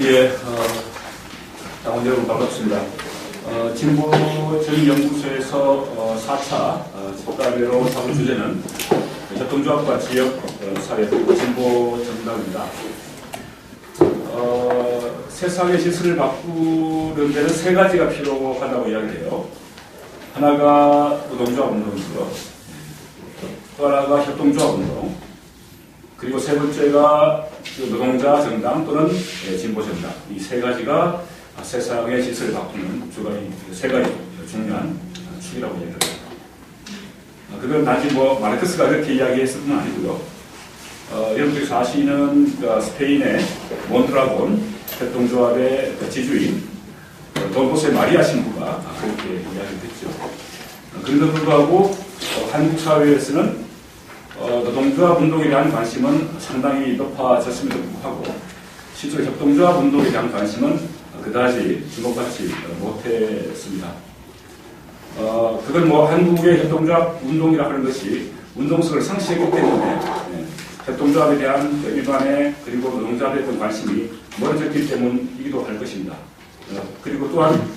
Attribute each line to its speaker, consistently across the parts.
Speaker 1: 예, 당원 여러분 반갑습니다. 진보정연구소에서 4차 집단회로 잡은 주제는 협동조합과 지역사회 진보정당입니다. 세상의 질서를 바꾸는 데는 세 가지가 필요하다고 이야기해요. 하나가 노동조합 운동이고요. 또 하나가 협동조합 운동. 그리고 세 번째가 노동자 정당 또는 진보 정당. 이 세 가지가 세상의 질서를 바꾸는 세 가지 중요한 축이라고 이야기합니다. 그건 단지 마르크스가 그렇게 이야기했을 뿐 아니고요. 여러분들이 아시는 스페인의 몬드라곤 협동조합의 지주인 돈보세 마리아 신부가 그렇게 이야기를 했죠. 그런데도 불구하고 한국 사회에서는 노동조합 운동에 대한 관심은 상당히 높아졌음에도 불구하고 실제로 협동조합 운동에 대한 관심은 그다지 주목받지 못했습니다. 그건 한국의 협동조합 운동이라 하는 것이 운동성을 상실했기 때문에 협동조합에 대한 일반의 그리고 노동조합에 대한 관심이 멀어졌기 때문이기도 할 것입니다. 그리고 또한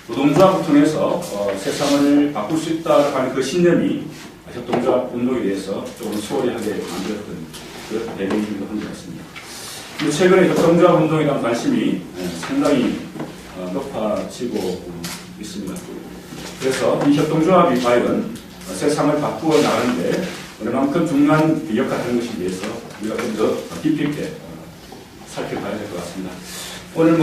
Speaker 1: 노동조합을 통해서 세상을 바꿀 수 있다고 하는 그 신념이 협동조합 운동에 대해서 조금 소홀히 하게 만들었던 그 배경이기도 한 것 같습니다. 최근에 협동조합 운동에 대한 관심이 상당히 높아지고 있습니다. 그래서 이 협동조합이 과연 세상을 바꾸어 나가는데 얼마만큼 중요한 역할을 하는 것인지에 대해서 우리가 좀 더 깊이 있게 살펴봐야 될 것 같습니다. 오늘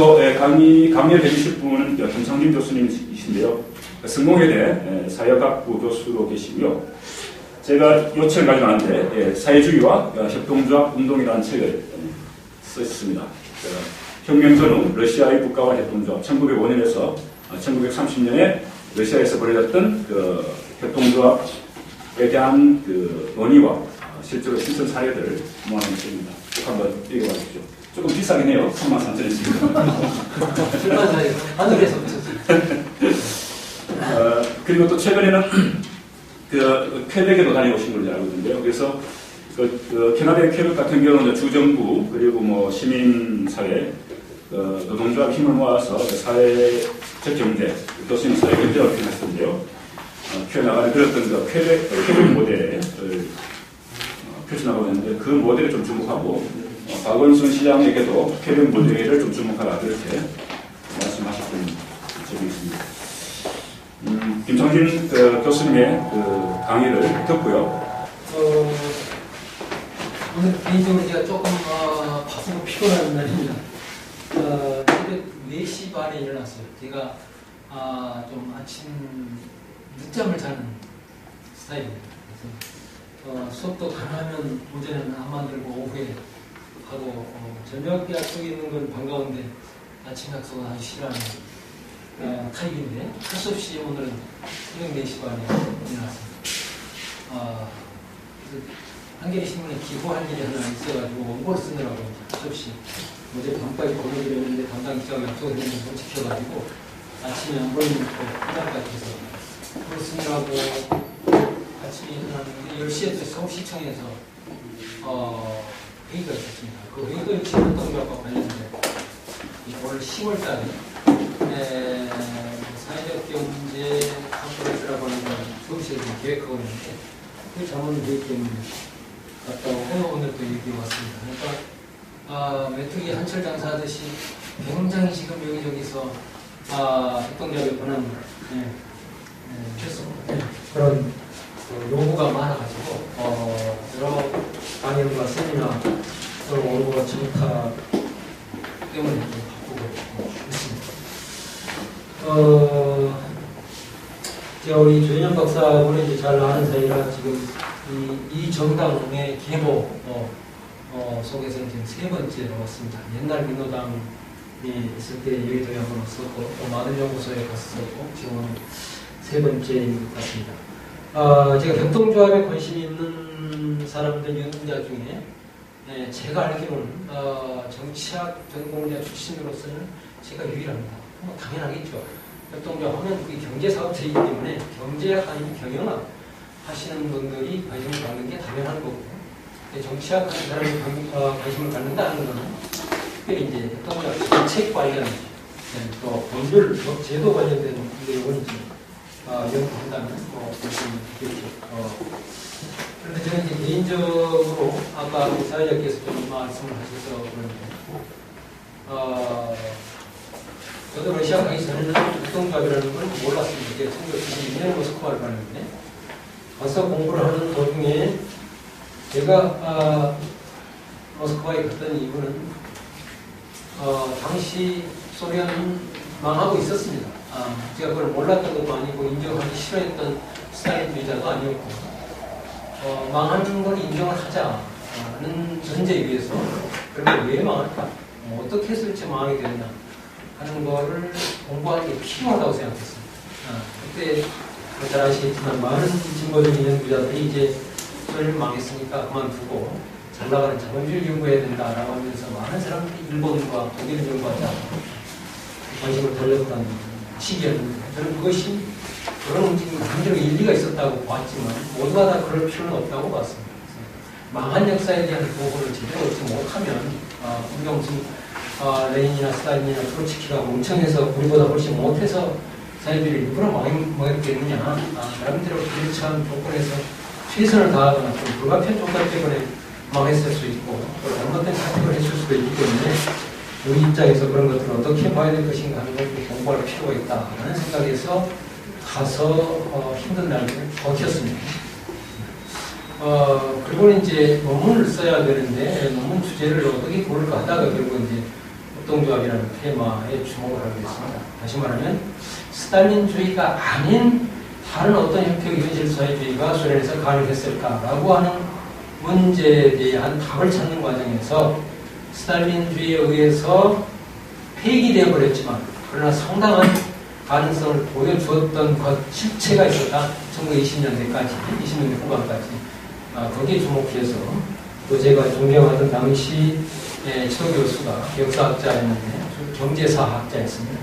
Speaker 1: 강의를 해주실 분은 김창진 교수님이신데요. 성공회대 사회학부 교수로 계시고요. 제가 요책을 가져왔는데 사회주의와 협동조합 운동이라는 책을 썼습니다. 혁명 전후 러시아의 국가와 협동조합 1905년에서 1930년에 러시아에서 벌어졌던 협동조합에 대한 논의와 실제로 실천 사례들을 모아놓은 책입니다. 꼭 한번 읽어봐 주십시오. 조금 비싸긴 해요. 33,000원씩.
Speaker 2: 하늘에서
Speaker 1: 그리고 또 최근에는 퀘벡에도 다녀오신 걸로 알고 있는데요. 그래서 캐나다의 퀘벡 같은 경우는 주정부 그리고 시민사회 노동조합 힘을 모아서 사회적 경제, 교수님 사회 경제를 표현했었는데요. 표현나가는 그랬던 퀘벡 모델을 펼쳐나가고 있는데 그 모델에 좀 주목하고 박원순 시장에게도 퀘벡 모델을 좀 주목하라 그렇게 말씀하셨던 적이 있습니다. 김창진 교수님의 강의를 듣고요.
Speaker 2: 오늘 개인적으로 제가 조금 바쁘고 피곤한 날입니다. 새벽 4시 반에 일어났어요. 제가 좀 아침 늦잠을 자는 스타일입니다. 그래서 수업도 가능하면 오전에는 안 만들고 오후에 하고 저녁 약속이 있는 건 반가운데 아침 약속은 아주 싫어하는 타입인데 할 수 없이 오늘은 새벽 4시 반에 일어났습니다. 한겨레 신문에 기고할 일이 하나 있어가지고 원고를 쓰느라고 할 수 없이 어제 밤까지 보내드렸는데 담당 기자가 약속을 했는데 못 지켜가지고 아침에 안 보이는 포장까지 해서 그걸 쓰느라고 아침에 일어났는데 10시에 또 서울시청에서 회의가 있었습니다. 그 회의가 역시 협동조합과 관련된 오늘 10월달에 사회적 경제 컨퍼런스라고 하는 걸 서울시에서 계획하고 있는데 그 자문 회의 때문에 갔다 오고 오늘 또 여기 왔습니다. 그러니까 메뚜기 한철 장사하듯이 굉장히 지금 여기저기서 협동조합의 권한 그런 요구가 많아가지고 여러 강연과 세미나 또는 원고가 증타 때문에 좀 바꾸고 있습니다. 제가 우리 조현영 박사분이 이제 잘 아는 사이라 지금 이 정당의 계보 속에서는 지금 세 번째로 왔습니다. 옛날 민노당이 있을 때 여의도에 한번 왔었고 또 마들연구소에 갔었고 지금은 세 번째인 것 같습니다. 제가 협동조합에 관심이 있는 사람들 연구자 중에 제가 알기로는 정치학 전공자 출신으로서는 제가 유일합니다. 당연하겠죠. 협동조합 하면 그게 경제사업체이기 때문에 경제학 아니면 경영학 하시는 분들이 관심을 갖는 게 당연한 거고요. 정치학 하는 사람이 관심을 갖는다는 것은 특별히 이제 협동조합 정책 관련 또 법률 제도 관련된 내용을 이제 연구한다면 볼수 있겠죠. 그런데 저는 이제 개인적으로 아까 우리 사회자께서 좀 말씀을 하셔서 그런데 저도 러시아 가기 전에는 협동조합이라는 걸 몰랐습니다. 제가 1992년에 모스크바를 갔는데 가서 공부를 하는 도중에 제가 모스크바에 갔던 이유는 당시 소련 망하고 있었습니다. 제가 그걸 몰랐던 것도 아니고 인정하기 싫어했던 스탈린주의자도 아니었고 망하는 걸 인정을 하자는 전제에 의해서 그런데 왜 망할까? 어떻게 했을지 망하게 됐나 하는 거를 공부하는 게 필요하다고 생각했습니다. 그때 잘 아시겠지만 많은 진보적인 연구자들이 이제 소련이 망했으니까 그만두고 잘 나가는 자본주의를 연구해야 된다라고 하면서 많은 사람들이 일본과 독일을 연구하자 관심을 돌렸던 시기였는데 저는 그것이 그런 움직임이 굉장히 일리가 있었다고 봤지만 모두가 다 그럴 필요는 없다고 봤습니다. 망한 역사에 대한 보고를 제대로 얻지 못하면 우리가 무슨 레닌이나 스탈린이나 트로츠키가 멍청해서 우리보다 훨씬 못해서 사회주의를 일부러 망했겠느냐 나름대로 불리한 조건에서 최선을 다하거나 좀 불가피한 조건 때문에 망했을 수 있고 또 잘못된 선택을 했을 수도 있기 때문에 우리 입장에서 그런 것들을 어떻게 봐야 될 것인가 하는 걸 공부할 필요가 있다는 생각에서 가서 힘든 날을 버텼습니다. 그리고 이제 논문을 써야 되는데 논문 주제를 어떻게 고를까 하다가 결국 이제 협동조합이라는 테마에 주목을 하게 됐습니다. 다시 말하면 스탈린주의가 아닌 다른 어떤 형태의 현실 사회주의가 소련에서 가능했을까라고 하는 문제에 대한 답을 찾는 과정에서 스탈린주의에 의해서 폐기되어 버렸지만 그러나 상당한 가능성을 보여주었던 것 실체가 있었다. 1920년대까지, 20년대 후반까지 거기에 주목해서 또 제가 존경하던 당시 지도 교수가 역사학자였는데 경제사학자였습니다.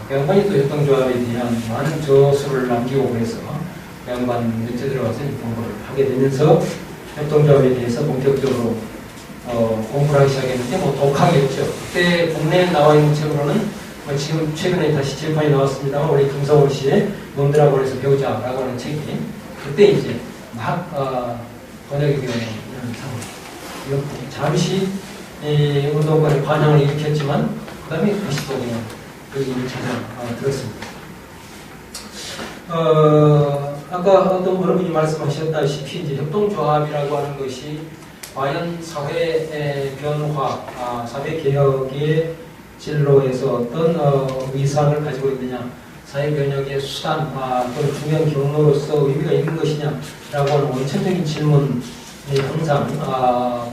Speaker 2: 그 양반이 또 협동조합에 대한 많은 저수를 남기고 그래서 그 양반 밑에 들어가서 공부를 하게 되면서 협동조합에 대해서 본격적으로 공부를 하기 시작했는데 독하겠죠. 그때 국내에 나와 있는 책으로는 지금 최근에 다시 재판이 나왔습니다. 우리 김성호 씨의 놈들하고 해서 배우자라고 하는 책이 그때 이제 막 번역이 되는 상황. 잠시 운동권의 반향을 일으켰지만 그 다음에 다시 또 그냥 여기 찾아 들었습니다. 아까 어떤 여러분이 말씀하셨다시피 이제 협동조합이라고 하는 것이 과연 사회 변화, 사회 개혁의 진로에서 어떤 위상을 가지고 있느냐, 사회 변혁의 수단 또는 중요한 경로로서 의미가 있는 것이냐라고 하는 원천적인 질문에 항상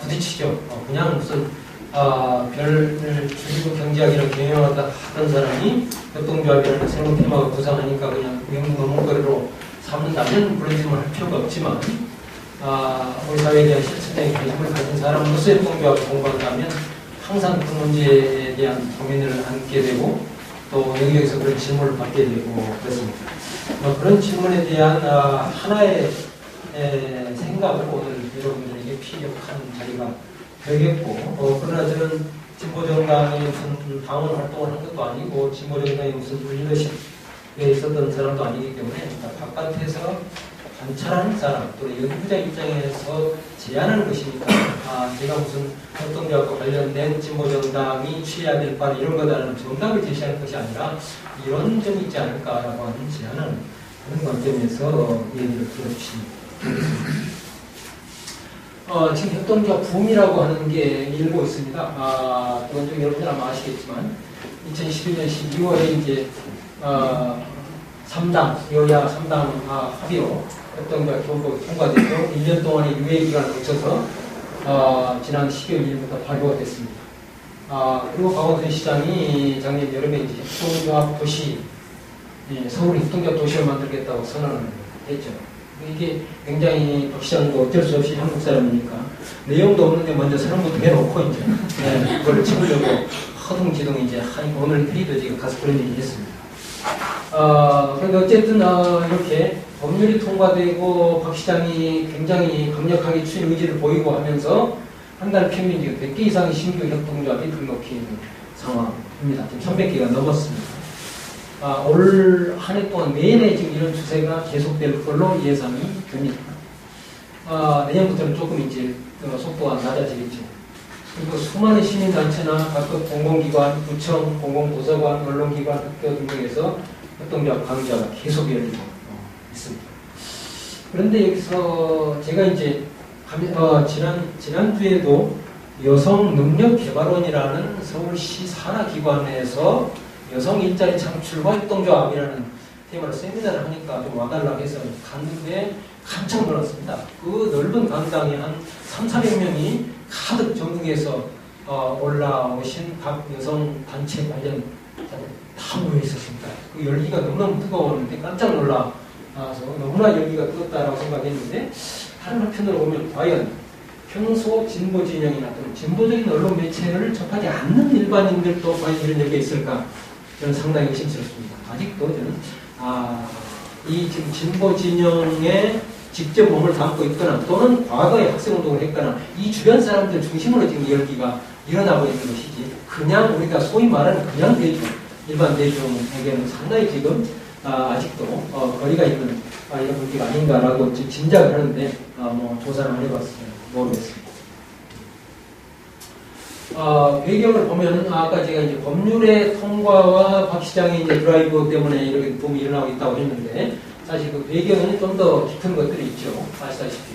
Speaker 2: 부딪히죠. 그냥 무슨 별을 주기부 경제학이나 경영하다 하던 사람이 협동조합이라는 새로운 테마가 구상하니까 그냥 명문거리로 삼는다면 그런 질문을 할 필요가 없지만 우리 사회에 대한 실천적인 관심을 가진 사람으로서 협동조합을 공부한다면 항상 그 문제에 대한 고민을 하게 되고 또 여기저기서 그런 질문을 받게 되고 그렇습니다. 그런 질문에 대한 하나의 생각을 오늘 여러분들에게 피력한 자리가 되겠고 그러나 저는 진보정당의 무슨 당원 활동을 한 것도 아니고 진보정당의 무슨 리더십에 있었던 사람도 아니기 때문에 바깥에서 관찰하는 사람 또는 연구자 입장에서 제안하는 것이니까 제가 무슨 협동조합과 관련된 진보정당이 취해야 될 바는 이런 거다라는 정답을 제시하는 것이 아니라 이런 점이 있지 않을까라고 하는 제안을 그런 관점에서 얘기를 들어주십니다. 지금 협동조합 붐이라고 하는 게 일고 있습니다. 그건 좀 여러분들 아마 아시겠지만 2011년 12월에 이제 3당, 여야 3당 합의로 협동조합 교부가 통과돼서 1년 동안의 유예 기간을 거쳐서 지난 12월 1일부터 발효가 됐습니다. 그리고 박원순 시장이 작년 여름에 이제 협동조합 도시, 서울 협동조합 도시를 만들겠다고 선언을 했죠. 이게 굉장히 박 시장도 어쩔 수 없이 한국 사람이니까 내용도 없는데 먼저 선언부터 해놓고 이제 그걸 채우려고 허둥지둥 이제 오늘 회의도 지금 가서 그런 얘기 했습니다. 그런데 어쨌든 이렇게 법률이 통과되고 박 시장이 굉장히 강력하게 추진 의지를 보이고 하면서 한 달 평균 지금 100개 이상의 신규 협동조합이 등록해 있는 상황입니다. 지금 300개가 넘었습니다. 올 한 해 동안 내내 지금 이런 추세가 계속될 걸로 예상이 됩니다. 내년부터는 조금 이제 속도가 낮아지겠죠. 그리고 수많은 시민단체나 각급 공공기관, 구청, 공공도서관, 언론기관, 학교 등등에서 협동조합 강좌가 계속 열리고 있습니다. 그런데 여기서 제가 이제 지난주에도 여성능력개발원이라는 서울시 산하기관에서 여성 일자리 창출과 협동조합이라는 테마로 세미나를 하니까 좀 와달라고 해서 갔는데 깜짝 놀랐습니다. 그 넓은 강당에 한 300~400명이 가득 전국에서 올라오신 각 여성 단체 관련 다 모여 있었습니다. 그 열기가 너무너무 뜨거웠는데 깜짝 놀라서 너무나 열기가 뜨겁다라고 생각했는데 다른 한편으로 보면 과연 평소 진보 진영이나 또는 진보적인 언론 매체를 접하지 않는 일반인들도 과연 이런 열기가 있을까? 저는 상당히 의심스럽습니다. 아직도 저는 이 지금 진보 진영에 직접 몸을 담고 있거나 또는 과거에 학생운동을 했거나 이 주변 사람들 중심으로 지금 열기가 일어나고 있는 것이지 그냥 우리가 소위 말하는 그냥 대중, 일반 대중에게는 상당히 지금 아직도 거리가 있는 이런 문제가 아닌가라고 지금 짐작을 하는데 조사를 안 해봤어요. 모르겠습니다. 배경을 보면 아까 제가 이제 법률의 통과와 박 시장의 이제 드라이브 때문에 이렇게 붐이 일어나고 있다고 했는데 사실 그 배경에는 좀 더 깊은 것들이 있죠. 아시다시피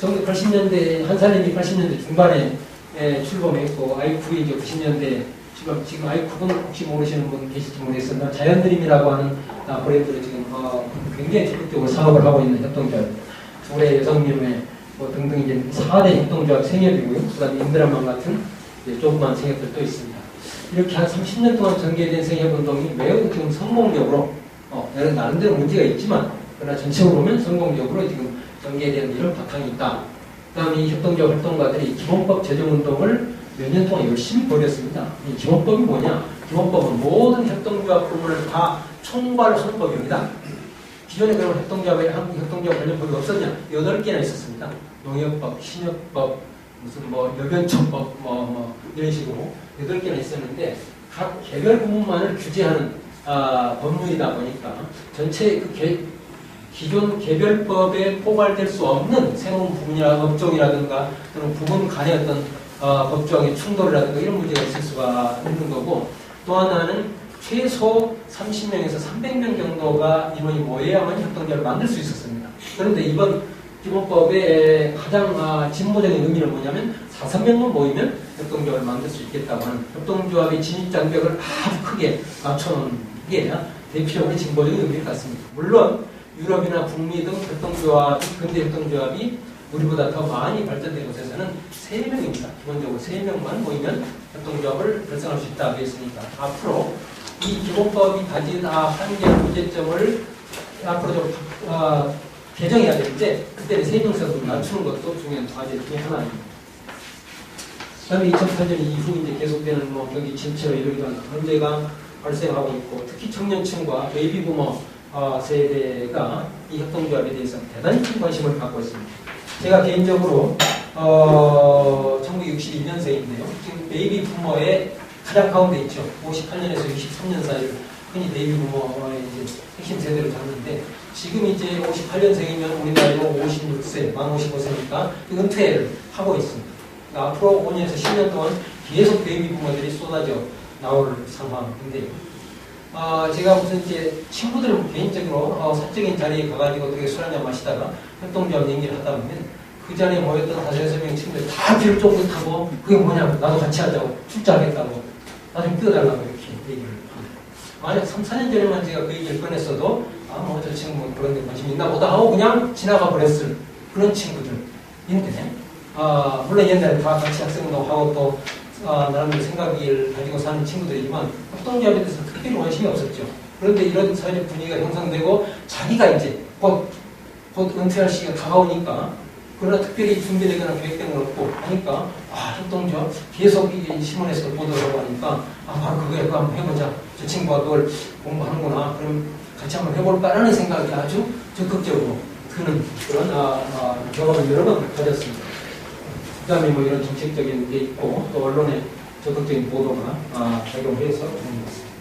Speaker 2: 1980년대 한살림이 80년대 중반에 출범했고 아이쿠이 이제 90년대 지금 아이쿠는 혹시 모르시는 분 계실지 모르겠으나 자연드림이라고 하는 브랜드로 지금 굉장히 적극적으로 사업을 하고 있는 협동조합 둘의 여성연맹 등등 이제 4대 협동조합 생협이고요. 그다음에 인드라만 같은 조그만 생협들도 있습니다. 이렇게 한 30년 동안 전개된 생협운동이 매우 지금 성공적으로 나름대로 문제가 있지만 그러나 전체적으로 보면 성공적으로 지금 전개되는 이런 바탕이 있다. 그 다음에 이 협동조합 활동가들이 기본법 제정운동을 몇 년 동안 열심히 벌였습니다. 이 기본법이 뭐냐? 기본법은 모든 협동조합 부문을 다 총괄하는 법입니다. 기존에 그런 협동조합에 한국 협동조합 관련 법이 없었냐? 8개나 있었습니다. 농협법, 신협법, 무슨 여변처법 이런 식으로 8개나 있었는데 각 개별 부문만을 규제하는 법률이다 보니까 전체 기존 개별법에 포괄될 수 없는 새로운 부분이나 업종이라든가 또는 부분 간의 어떤 법조항의 충돌이라든가 이런 문제가 있을 수가 있는 거고 또 하나는 최소 30명에서 300명 정도가 인원이 모여야만 협동조합을 만들 수 있었습니다. 그런데 이번 기본법의 가장 진보적인 의미는 뭐냐면 4~5명만 모이면 협동조합을 만들 수 있겠다고 하는 협동조합의 진입장벽을 아주 크게 낮춰놓은 게 대표적인 진보적인 의미를 갖습니다. 물론 유럽이나 북미 등 근대 협동조합이 우리보다 더 많이 발전된 곳에서는 3명입니다. 기본적으로 3명만 모이면 협동조합을 결성할 수 있다고 했으니까 앞으로 이 기본법이 가진 한계 문제점을 앞으로 좀 개정해야 되는데 그때는 3명 선수를 낮추는 것도 중요한 과제 중에 하나입니다. 그 다음에 2008년 이후 이제 계속되는 경기 침체로 이런 문제가 발생하고 있고 특히 청년층과 베이비부머 세대가 이 협동조합에 대해서 대단히 큰 관심을 갖고 있습니다. 제가 개인적으로 1961년생인데요. 지금 베이비부머의 가장 가운데 있죠. 58년에서 63년 사이를 흔히 베이비부머의 이제 핵심 세대를 잡는데 지금 이제 58년생이면 우리 나이로 56세, 만 55세니까 은퇴를 하고 있습니다. 그러니까 앞으로 5년에서 10년 동안 계속 베이비부머들이 쏟아져 나올 상황인데요. 제가 무슨 이제 친구들은 개인적으로 사적인 자리에 가가지고 어떻게 술 한잔 마시다가 협동조합 얘기를 하다 보면 그 자리에 모였던 5~6명 친구들이 다 비를 쫑긋 하고 그게 뭐냐고 나도 같이 하자고 출자하겠다고 나 좀 뛰어달라고 이렇게 얘기를 합니다. 만약 3~4년 전에만 제가 그 얘기를 꺼냈어도 저 친구 그런 데 관심 있나 보다 하고 그냥 지나가 버렸을 그런 친구들인데 물론 옛날에 다 같이 학생운동하고 또 나름대로 생각을 가지고 사는 친구들이지만 협동조합에 대해서 특별히 관심이 없었죠. 그런데 이런 사회적 분위기가 형성되고 자기가 이제 곧 은퇴할 시기가 다가오니까 그러나 특별히 준비되거나 계획된 건 없고 하니까 협동조합 계속 이 신문에서 보도를 하고 하니까 바로 그거 한번 해보자. 저 친구가 그걸 공부하는구나. 그럼 같이 한번 해볼까라는 생각이 아주 적극적으로 드는 그런 경험을 여러 번 가졌습니다. 그다음에 뭐 이런 정책적인 게 있고 또 언론의 적극적인 보도가 작용해서 그런 것 같습니다.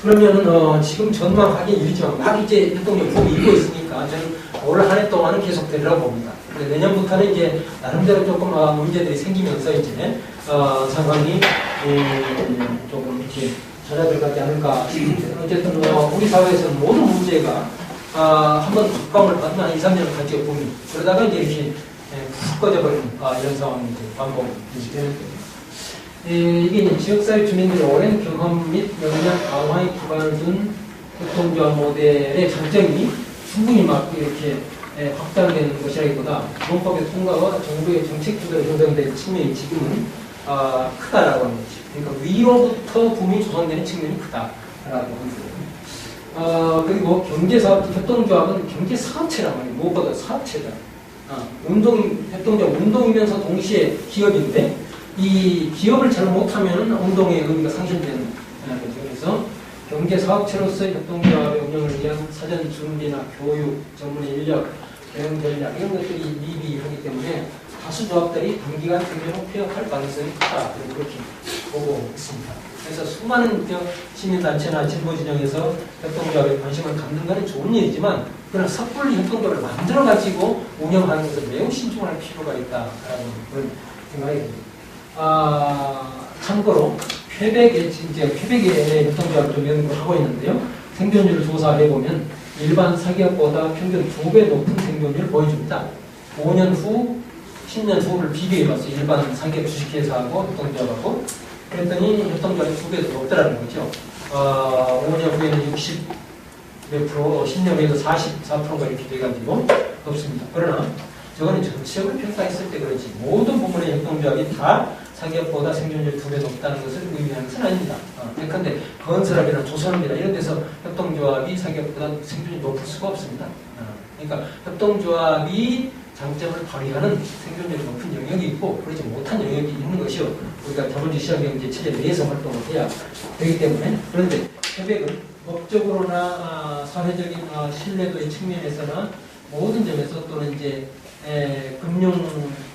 Speaker 2: 그러면은 지금 전망하기 이르지만 막 이제 활동이 붐이 일고 있으니까 저는 올 한 해 동안은 계속 되리라고 봅니다. 내년부터는 이제 나름대로 조금 문제들이 생기면서 이제 상황이 조금 이렇게 전화들어가지 않을까 싶은데 어쨌든 우리 사회에서는 모든 문제가 한번 각광을 받으면 한 2, 3년을 가지고 보니 그러다가 이제 이렇게 푹 꺼져버리는 이런 상황이 이제 반복이 되는 거죠. 이게 이제 지역사회 주민들의 오랜 경험 및 역량 강화에 기반을 둔 협동조합 모델의 장점이 충분히 막 이렇게 확장되는 것이라기보다 기본법의 통과와 정부의 정책 주도로 형성된 측면이 지금은 크다라고 하는 거죠. 그러니까 위로부터 붐이 조성되는 측면이 크다라고 합니다. 그리고 경제사업 협동조합은 경제사업체란 말이에요. 무엇보다 사업체다. 협동조합 운동이면서 동시에 기업인데 이 기업을 잘 못하면 운동의 의미가 상실되는 거죠. 그래서 경제사업체로서 협동조합의 운영을 위한 사전 준비나 교육, 전문의 인력, 대응 전략 이런 것들이 미비하기 때문에 다수 조합들이 단기간 생존을 폐업할 가능성이 크다 그렇게 보고 있습니다. 그래서 수많은 시민단체나 진보진영에서 협동조합에 관심을 갖는 것은 좋은 일이지만 그런 섣불리 협동조합을 만들어가지고 운영하는 것을 매우 신중할 필요가 있다라는 그런 생각이 듭니다. 참고로 퀘벡의 협동조합을 좀 연구를 하고 있는데요. 생존율을 조사해보면 일반 사기업보다 평균 2배 높은 생존율을 보여줍니다. 5년 후, 10년 후를 비교해봤어요. 일반 사기업 주식회사하고 협동조합하고. 그랬더니 협동조합이 2배 더 높더라는 거죠. 5년 후에는 60 몇 프로, 10년 후에도 44%가 이렇게 돼가지고 높습니다. 그러나 저거는 전체적으로 평가했을 때 그렇지 모든 부분의 협동조합이 다 사기업보다 생존율 2배 높다는 것을 의미하는 것은 아닙니다. 그런데 건설업이나 조선업이나 이런 데서 협동조합이 사기업보다 생존율이 높을 수가 없습니다. 그러니까 협동조합이 장점을 발휘하는 생존율이 높은 영역이 있고 그렇지 못한 영역이 있는 것이요. 우리가 자본주의 시장경제 체제 내에서 활동을 해야 되기 때문에 그런데 협약은 법적으로나 사회적인 신뢰도의 측면에서나 모든 점에서 또는 이제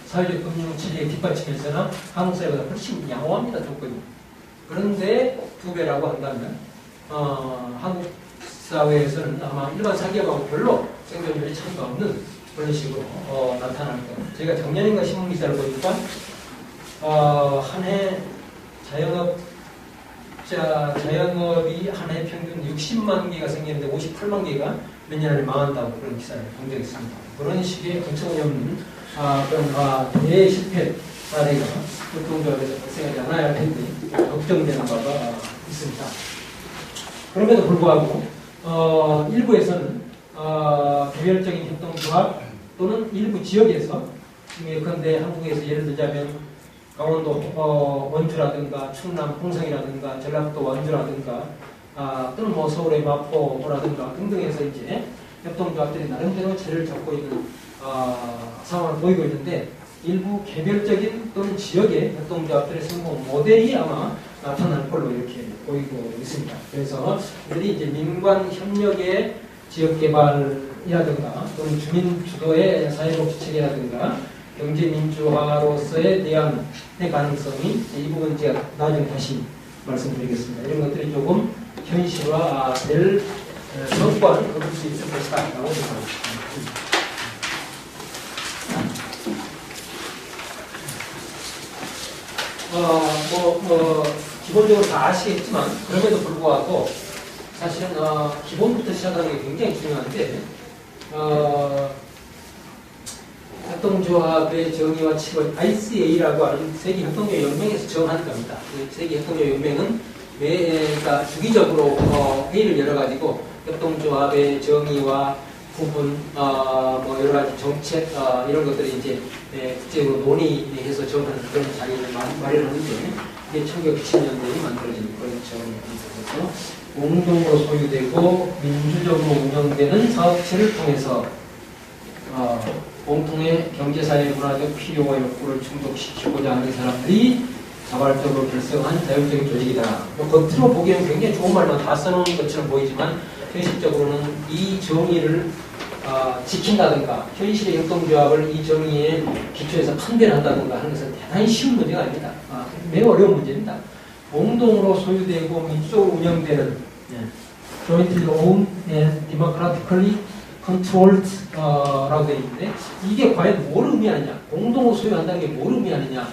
Speaker 2: 사회적 금융 체제의 뒷받침에서나 한국 사회보다 훨씬 양호합니다, 조건이. 그런데 2배라고 한다면 한국 사회에서는 아마 일반 사기업하고 별로 생존율이 차이가 없는 그런 식으로 나타날 거예요. 제가 작년인가 신문 기사를 보니까 한 해 자영업이 한 해 평균 60만 개가 생기는데 58만 개가 몇 년 안에 망한다고 그런 기사를 본 적이 있습니다. 그런 식의 근처에 없는 그런 대실패 사례가 협동조합에서 발생하지 않아야 할 텐데 걱정되는 바가 있습니다. 그럼에도 불구하고 일부에서는 개별적인 협동조합 또는 일부 지역에서 예컨대 한국에서 예를 들자면 강원도 원주라든가 충남 홍성이라든가 전라도 완주라든가 또는 뭐 서울의 마포라든가 등등에서 이제 협동조합들이 나름대로 체를 잡고 있는 상황을 보이고 있는데 일부 개별적인 또는 지역의 협동조합들의 성공 모델이 아마 나타날 걸로 이렇게 보이고 있습니다. 그래서 이들이 이제 민관 협력의 지역 개발이라든가 또는 주민 주도의 사회복지 체계라든가 경제 민주화로서의 대안의 가능성이 이 부분 제가 나중에 다시 말씀드리겠습니다. 이런 것들이 조금 현실화될 성과를 거둘 수 있을 것이다라고 생각합니다. 기본적으로 다 아시겠지만 그럼에도 불구하고 사실은 기본부터 시작하는 게 굉장히 중요한데 협동조합의 정의와 치고 ICA라고 하는 세계협동조합연맹에서 정한 겁니다. 세계협동조합연맹은 그러니까 주기적으로 회의를 열어가지고 협동조합의 정의와 부분, 뭐 여러 가지 정책 이런 것들이 이제 국제적으로 논의해서 정하는 그런 자리를 마련하는데 이게 1990년대에 만들어진 그런 정의에서 공동으로 소유되고 민주적으로 운영되는 사업체를 통해서 공통의 경제사회 문화적 필요와 욕구를 충족시키고자 하는 사람들이 자발적으로 결성한 자율적인 조직이다. 겉으로 보기에는 굉장히 좋은 말만 다 써놓은 것처럼 보이지만 현실적으로는 이 정의를 지킨다든가 현실의 협동조합을 이 정의에 기초해서 판별한다든가 하는 것은 대단히 쉬운 문제가 아닙니다. 매우 어려운 문제입니다. 공동으로 소유되고 민주적으로 운영되는 jointly owned and democratically controlled 라고 되어 있는데 이게 과연 뭘 의미하느냐? 공동으로 소유한다는 게 뭘 의미하느냐?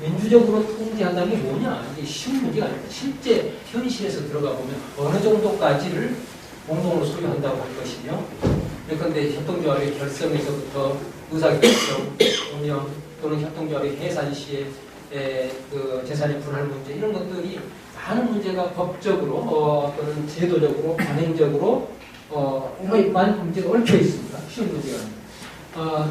Speaker 2: 민주적으로 통제한다는 게 뭐냐? 이게 쉬운 문제가 아닙니다. 실제 현실에서 들어가 보면 어느 정도까지를 공동으로 소유한다고 할 것이며 예컨대 협동조합의 결성에서부터 의사결정, 운영 또는 협동조합의 해산 시에 그 재산의 분할 문제 이런 것들이 많은 문제가 법적으로 또는 제도적으로 관행적으로 많은 문제가 얽혀 있습니다. 쉬운 문제가 아닙니다.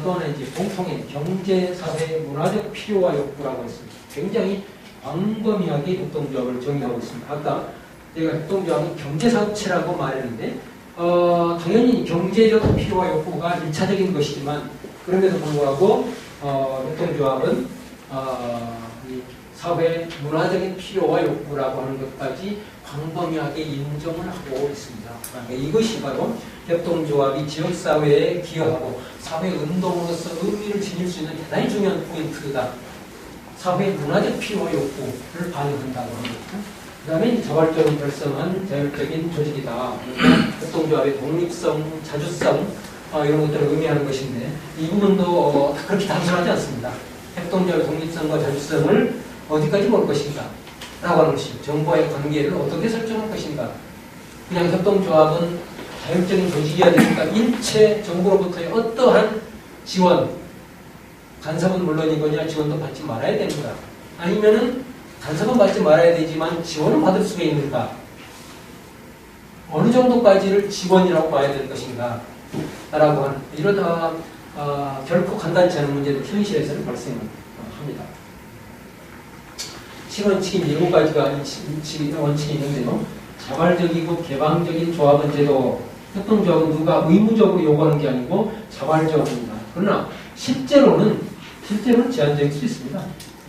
Speaker 2: 또 하나 이제 공통의 경제, 사회, 문화적 필요와 욕구라고 했습니다. 굉장히 광범위하게 협동조합을 정의하고 있습니다. 아까 제가 협동조합은 경제사업체라고 말했는데 당연히 경제적 필요와 욕구가 1차적인 것이지만 그럼에도 불구하고 협동조합은 이 사회 문화적인 필요와 욕구라고 하는 것까지 광범위하게 인정을 하고 있습니다. 그러니까 이것이 바로 협동조합이 지역사회에 기여하고 사회운동으로서 의미를 지닐 수 있는 대단히 중요한 포인트다. 사회 문화적 필요와 욕구를 반영한다고 합니다. 그 다음에 자발적으로 결성한 자율적인 조직이다. 협동조합의 독립성, 자주성 이런 것들을 의미하는 것인데 이 부분도 그렇게 단순하지 않습니다. 협동조합의 독립성과 자주성을 어디까지 볼 것인가 라고 하는 것이 정부와의 관계를 어떻게 설정할 것인가. 그냥 협동조합은 자율적인 조직이어야 되니까 일체 정부로부터의 어떠한 지원, 간섭은 물론이거냐 지원도 받지 말아야 됩니다. 아니면은 간섭은 받지 말아야 되지만 지원은 받을 수가 있는가? 어느 정도까지를 지원이라고 봐야 될 것인가? 라고 하는 이러다 결코 간단치 않은 문제도 현실에서는 발생합니다. 실원칙인 7가지가 원칙이 있는데요. 자발적이고 개방적인 조합은 제도, 협동조합은 누가 의무적으로 요구하는 게 아니고 자발적입니다. 그러나 실제로는 제한적일 수 있습니다.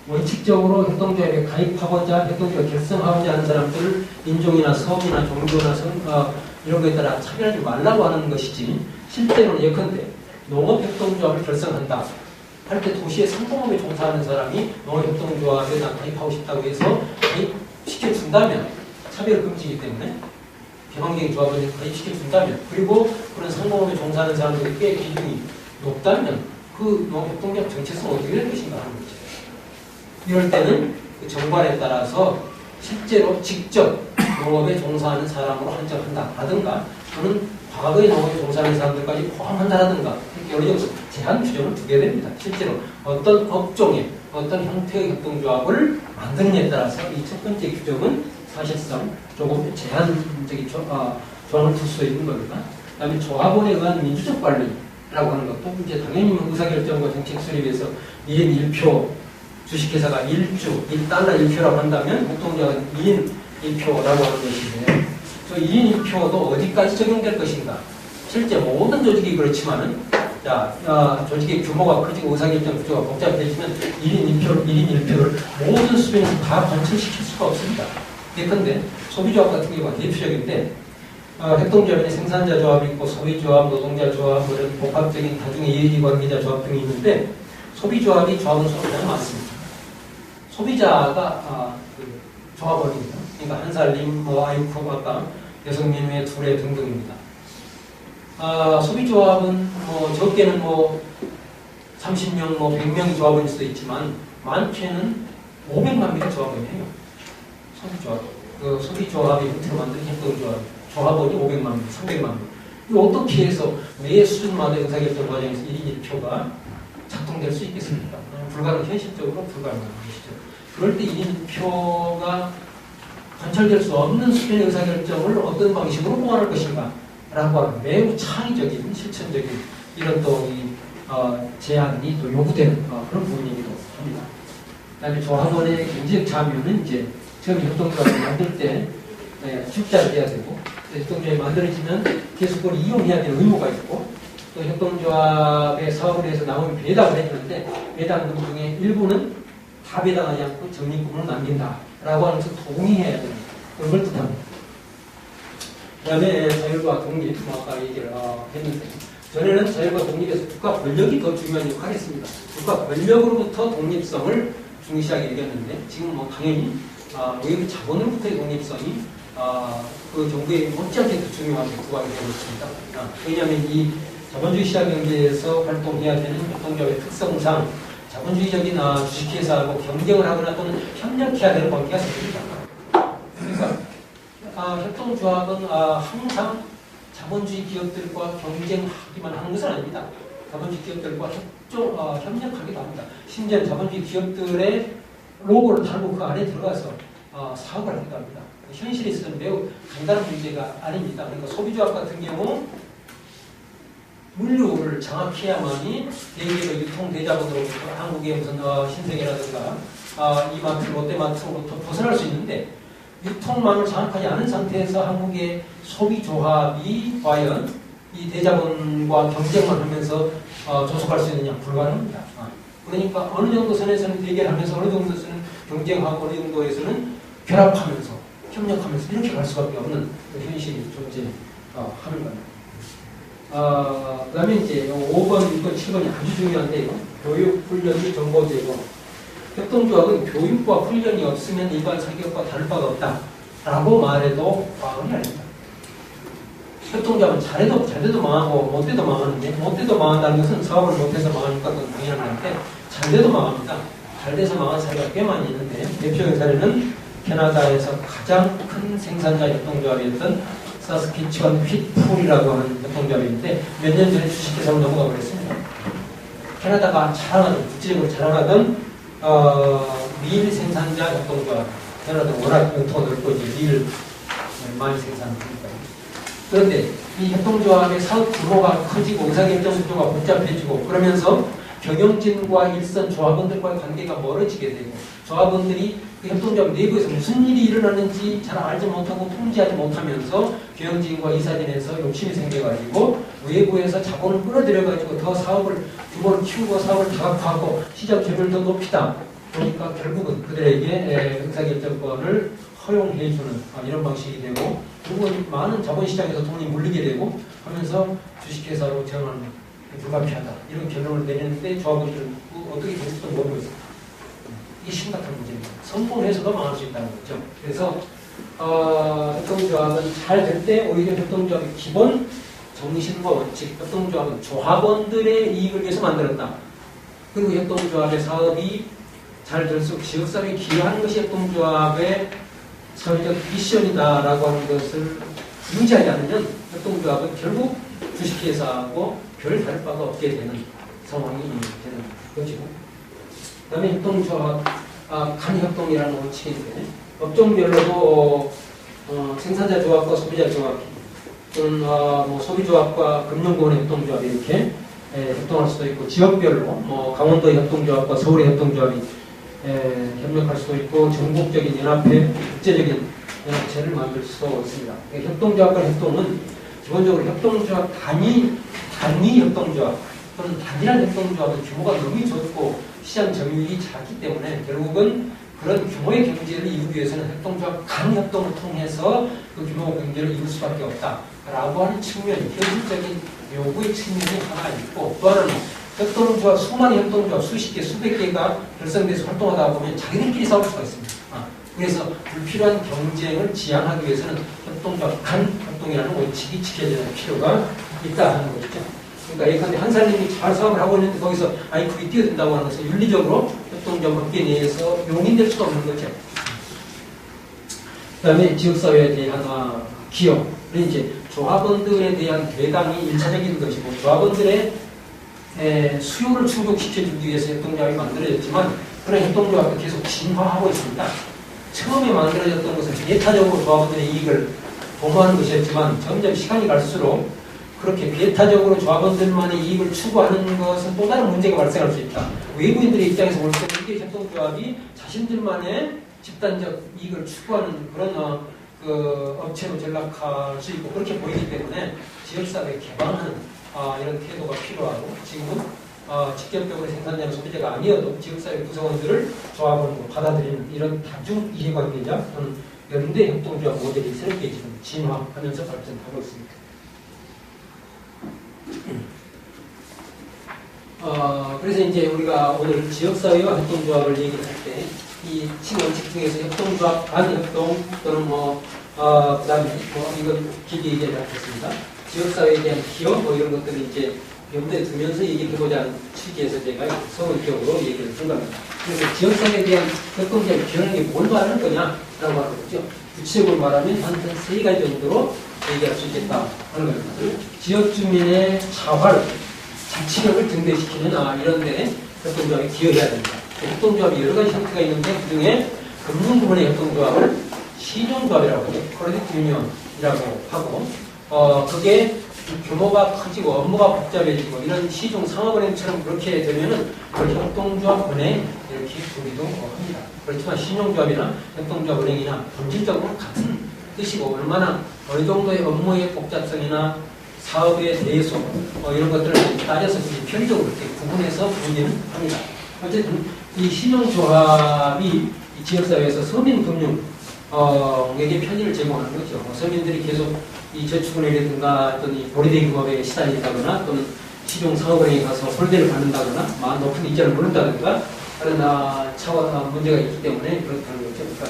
Speaker 2: 원칙적으로 협동조합에 가입하고자 협동조합 결성하고자 하는 사람들을 인종이나 성이나 종교나 이런 거에 따라 차별하지 말라고 하는 것이지 실제로는 예컨대 농업협동조합을 결성한다 할 때 도시의 상공업에 종사하는 사람이 농업협동조합에 가입하고 싶다고 해서 가입시켜준다면 차별 금지이기 때문에 개방적인 조합을 가입시켜준다면 그리고 그런 상공업에 종사하는 사람들이 꽤 비중이 높다면 그 농업협동조합 정체성은 어떻게 될 것인가 하는 거죠. 이럴 때는 그 정관에 따라서 실제로 직접 농업에 종사하는 사람으로 한정한다 라든가 또는 과거에 농업에 종사하는 사람들까지 포함한다라든가 여러 가지 제한 규정을 두게 됩니다. 실제로 어떤 업종에 어떤 형태의 협동조합을 만드느냐에 따라서 이 첫 번째 규정은 사실상 조금 제한적인 조항을 둘 수 있는 겁니다. 그 다음에 조합원에 의한 민주적 관리라고 하는 것도 이제 당연히 의사결정과 정책 수립에서 1인 1표 주식회사가 1주, 1달러 1표라고 한다면 협동조합은 2인 1표라고 하는 것인데 저 2인 1표도 어디까지 적용될 것인가? 실제 모든 조직이 그렇지만은 조직의 규모가 커지고 의사결정 구조가 복잡해지면 1인 1표를 모든 수준에서 다 관철시킬 수가 없습니다. 예컨대 소비조합 같은 경우가 대표적인데 협동조합에는 생산자 조합이 있고 소비조합, 노동자 조합, 이런 복합적인 다중의 이해기 관계자 조합 등이 있는데 소비조합이 조합은 소비자가 많습니다. 소비자가 조합원입니다. 그러니까 한살림, 아이쿠, 아까 여성민회, 두레 등등입니다. 소비조합은 적게는 30명, 100명이 조합원일 수도 있지만 많게는 500만 명의 조합원이에요. 소비조합이 형태로 만든 협동조합, 조합원이 500만 명, 300만 명. 이거 어떻게 해서 매 수준마다 의사결정 과정에서 1인 1표가 작동될 수 있겠습니까? 현실적으로 불가능한 것이죠. 그럴 때 1인 1표가 관철될 수 없는 수준의 의사결정을 어떤 방식으로 보완할 것인가? 라고 하는 매우 창의적인, 실천적인 이런 또 제안이 또 요구되는 그런 부분이기도 합니다. 그 다음에 조합원의 경제적 참여는 이제 처음 협동조합을 만들 때 출자를 해야 되고 협동조합이 만들어지면 계속 그걸 이용해야 될 의무가 있고 또 협동조합의 사업을 해서 나오면 배당을 해주는데 배당금 중에 일부는 다 배당하지 않고 적립금으로 남긴다라고 하는 것을 동의해야 되는 그런 걸 뜻합니다. 그 다음에 자율과 독립, 아까 얘기를 했는데 전에는 자유가 독립에서 국가 권력이 더 중요한 역할을 했습니다. 국가 권력으로부터 독립성을 중시하게 되었는데 지금 뭐 당연히 외부 자본으로부터의 독립성이 그 정부에 못지않게 더 중요하게 부각이 되고 있습니다. 왜냐하면 이 자본주의 시장경제에서 활동해야 되는 협동조합의 특성상 자본주의적인 주식회사하고 경쟁을 하거나 또는 협력해야 되는 관계가 생깁니다. 그러니까 협동조합은 항상 자본주의 기업들과 경쟁하기만 하는 것은 아닙니다. 자본주의 기업들과 협력하기도 합니다. 심지어 자본주의 기업들의 로고를 달고 그 안에 들어가서 사업을 하기도 합니다. 현실에 있어서는 매우 간단한 문제가 아닙니다. 그러니까 소비조합 같은 경우 물류를 장악해야만이 대기업의 유통대자본으로부터 한국의 무슨 신세계라든가 이마트, 롯데마트로부터 벗어날 수 있는데 유통망을 장악하지 않은 상태에서 한국의 소비조합이 과연 이 대자본과 경쟁만 하면서 조속할 수 있느냐? 불가능합니다. 그러니까 어느 정도 선에서는 대결하면서 어느 정도에서는 경쟁하고 어느 정도에서는 결합하면서 협력하면서 이렇게 갈 수밖에 없는 현실이 존재하는 겁니다. 그 다음에 이제 5번, 6번, 7번이 아주 중요한데요. 교육, 훈련 및 정보 제공. 협동조합은 교육과 훈련이 없으면 일반 사기업과 다를 바가 없다. 라고 말해도 과언이 아닙니다. 협동조합은 잘돼도 망하고 못돼도 망하는데 못돼도 망한다는 것은 사업을 못해서 망하니까 그건 당연한 건데 잘돼도 망합니다. 잘돼서 망한 사례가 꽤 많이 있는데 대표적인 사례는 캐나다에서 가장 큰 생산자 협동조합이었던 사스키치완 휘트풀이라고 하는 협동조합인데 몇 년 전에 주식회사로 넘어가 버렸습니다. 캐나다가 국제적으로 자랑하던 밀 생산자 협동조합. 캐나다는 워낙 영토가 넓고 이제 밀 많이 생산하니까요. 그런데 이 협동조합의 사업 규모가 커지고 의사결정 구조가 복잡해지고 그러면서 경영진과 일선 조합원들과의 관계가 멀어지게 되고 조합원들이 그 협동조합 내부에서 무슨 일이 일어나는지 잘 알지 못하고 통제하지 못하면서 경영진과 이사진에서 욕심이 생겨가지고 외부에서 자본을 끌어들여가지고 더 사업을 규모를 키우고 사업을 다각화하고 시장 점유율을 더 높이다. 그러니까 결국은 그들에게 의사결정권을 허용해주는 이런 방식이 되고 그리고 많은 자본시장에서 돈이 몰리게 되고 하면서 주식회사로 전환 불가피하다. 이런 결론을 내렸는데 조합원들은 어떻게 될지도 모르고 있습니다. 이게 심각한 문제입니다. 성공해서도 망할 수 있다는 거죠. 그래서 협동조합은 잘 될 때 오히려 협동조합의 기본 정신과 원칙, 협동조합은 조합원들의 이익을 위해서 만들었다. 그리고 협동조합의 사업이 잘 될수록 지역사회에 기여하는 것이 협동조합의 사회적 미션이다라고 하는 것을 유지하지 않으면 협동조합은 결국 주식회사하고 별 다를 바가 없게 되는 상황이 되는 것이고 그 다음에 협동조합, 간협동이라는 원칙인데 업종별로도 생산자 조합과 소비자 조합 또는 소비조합과 금융공원의 협동조합 이렇게 협동할 수도 있고 지역별로 강원도의 협동조합과 서울의 협동조합이 협력할 수도 있고 전국적인 연합회, 국제적인 연합체를 만들 수도 있습니다. 협동조합과 협동은 기본적으로 협동조합 단위 협동조합 또는 단일한 협동조합은 규모가 너무 적고 시장 점유율이 작기 때문에 결국은 그런 규모의 경제를 이루기 위해서는 협동조합 간협동을 통해서 그 규모 경제를 이룰 수밖에 없다라고 하는 측면이 현실적인 요구의 측면이 하나 있고 또 하나는 협동조합, 수많은 협동조합 수십 개, 수백 개가 결성돼서 활동하다 보면 자기들끼리 싸울 수가 있습니다. 그래서 불필요한 경쟁을 지양하기 위해서는 협동조합 간협동이라는 원칙이 지켜져야 필요가 있다는 것이죠. 그러니까 예컨대 한 사람이 잘 사업을 하고 있는데 거기서 아이쿠이 뛰어든다고 하는 것은 윤리적으로 협동조합 업계 내에서 용인될 수가 없는 거죠. 그 다음에 지역사회에 대한 기여, 이제 조합원들에 대한 배당이 1차적인 것이고 조합원들의 수요를 충족시켜주기 위해서 협동조합이 만들어졌지만 그런 협동조합이 계속 진화하고 있습니다. 처음에 만들어졌던 것은 배타적으로 조합원들의 이익을 도모하는 것이었지만 점점 시간이 갈수록 그렇게 배타적으로 조합원들만의 이익을 추구하는 것은 또 다른 문제가 발생할 수 있다. 외부인들의 입장에서 볼 때는 이게 협동조합이 자신들만의 집단적 이익을 추구하는 그런 업체로 전락할 수 있고 그렇게 보이기 때문에 지역사회 개방하는 이런 태도가 필요하고 지금은 직접적으로 생산자나 소비자가 아니어도 지역사회 구성원들을 조합원으로 받아들이는 이런 다중 이해관계자 또는 연대 협동조합 모델이 새롭게 지금 진화하면서 발전하고 있습니다. 그래서 이제 우리가 오늘 지역사회와 협동조합을 얘기를 할 때, 이 원칙 중에서 협동조합, 반협동, 또는 그 다음에 이건 길게 얘기를 하겠습니다. 지역사회에 대한 기업, 이런 것들을 이제 염두에 두면서 얘기를 해보자는 취지에서 제가 서울격으로 얘기를 한 겁니다. 그래서 지역사회에 대한 협동조합이 기여하는 게 뭘 말하는 거냐라고 하는 거죠. 구체적으로 말하면 한 3가지 정도로 얘기할 수 있겠다 하는 겁니다. 지역 주민의 자활, 자치력을 증대시키는 이런데 협동조합이 기여해야 된다. 협동조합이 여러 가지 형태가 있는데 그중에 금융 부분의 협동조합을 신용조합이라고 하죠. 크레딧 유니언이라고 하고 그게 규모가 커지고 업무가 복잡해지고 이런 시중 상업은행처럼 그렇게 되면은 그걸 협동조합은행 이렇게 부르기도 합니다. 그렇지만 신용조합이나 협동조합은행이나 본질적으로 같은 뜻이고 얼마나 어느 정도의 업무의 복잡성이나 사업의 내소 이런 것들을 따져서 편의적으로 이렇게 구분해서 부르기는 합니다. 어쨌든 이 신용조합이 이 지역사회에서 서민금융에게 편의를 제공하는 거죠. 서민들이 계속 이 저축은행이라든가 어떤 이 보리대기업에 시달린다거나 또는 시중 상업은행에 가서 홀대를 받는다거나 높은 이자를 물는다든가 그런 차원 문제가 있기 때문에 그렇다는 거죠. 그러니까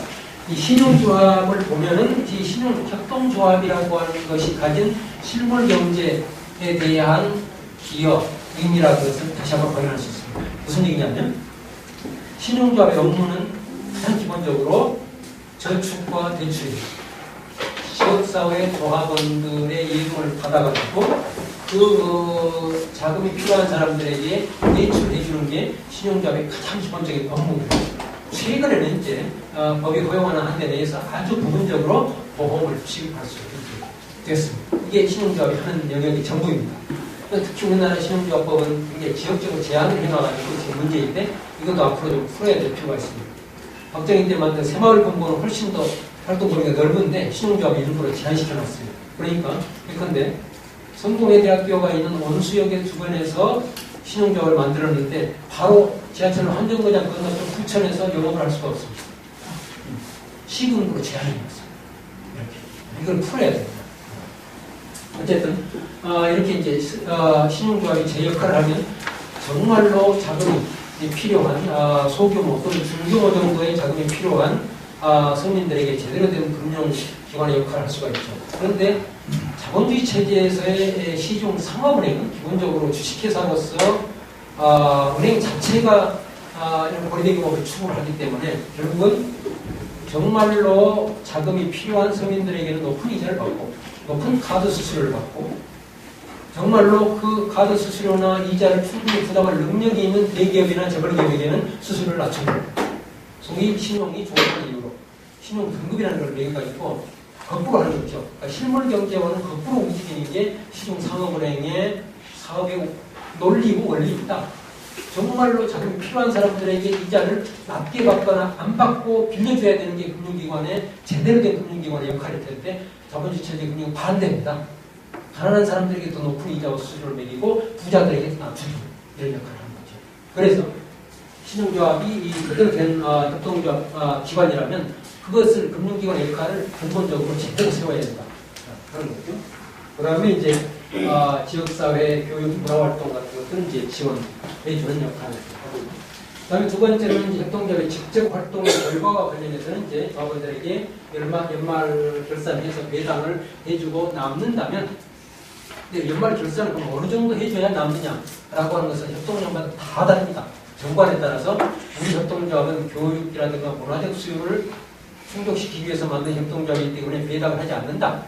Speaker 2: 이 신용조합을 보면은 이 신용협동조합이라고 하는 것이 가진 실물경제에 대한 기여, 의미라는 것을 다시 한번 확인할 수 있습니다. 무슨 얘기냐면 신용조합의 업무는 가장 기본적으로 저축과 대출입니다. 지역사회 조합원들의 예금을 받아가지고 그 자금이 필요한 사람들에게 대출해주는 게 신용조합의 가장 기본적인 업무입니다. 최근에는 이제 법이 허용하는 한대 내에서 아주 부분적으로 보험을 취급할 수 있게 됐습니다. 이게 신용조합이 하는 영역이 전부입니다. 특히 우리나라 신용조합법은 굉장히 지역적으로 제한을 해놔가지고 지금 문제인데 이것도 앞으로 좀 풀어야 될 필요가 있습니다. 박정희 때 만든 새마을 금고는 훨씬 더 활동 범위가 넓은데 신용조합이 일부러 제한시켜놨어요. 그러니까 예컨대 성공회대학교가 있는 온수역의 주변에서 신용조합을 만들었는데 바로 지하철로 한정거장 건너서 부천에서 영업을 할 수가 없습니다. 시군으로 제한이 있습니다. 이렇게 이걸 풀어야 됩니다. 어쨌든 이렇게 이제 신용조합이 제 역할을 하면 정말로 자금이 필요한 소규모 또는 중규모 정도의 자금이 필요한 서민들에게 제대로 된 금융기관의 역할을 할 수가 있죠. 그런데 자본주의 체제에서의 시중 상업은행은 기본적으로 주식회사로서 은행 자체가 이런 거래대기업을 추구를 하기 때문에 결국은 정말로 자금이 필요한 서민들에게는 높은 이자를 받고 높은 카드 수수료를 받고 정말로 그 카드 수수료나 이자를 충분히 부담할 능력이 있는 대기업이나 재벌기업에게는 수수료를 낮춰줍니다. 소위 신용이 좋은 이유로 신용 등급이라는 걸 매겨가지고 거꾸로 하는 거죠. 그러니까 실물 경제와는 거꾸로 움직이는 게 시중 상업은행의 사업의 논리고 원리입니다. 정말로 자금이 필요한 사람들에게 이자를 낮게 받거나 안 받고 빌려줘야 되는 게 금융기관의 제대로 된 금융기관의 역할일 텐데 자본주의 체제 금융 반대입니다. 가난한 사람들에게 더 높은 이자와 수수료를 매기고 부자들에게 더 낮추는 이런 역할을 하는 거죠. 그래서 신용조합이 그대로 된 협동조합 기관이라면 그것을 금융기관의 역할을 근본적으로 제대로 세워야 된다. 그런 거죠. 그 다음에 이제 지역사회 교육 문화활동 같은 것들은 이제 지원해주는 역할을 하고 있고. 그 다음에 두 번째는 이제 협동조합의 직접 활동의 결과와 관련해서는 이제 조합원들에게 연말 결산해서 배당을 해주고 남는다면 근데 연말 결산을 그럼 어느 정도 해줘야 남느냐라고 하는 것은 협동조합마다 다 다릅니다. 정관에 따라서 우리 협동조합은 교육이라든가 문화적 수요를 충족시키기 위해서 만든 협동조합이기 때문에 배당을 하지 않는다.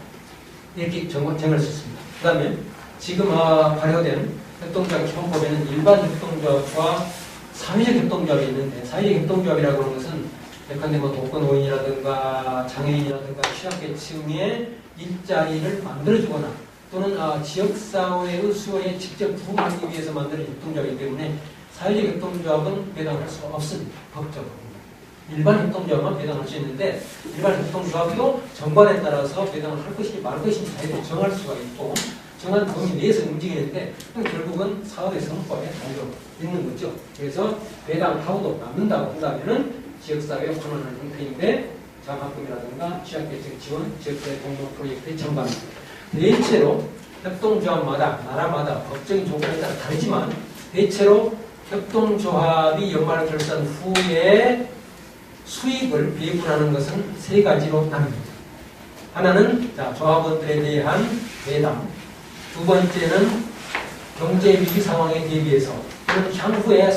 Speaker 2: 이렇게 정할 수 있습니다. 그 다음에 지금 발효된 협동조합 기본법에는 일반 협동조합과 사회적 협동조합이 있는데 사회적 협동조합이라고 하는 것은 예컨대 독거노인이라든가 장애인이라든가 취약계층의 일자리를 만들어주거나 또는 지역사회의 수요에 직접 부응하기 위해서 만드는 협동조합이기 때문에 사회적 협동조합은 배당할 수 없습니다. 법적으로. 일반 협동조합만 배당할 수 있는데 일반 협동조합도 정관에 따라서 배당을 할 것인지 말 것인지 자유롭게 정할 수가 있고 정한 범위 내에서 움직이는데 결국은 사업의 성과에 달려 있는 거죠. 그래서 배당하고도 남는다고 한다면은 지역사회에 환원하는 형태인데 장학금이라든가 취약계층 지원, 지역사회 공동 프로젝트의 전반입니다. 대체로 협동조합마다 나라마다 법적인 조건에 따라 다르지만 대체로 협동조합이 연말 결산 후에 수익을 배분하는 것은 세 가지로 나눕니다. 하나는 조합원들에 대한 배당, 두 번째는 경제 위기 상황에 대비해서 또는 향후에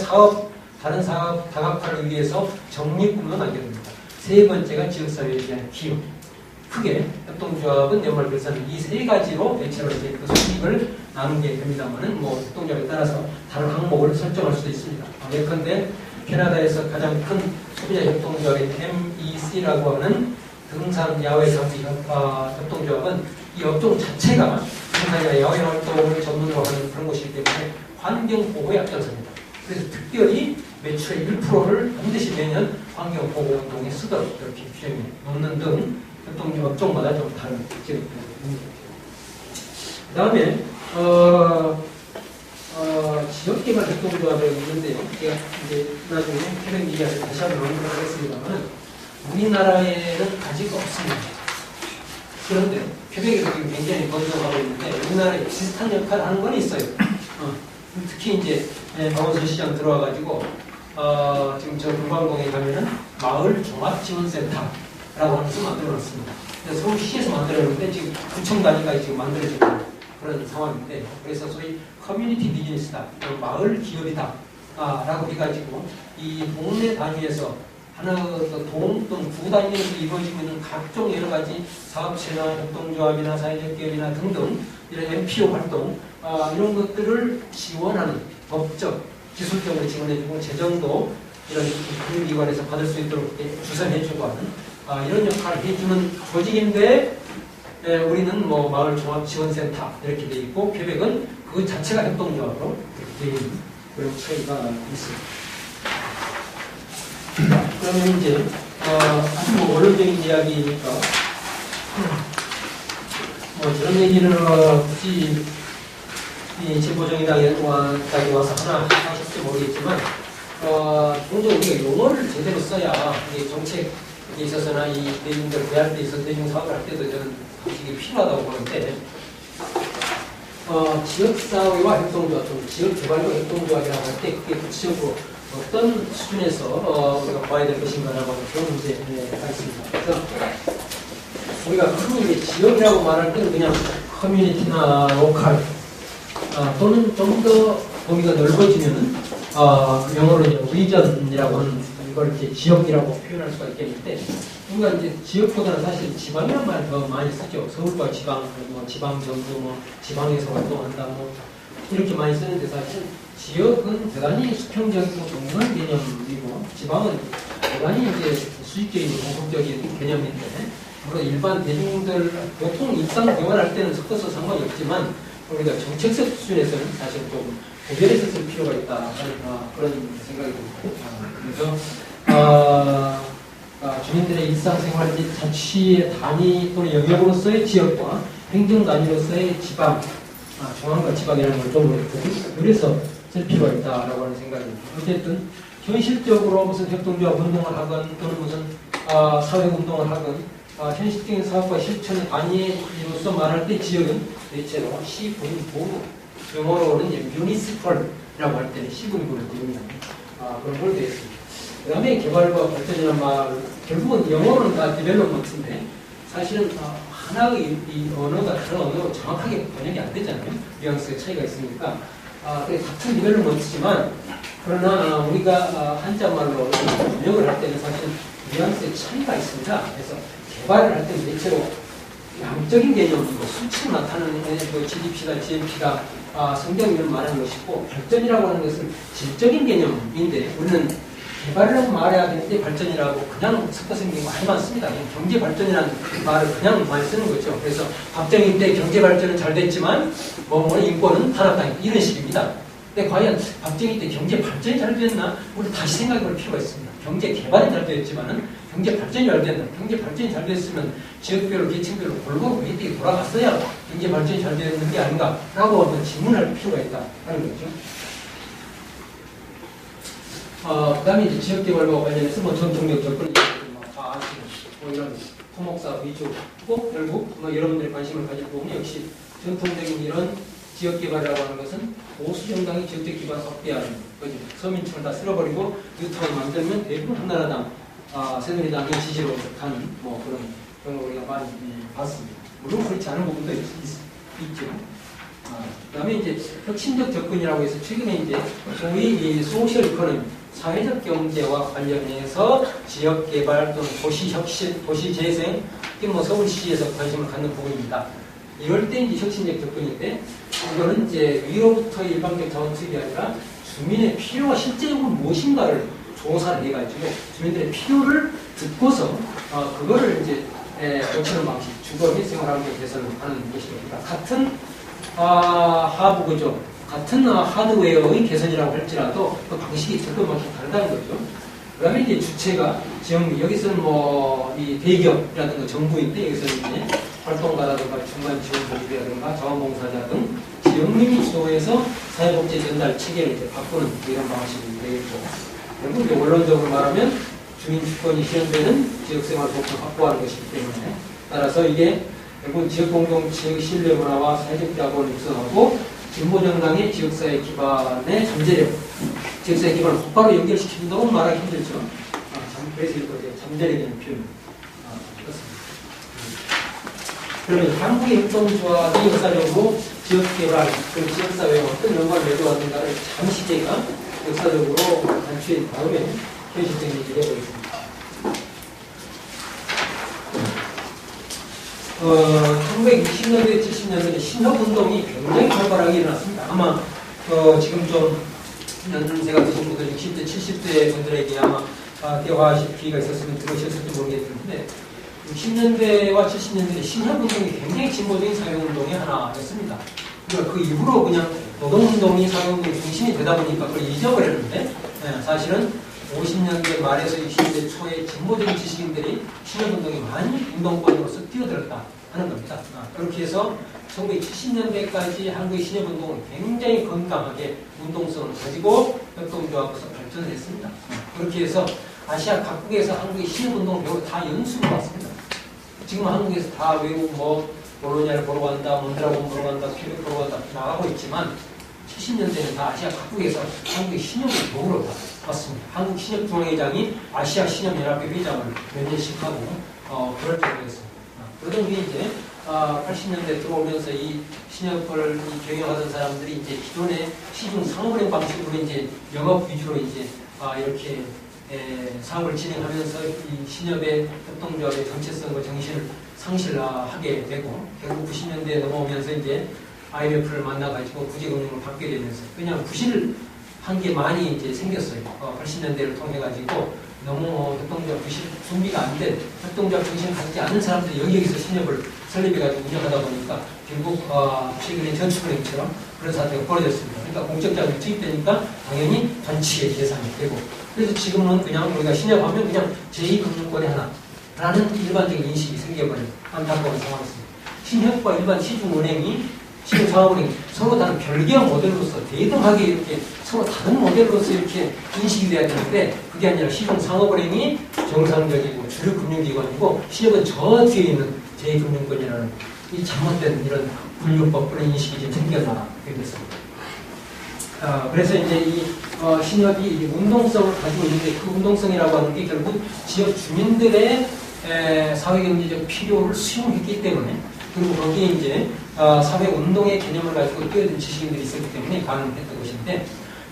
Speaker 2: 다른 사업 다각화를 위해서 적립금을 남겨둡니다. 세 번째가 지역사회에 대한 기여. 크게 협동조합은 연말 결산은 이 세 가지로 대체로 이제 그 수익을 나누게 됩니다만은 협동조합에 따라서 다른 항목을 설정할 수도 있습니다. 예컨대 캐나다에서 가장 큰 소비자 협동조합인 MEC라고 하는 등산 야외 장비 협동조합은 이 업종 자체가 등산이나 야외 활동을 전문으로 하는 그런 곳이기 때문에 환경보호에 앞장섭니다. 그래서 특별히 매출의 1%를 반드시 매년 환경보호 운동에 쓰도록 이렇게 규정에 놓는 등 협동조합종마다 좀 다른 특징이 있습니다. 그 다음에 지역개발 협동조합이 있는데요. 제가 이제 나중에 캐릭 얘기할 때 다시 한번 논의를 하겠습니다만 우리나라에는 아직 없습니다. 그런데 퀘벡에서 지금 굉장히 번져가고 있는데 우리나라에 비슷한 역할을 하는 건 있어요. 특히 이제 강원도 시장 들어와가지고 지금 저 금방동에 가면은 마을 종합지원센터라고 하는 것을 만들어놨습니다. 서울시에서 만들어놨는데 지금 구청 단위가 지금 만들어지고 있는 그런 상황인데 그래서 소위 커뮤니티 비즈니스다, 마을 기업이다 라고 해가지고 이 동네 단위에서 동 또는 구 단위에서 이루어지고 있는 각종 여러 가지 사업체나 협동조합이나 사회적 기업이나 등등 이런 NPO 활동 이런 것들을 지원하는 법적, 기술적으로 지원해주고 재정도 이런 금융기관에서 받을 수 있도록 주선해주고 하는 이런 역할을 해주는 조직인데 우리는 마을 종합지원센터 이렇게 돼 있고 퀘벡은 그 자체가 협동조합으로 이렇게 돼 있는 그런 차이가 있습니다. 그러면 이제 아주 원론적인 이야기니까 저런 얘기를 굳이 이 진보정의당까지 와서 하나 하실지 모르겠지만 종종 우리가 용어를 제대로 써야 이 정책에 있어서나 이 대중들 대할 때 있어서 대중사업을 할 때도 저는 이게 필요하다고 보는데 지역사회와 협동조합, 지역개발과 협동조합이라고 할 때 그게 구체적으로 어떤 수준에서 우리가 봐야 될 것인가라고 하는 그런 문제가 있습니다. 그래서 우리가 흔히 지역이라고 말할 때는 그냥 커뮤니티나 로컬 또는 좀 더 범위가 넓어지면은 영어로 이제 리전이라고 하는 이걸 이제 지역이라고 표현할 수가 있겠는데 우리가 이제 지역보다는 사실 지방이라는 말 더 많이 쓰죠. 서울과 지방, 지방정부, 지방에서 활동한다, 이렇게 많이 쓰는데 사실 지역은 대단히 수평적이고 동등한 개념이고 지방은 대단히 이제 수직적인 공통적인 개념인데 물론 일반 대중들 보통 일상생활할 때는 섞어서 상관이 없지만 우리가 정책적 수준에서는 사실 좀 구별해서 쓸 필요가 있다 하는 그런 생각이 듭니다. 그래서 주민들의 일상생활 및 자치의 단위 또는 영역으로서의 지역과 행정 단위로서의 지방, 중앙과 지방이라는 걸 좀 구별해서 쓸 필요가 있다라고 하는 생각입니다. 어쨌든 현실적으로 무슨 협동조합 운동을 하건 또는 무슨 사회 운동을 하건 현실적인 사업과 실천의 단위로서 말할 때 지역은 대체로 시군, 부, 영어로는 municipal이라고 할 때는 시군구를 됩니다. 그런 걸 되어 있습니다. 그 다음에 개발과 발전이라는 말, 결국은 영어로는 다 development인데 사실은 하나의 이 언어가 다른 언어로 정확하게 번역이 안 되잖아요. 뉘앙스의 차이가 있으니까. 같은 development지만 그러나 우리가 한자말로 번역을 할 때는 사실 뉘앙스의 차이가 있습니다. 그래서 개발을 할 때는 대체로 양적인 개념이고 수치로 나타나는 GDP다, GNP다, 성장률을 말하는 것이고 발전이라고 하는 것은 질적인 개념인데 우리는 개발이라고 말해야 되는데 발전이라고 그냥 섞어서 있는 경우가 많이 많습니다. 경제 발전이라는 말을 그냥 많이 쓰는 거죠. 그래서 박정희 때 경제 발전은 잘 됐지만 인권은 탄압다 이런 식입니다. 근데 과연 박정희 때 경제 발전이 잘 됐나? 우리 다시 생각해 볼 필요가 있습니다. 경제 개발이 잘 됐지만은 경제 발전이 잘 됐나? 경제 발전이 잘 됐으면 지역별로 계층별로 골고루 혜택이 돌아갔어야 경제 발전이 잘 되는 게 아닌가라고 한번 질문할 필요가 있다 하는 거죠. 그 다음에 이제 지역개발과 관련해서 전통적 접근이 다 아시는 이런 토목사 위주고 결국 여러분들의 관심을 가질 부분은 역시 전통적인 이런 지역개발이라고 하는 것은 보수 정당이 지역적 기반 확대하는 거죠. 서민층을 다 쓸어버리고 뉴타운 만들면 대부분 한나라당, 새누리당의 지지로 가는 뭐 그런 걸 우리가 많이 봤습니다. 물론 그렇지 않은 부분도 있죠. 그다음에 이제 혁신적 접근이라고 해서 최근에 이제 소위 이 소셜 이코노미, 사회적 경제와 관련해서 지역 개발 또는 도시 혁신, 도시 재생, 특히 뭐 서울시에서 관심을 갖는 부분입니다. 이럴 때 이제 혁신적 접근인데, 이거는 이제 위로부터 일방적 자원 투입이 아니라 주민의 필요가 실제적으로 무엇인가를 조사를 해가지고 주민들의 필요를 듣고서 그거를 이제 고치는 방식, 주거 및 생활환경 개선을 하는 것입니다. 같은 하부구조, 같은 하드웨어의 개선이라고 할지라도 그 방식이 접근 방식이 다르다는 거죠. 그 다음에 이제 주체가 지금 여기서는 뭐 이 대기업이라든가 정부인데 여기서는 이제 활동가라든가 중간 지원 조직이라든가 자원봉사자 등 지역민이 주도해서 사회복지 전달 체계를 이제 바꾸는 이런 방식이 되겠고, 결국 이제 원론적으로 말하면 주민 주권이 실현되는 지역생활 복지를 확보하는 것이기 때문에, 따라서 이게 결국 지역공동체의 신뢰 문화와 사회적 자본을 육성하고 진보정당의 지역사회 기반의 잠재력, 지역사회 기반을 곧바로 연결시킨다고 말하기 힘들죠. 그래서 이거 잠재력이라는 표현. 그러면 한국의 협동조합이 역사적으로 지역개발, 그리고 지역사회에 어떤 연관을 맺어왔는가를 잠시 제가 역사적으로 단추인 다음에 현실적인 얘기를 해보겠습니다. 1960년대, 70년대 신협운동이 굉장히 활발하게 일어났습니다. 아마 지금 좀 연세가 드신 분들, 60대, 70대 분들에게 아마 대화하실 기회가 있었으면 들으셨을지 모르겠는데, 60년대와 70년대 신협운동이 굉장히 진보적인 사회운동의 하나였습니다. 그러니까 그 이후로 그냥 노동운동이 사회운동의 중심이 되다 보니까 그걸 잊어버렸는데, 사실은 50년대 말에서 60년대 초에 진보적인 지식인들이 신협운동에 많이 운동권으로서 뛰어들었다 하는 겁니다. 그렇게 해서 1970년대까지 한국의 신협운동은 굉장히 건강하게 운동성을 가지고 협동조합으로서 발전을 했습니다. 그렇게 해서 아시아 각국에서 한국의 신협운동을 배우고 다 연수를 왔습니다. 지금 한국에서 다 외국 볼로냐를 보러 간다, 몬드라곤 보러 간다, 퀘벡 보러 간다 나가고 있지만 70년대는 다 아시아 각국에서 한국의 신협을 보러 왔습니다. 한국 신협중앙회장이 아시아 신협연합회 회장을 몇 년씩 하고 그럴 정도였습니다. 그러던 게 이제 80년대 들어오면서 이 신협을 경영하던 사람들이 이제 기존의 시중 상업은행 방식으로 이제 영업 위주로 이제 이렇게 사업을 진행하면서 이 신협의 협동조합의 정체성과 정신을 상실하게 되고, 결국 90년대에 넘어오면서 이제 IMF를 만나가지고 구제금융을 받게 되면서 그냥 부실한 게 많이 이제 생겼어요. 80년대를 통해가지고 너무 협동조합 부실 준비가 안 된 협동조합 정신을 갖지 않은 사람들이 여기서 신협을 설립해가지고 운영하다 보니까 결국 최근에 저축은행처럼 그런 사태가 벌어졌습니다. 그러니까 공적 자금이 투입되니까 당연히 반칙의 대상이 되고, 그래서 지금은 그냥 우리가 신협하면 그냥 제2금융권의 하나라는 일반적인 인식이 생겨버린 안타까운 상황이었습니다. 신협과 일반 시중은행이 시중상업은행 서로 다른 별개의 모델로서 대등하게 이렇게 서로 다른 모델로서 이렇게 인식이 돼야 되는데, 그게 아니라 시중상업은행이 정상적이고 주류 금융기관이고 신협은 저 뒤에 있는 제2금융권이라는 이 잘못된 이런 분류법 그런 인식이 좀 생겨나게 됐습니다. 그래서 이제 이 신협이 운동성을 가지고 있는데, 그 운동성이라고 하는 게 결국 지역 주민들의 사회경제적 필요를 수용했기 때문에, 그리고 거기에 이제 사회운동의 개념을 가지고 뛰어든 지식인들이 있었기 때문에 가능했던 것인데,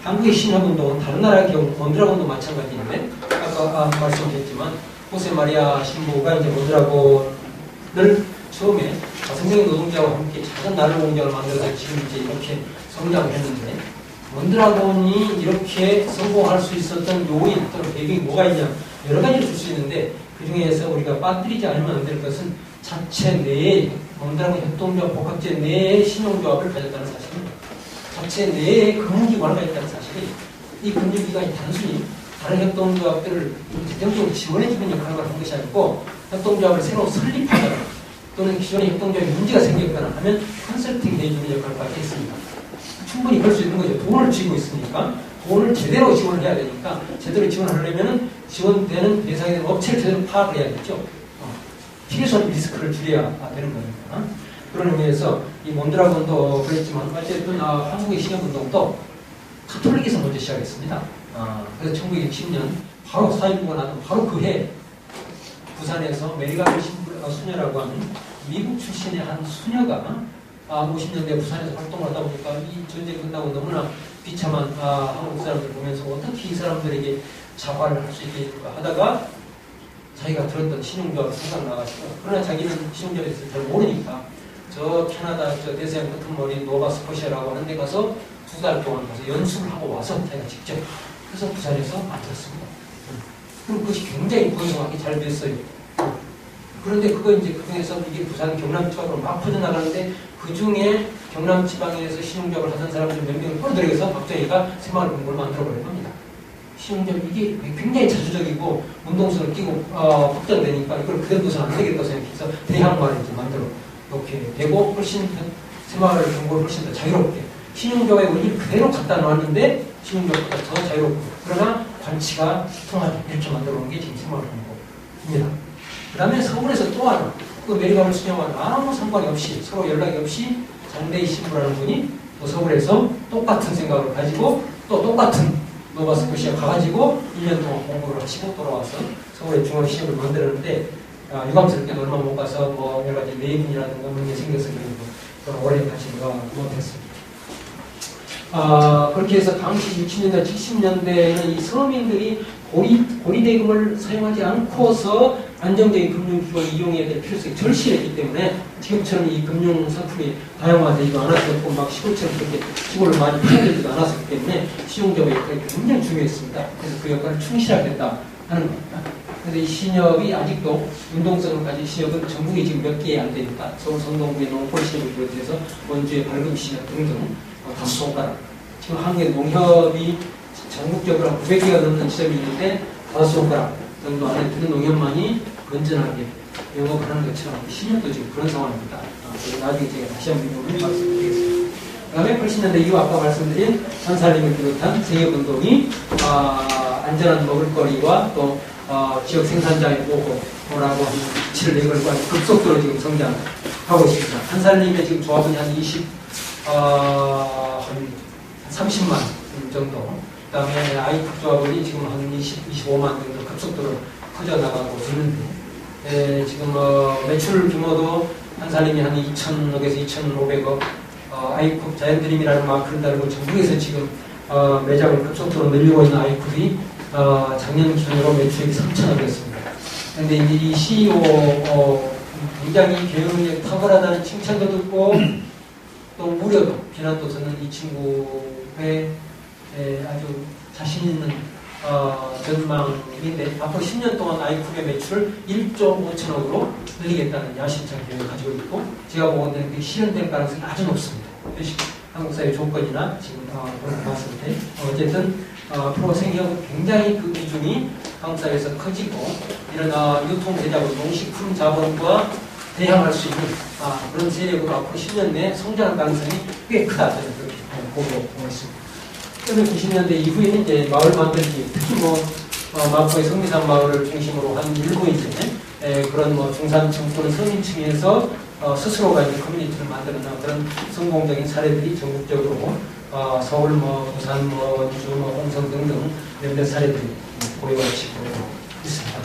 Speaker 2: 한국의 신협운동은 다른 나라의 경우 몬드라곤도 마찬가지인데, 아까 말씀드렸지만 호세 마리아 신부가 이제 몬드라곤을 처음에 선생님 노동자와 함께 작은 나를 공장을 만들어서 지금 이제 이렇게 성장을 했는데, 몬드라곤이 이렇게 성공할 수 있었던 요인 또는 배경이 뭐가 있냐, 여러 가지를 줄 수 있는데, 그 중에서 우리가 빠뜨리지 않으면 안 될 것은 자체 내에 몬드라곤 협동조합 복합제 내에 신용조합을 가졌다는 사실입니다. 자체 내에 금융기관을 가졌다는 사실이, 이 금융기관이 단순히 다른 협동조합들을 재정적으로 지원해주는 역할을 한 것이 아니고, 협동조합을 새로 설립하거나 또는 기존의 협동조합에 문제가 생겼거나 하면 컨설팅 해주는 역할을 갖게 했습니다. 충분히 그럴 수 있는 거죠. 돈을 쥐고 있으니까 돈을 제대로 지원을 해야 되니까, 제대로 지원하려면 지원되는 대상이 되는 업체를 제대로 파악을 해야겠죠. 필요성 리스크를 줄여야 되는 거니까. 그런 의미에서 이 몬드라곤도 그랬지만 어쨌든 한국의 신협운동도 카톨릭에서 먼저 시작했습니다. 그래서 1960년 바로 4.19가 나던 바로 그 해 부산에서 메리가벨 수녀라고 하는 미국 출신의 한 수녀가 50년대 부산에서 활동을 하다 보니까 이 전쟁 끝나고 너무나 비참한 한국 사람들 보면서 어떻게 이 사람들에게 자활을 할 수 있겠는가 하다가 자기가 들었던 신용조합이 생각나가지고, 그러나 자기는 신용조합에 대해서 잘 모르니까 저 캐나다 저 대서양 같은 머리 노바스코시아라고 하는 데 가서 2달 동안 가서 연수를 하고 와서 자기가 직접 해서 부산에서 만들었습니다. 그럼 그것이 굉장히 번성하게 잘 됐어요. 그런데 그거 이제 그 중에서 이게 부산 경남 지방으로 막 퍼져나가는데 그 중에 경남 지방에서 신용조합을 하던 사람들 몇 명을 끌어들여서 박정희가 새마을 공고를 만들어버린 겁니다. 신용조합 이게 굉장히 자주적이고 운동성을 띄고 확장되니까 이걸 그대로 둬서는 안 되겠다고 생각해서 대항마를 이제 만들어 이렇게 되고 훨씬 새마을 경고를 훨씬 더 자유롭게 신용조합의 원리를 그대로 갖다 놓았는데 신용조합보다 더 자유롭고 그러나 관치가 통하게 이렇게 만들어 놓은 게 지금 새마을 경고입니다. 그 다음에 서울에서 또 하나, 그 메리가벨 수녀와는 아무 상관이 없이, 서로 연락이 없이 장대희 신부라는 분이 또 서울에서 똑같은 생각을 가지고 또 똑같은 노바스코시아 가가지고 1년 동안 공부를 하시고 돌아와서 서울의 중앙시험을 만들었는데 유감스럽게도 얼마 못 가서 뭐 여러 가지 내분이라든가 문제 생겨서 그런 오래 같이 못했습니다. 그렇게 해서 당시 60년대, 70년대에는 이 서민들이 고리대금을 사용하지 않고서 안정적인 금융기관을 이용해야 될 필요성이 절실했기 때문에 지금처럼 이 금융상품이 다양화되지도 않았었고 막 시골처럼 그렇게 시골을 많이 파야되지도 않았었기 때문에 신용조합의 역할이 굉장히 중요했습니다. 그래서 그 역할을 충실하겠다 하는 겁니다. 그런데 이 신협이 아직도 운동성을 가진 신협은 전국에 지금 몇 개 안 되니까 서울 성동구의 농골 신협을 비롯해서 원주의 밝음 신협 등등 다섯 손가락. 지금 한국의 농협이 전국적으로 한 900개가 넘는 지점이 있는데 다섯 손가락 정도 안에 드는 농협만이 건전하게 영업을 하는 것처럼 신협도 지금 그런 상황입니다. 나중에 제가 다시 한번 말씀드리겠습니다. 그 다음에 80년대 이후 아까 말씀드린 한살림을 비롯한 생협운동이 안전한 먹을거리와 또 지역 생산자의 보호라고 하는 가치를 내걸고 급속도로 지금 성장하고 있습니다. 한살림의 지금 조합은 한 30만 정도. 그 다음에 아이컵 조합원이 지금 한 25만 정도 급속도로 커져나가고 있는데, 지금 매출 규모도 한살림이 한 2,000억에서 2,500억, 아이컵 자연드림이라는 마크를 달고 전국에서 지금 매장을 급속도로 늘리고 있는 아이컵이 작년 기준으로 매출이 3,000억이었습니다. 그런데 이 CEO 굉장히 경영력이 탁월하다는 칭찬도 듣고 또 우려도 비난도 듣는 이 친구의 아주 자신 있는 전망인데 앞으로 10년 동안 아이컵의 매출 1조 5천억으로 늘리겠다는 야심찬 계획을 가지고 있고 제가 보건대는 게 실현될 가능성이 아주 높습니다. 한국 사회 조건이나 지금 봤을 때 어쨌든 앞으로 생기는 굉장히 그 비중이 한국 사회에서 커지고 이런 유통대자본, 농식품 자본과 대항할 수 있는 그런 세력으로 앞으로 10년 내에 성장할 가능성이 꽤 크다 저는 그렇게 보고 있습니다. 1990년대 이후에는 이제 마을 만들기, 특히 마포의 성미산 마을을 중심으로 한 일부 이제 그런 중산층 또는 서민층에서 스스로가 이제 커뮤니티를 만드는 그런 성공적인 사례들이 전국적으로 서울, 부산, 원주, 홍성 등등 몇몇 사례들이 보여지고 있습니다.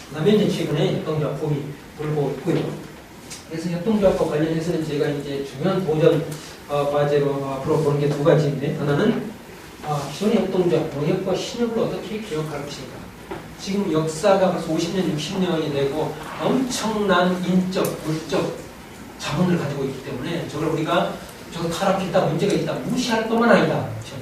Speaker 2: 그다음에 이제 최근에 협동조합 붐이 불고 있고요. 그래서 협동조합과 관련해서는 제가 이제 중요한 도전 과제로 앞으로 보는 게 두 가지인데, 하나는 기존의 협동조합, 농협과 신협을 어떻게 개혁할 것인가. 지금 역사가 벌써 50년, 60년이 되고 엄청난 인적, 물적 자본을 가지고 있기 때문에 저걸 우리가 저거 타락했다, 문제가 있다, 무시할 것만 아니다. 그렇죠?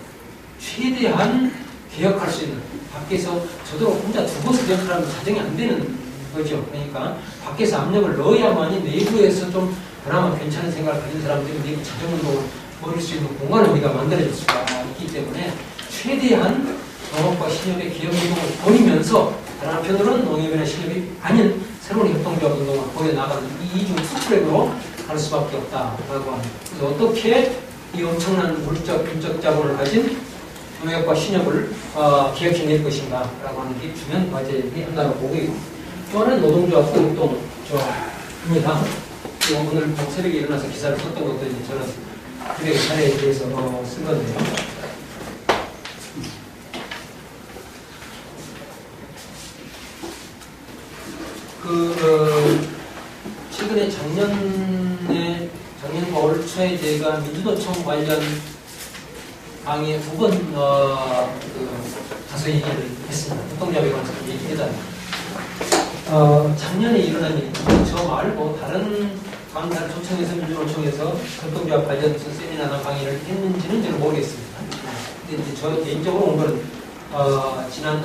Speaker 2: 최대한 개혁할 수 있는, 밖에서 저도 혼자 두고서 개혁하는 가정이 안 되는 거죠. 그러니까 밖에서 압력을 넣어야만이 내부에서 좀 그나마 괜찮은 생각을 가진 사람들이 내부 자정운동을 벌일 수 있는 공간을 우리가 만들어줄 수가 있기 때문에 최대한 농업과 신협의 개혁운동을 벌이면서 다른 한편으로는 농협이나 신협이 아닌 새로운 협동조합 운동을 보여나가는 이중 투트랙으로 갈 수밖에 없다라고 합니다. 그래서 어떻게 이 엄청난 물적, 인적 자본을 가진 농협과 신협을 개혁해낼 것인가 라고 하는 게 중요한 과제의 하나로 보고 있고, 또 하나는 노동조합과 협동조합. 입니다. 오늘 새벽에 일어나서 기사를 썼던 것도 이제 저는 그의 사례에 대해서 쓴 건데요. 최근에 작년과 올 초에 제가 민주노총 관련 강의에 2번 가서 얘기를 했습니다. 협동조합에 관해서 얘기해달라. 작년에 일어난 일이 저 말고 다른 강사를 초청해서 민주노총에서 협동조합 관련 세미나나 강의를 했는지는 저는 모르겠습니다. 근데 이제 저 개인적으로 온 거는 지난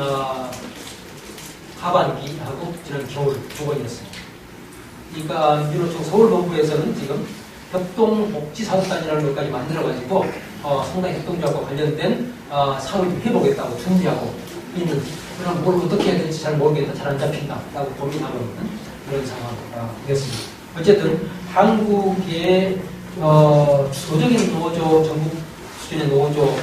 Speaker 2: 하반기하고 지난 겨울 2번이었습니다. 그러니까 민주노총 서울본부에서는 지금 협동복지사업단이라는 것까지 만들어가지고 상당히 협동조합과 관련된 사업을 좀 해보겠다고 준비하고 있는, 그럼 뭘 어떻게 해야 될지 잘 모르겠다, 잘 안 잡힌다라고 고민하고 있는 그런 상황이었습니다. 어쨌든 한국의 주도적인 노조, 전국 수준의 노조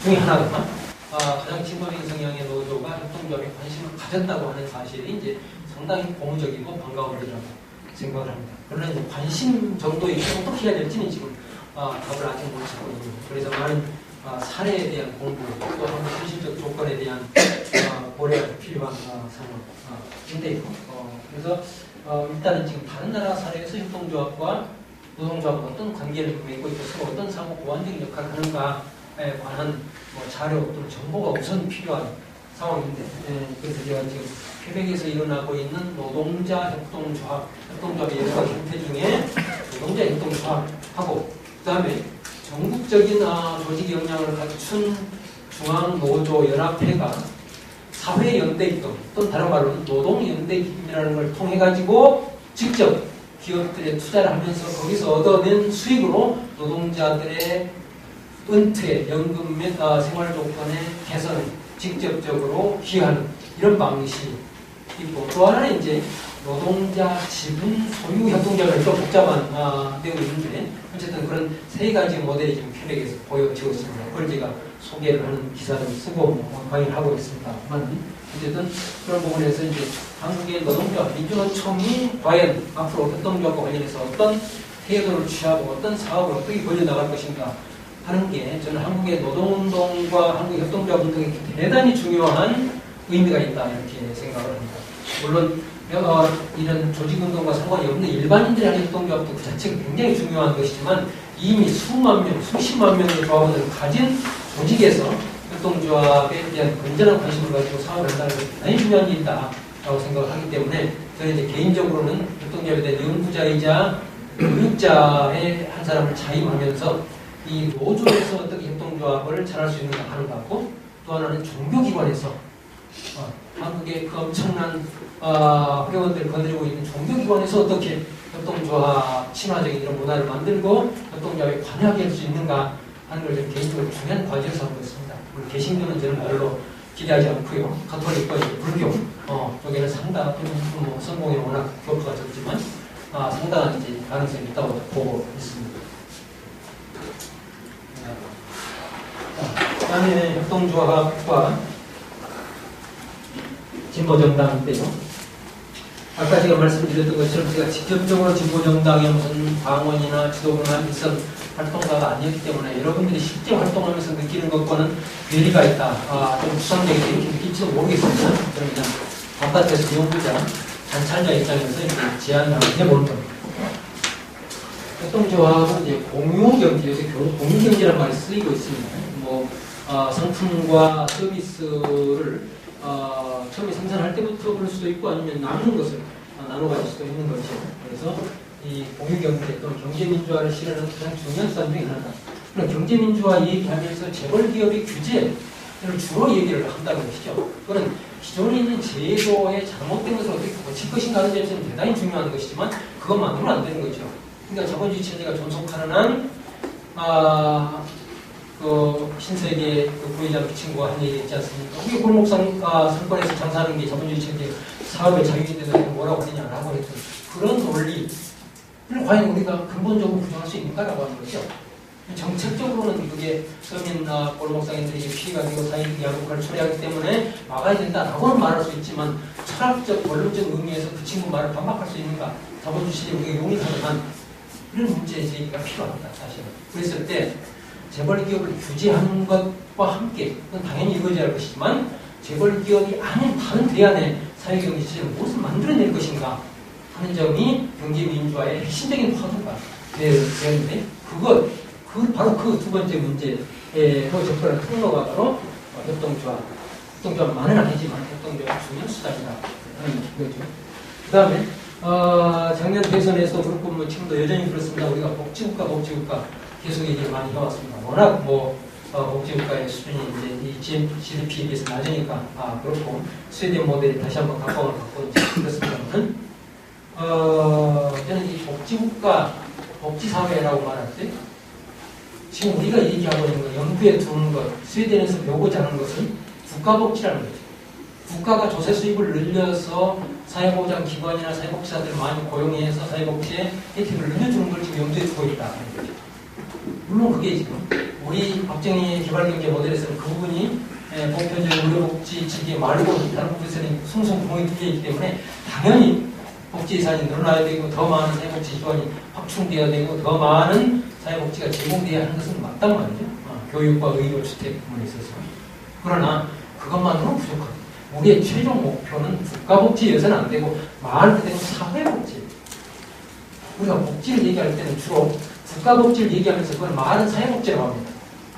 Speaker 2: 중에 하나가 가장 진보적인 성향의 노조가 협동조합에 관심을 가졌다고 하는 사실이 이제 상당히 고무적이고 반가운 일이라고 생각을 합니다. 그러나 이제 관심 정도에 어떻게 해야 될지는 지금 답을 아직 못 찾고 있습니다. 그래서 많은 사례에 대한 공부, 또 현실적 조건에 대한 고려가 필요한 상황인데요. 그래서 일단은 지금 다른 나라 사례에서 협동조합과 노동조합과 어떤 관계를 맺고 있고 서로 어떤 상호 보완적인 역할을 하는가에 관한 자료 또는 정보가 우선 필요한 상황인데, 그래서 제가 지금 퀘벡에서 일어나고 있는 노동자 협동조합의 여러 가지 형태 중에 노동자 협동조합하고, 그 다음에 전국적인 조직 역량을 갖춘 중앙노조연합회가 사회연대기금 또는 다른 말로는 노동연대기금이라는 걸 통해 가지고 직접 기업들에 투자를 하면서 거기서 얻어낸 수익으로 노동자들의 은퇴, 연금 및 생활 조건의 개선에 직접적으로 기여하는 이런 방식이 있고, 또 하나는 이제 노동자 지분 소유 협동조합이 좀 복잡한 내용이 있는데, 어쨌든 그런 3가지 모델이 지금 퀘벡에서 보여지고 있습니다. 그걸 제가 소개를 하는 기사를 쓰고 강의를 하고 있습니다만, 어쨌든 그런 부분에서 이제 한국의 노동조합, 민주노총이 과연 앞으로 협동조합과 관련해서 어떤 태도를 취하고 어떤 사업을 어떻게 벌려나갈 것인가 하는 게 저는 한국의 노동운동과 한국 협동조합 운동에 대단히 중요한 의미가 있다, 이렇게 생각을 합니다. 물론 이런 조직운동과 상관이 없는 일반인들의 하는 협동조합도 그 자체가 굉장히 중요한 것이지만, 이미 수만 명, 수십만 명의 조합원을 가진 조직에서 협동조합에 대한 건전한 관심을 가지고 사업을 한다는 것이 대단히 중요한 일이다라고 생각을 하기 때문에, 저는 이제 개인적으로는 협동조합에 대한 연구자이자 교육자의 한 사람을 자임하면서 이 노조에서 어떻게 협동조합을 잘할 수 있는가 하는 것 같고, 또 하나는 종교기관에서 한국의 그 엄청난 회원들을 거느리고 있는 종교기관에서 어떻게 협동조합 친화적인 이런 문화를 만들고 협동조합에 관여하게 할 수 있는가 하는 걸 저는 개인적으로 중요한 과제로 삼고 있습니다. 개신교는 저는 별로 기대하지 않고요. 가톨릭과 불교 쪽에는 상당한 성공이 워낙 교포가 적지만 상당한 이제 가능성이 있다고 보고 있습니다. 그다음에 협동조합과 진보정당인데요. 아까 제가 말씀드렸던 것처럼 제가 직접적으로 진보정당의 무슨 당원이나 지도부나 일선 활동가가 아니었기 때문에 여러분들이 실제 활동하면서 느끼는 것과는 괴리가 있다, 좀 수상되게 이렇게 느낄지도 모르겠습니다. 저는 그냥 바깥에서 연구자, 관찰자 입장에서 이렇게 제안을 해보는 겁니다. 협동조합은 이제 공유경제, 요새 공유경제라는 말이 쓰이고 있습니다. 상품과 서비스를 처음에 생산할 때부터 그럴 수도 있고, 아니면 나누는 것을 나눠 가질 수도 있는 거죠. 그래서 이 공유경제 또는 경제민주화를 실현하는 가장 중요한 수단 중에 하나다. 그럼 경제민주화 얘기하면서 재벌기업의 규제를 주로 얘기를 한다는 것이죠. 그거는 기존에 있는 제도의 잘못된 것을 어떻게 고칠 것인가 하는 점에서는 대단히 중요한 것이지만, 그것만으로는 안 되는 거죠. 그러니까 자본주의 체제가 존속하는 한 신세계 부회장 친구가 한 얘기 있지 않습니까? 우리 골목 상권에서 장사하는 게 자본주의 체제 사업의 자유에 대해서 뭐라고 하느냐라고 했던 그런 논리를 과연 우리가 근본적으로 부정할 수 있는가라고 하는 거죠. 정책적으로는 그게 서민 골목상인들에게 피해가 되고 사회적 야구를 초래하기 때문에 막아야 된다라고는 말할 수 있지만 철학적, 원론적 의미에서 그 친구 말을 반박할 수 있는가? 자본주의에 우리가 용인하는 이런 문제 제기가 필요합니다. 사실은. 그랬을 때 재벌 기업을 규제하는 것과 함께 그건 당연히 이루어져야 할 것이지만 재벌 기업이 아닌 다른 대안의 사회경제 시스템을 무엇을 만들어낼 것인가 하는 점이 경제민주화의 핵심적인 화두가 되었는데 바로 그 두 번째 문제로 접근하는 통로가 바로 협동조합만은 아니지만 협동조합 중요한 수단이다 하는 거죠. 그 다음에 작년 대선에서 그렇고 뭐 지금도 여전히 그렇습니다. 우리가 복지국가 계속 얘기를 많이 해왔습니다. 워낙 복지국가의 수준이 이제 이 GDP에 비해서 낮으니까 그렇고 스웨덴 모델이 다시 한번 각광을 받고 그렇습니다만 저는 이 복지국가 복지사회라고 말할 때 지금 우리가 얘기하고 있는 것, 연구에 두는 것, 스웨덴에서 배우고자 하는 것은 국가복지라는 거죠. 국가가 조세 수입을 늘려서 사회보장기관이나 사회복지사들을 많이 고용해서 사회복지의 혜택을 늘려주는 걸 지금 염두에 두고 있다는 거죠. 물론 그게 지금 우리 박정희 개발경제 모델에서는 그 부분이 보편적 의료복지 측이 말고 다른 부분에서는 숭숭부엉이 뚫려있기 때문에 당연히 복지 예산이 늘어나야 되고 더 많은 사회복지 기관이 확충되어야 되고 더 많은 사회복지가 제공되어야 하는 것은 맞단 말이죠. 교육과 의료, 주택 부분에 있어서. 그러나 그것만으로는 부족합니다. 우리의 최종 목표는 국가복지여서는 안 되고 말 그대로 사회복지. 우리가 복지를 얘기할 때는 주로 국가복지를 얘기하면서 그걸 말은 사회복지라고 합니다.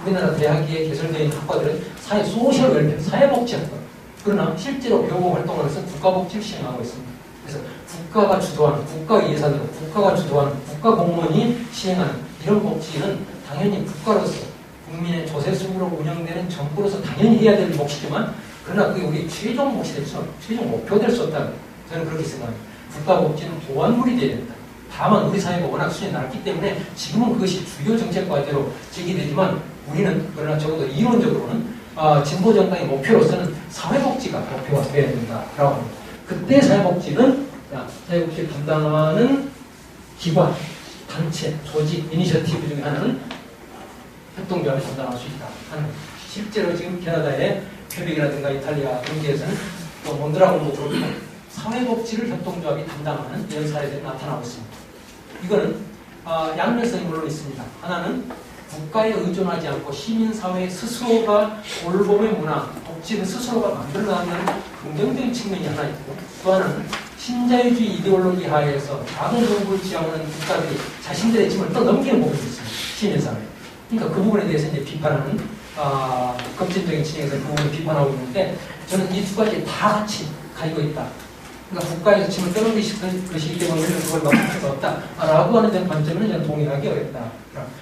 Speaker 2: 우리나라 대학에 개설되어 있는 학과들은 소셜 웰페어, 사회복지학과. 그러나 실제로 배우고 활동을 해서 국가복지를 시행하고 있습니다. 그래서 국가가 주도하는, 국가 예산으로 국가가 주도하는, 국가 공무원이 시행하는 이런 복지는 당연히 국가로서 국민의 조세수으로 운영되는 정부로서 당연히 해야 될 몫이지만 그러나 그게 우리 최종 몫이 될 수, 최종 목표 될 수 없다. 저는 그렇게 생각합니다. 국가복지는 보완물이 되어야 된다. 다만 우리 사회가 워낙 수준이 낮기 때문에 지금은 그것이 주요 정책 과제로 제기되지만 우리는 그러나 적어도 이론적으로는 진보 정당의 목표로서는 사회복지가 목표가 되어야 된다라고 합니다. 그때 사회복지는 사회복지를 담당하는 기관, 단체, 조직, 이니셔티브 중에 하나는 협동조합이 담당할 수 있다 하는 거죠. 실제로 지금 캐나다의 퀘벡이라든가 이탈리아 그런 데에서는 또 몬드라곤도 그렇고 사회복지를 협동조합이 담당하는 이런 사례들이 나타나고 있습니다. 이거는 양면성이 물론 있습니다. 하나는 국가에 의존하지 않고 시민사회 스스로가 올봄의 문화, 복지를 스스로가 만들어나가는 긍정적인 측면이 하나 있고 또 하나는 신자유주의 이데올로기 하에서 작은 정부를 지향하는 국가들이 자신들의 짐을 또 넘기는 부분이 있습니다. 시민사회. 그러니까 그 부분에 대해서 이제 비판하는 급진적인 진영에서 그 부분을 비판하고 있는데 저는 이 두 가지 다 같이 가지고 있다. 그러니까 국가에서 짐을 떠넘기실 것이기 때문에 우리는 그걸 막을 수가 없다라고 하는 데 관점은 저는 동의하기 어렵다.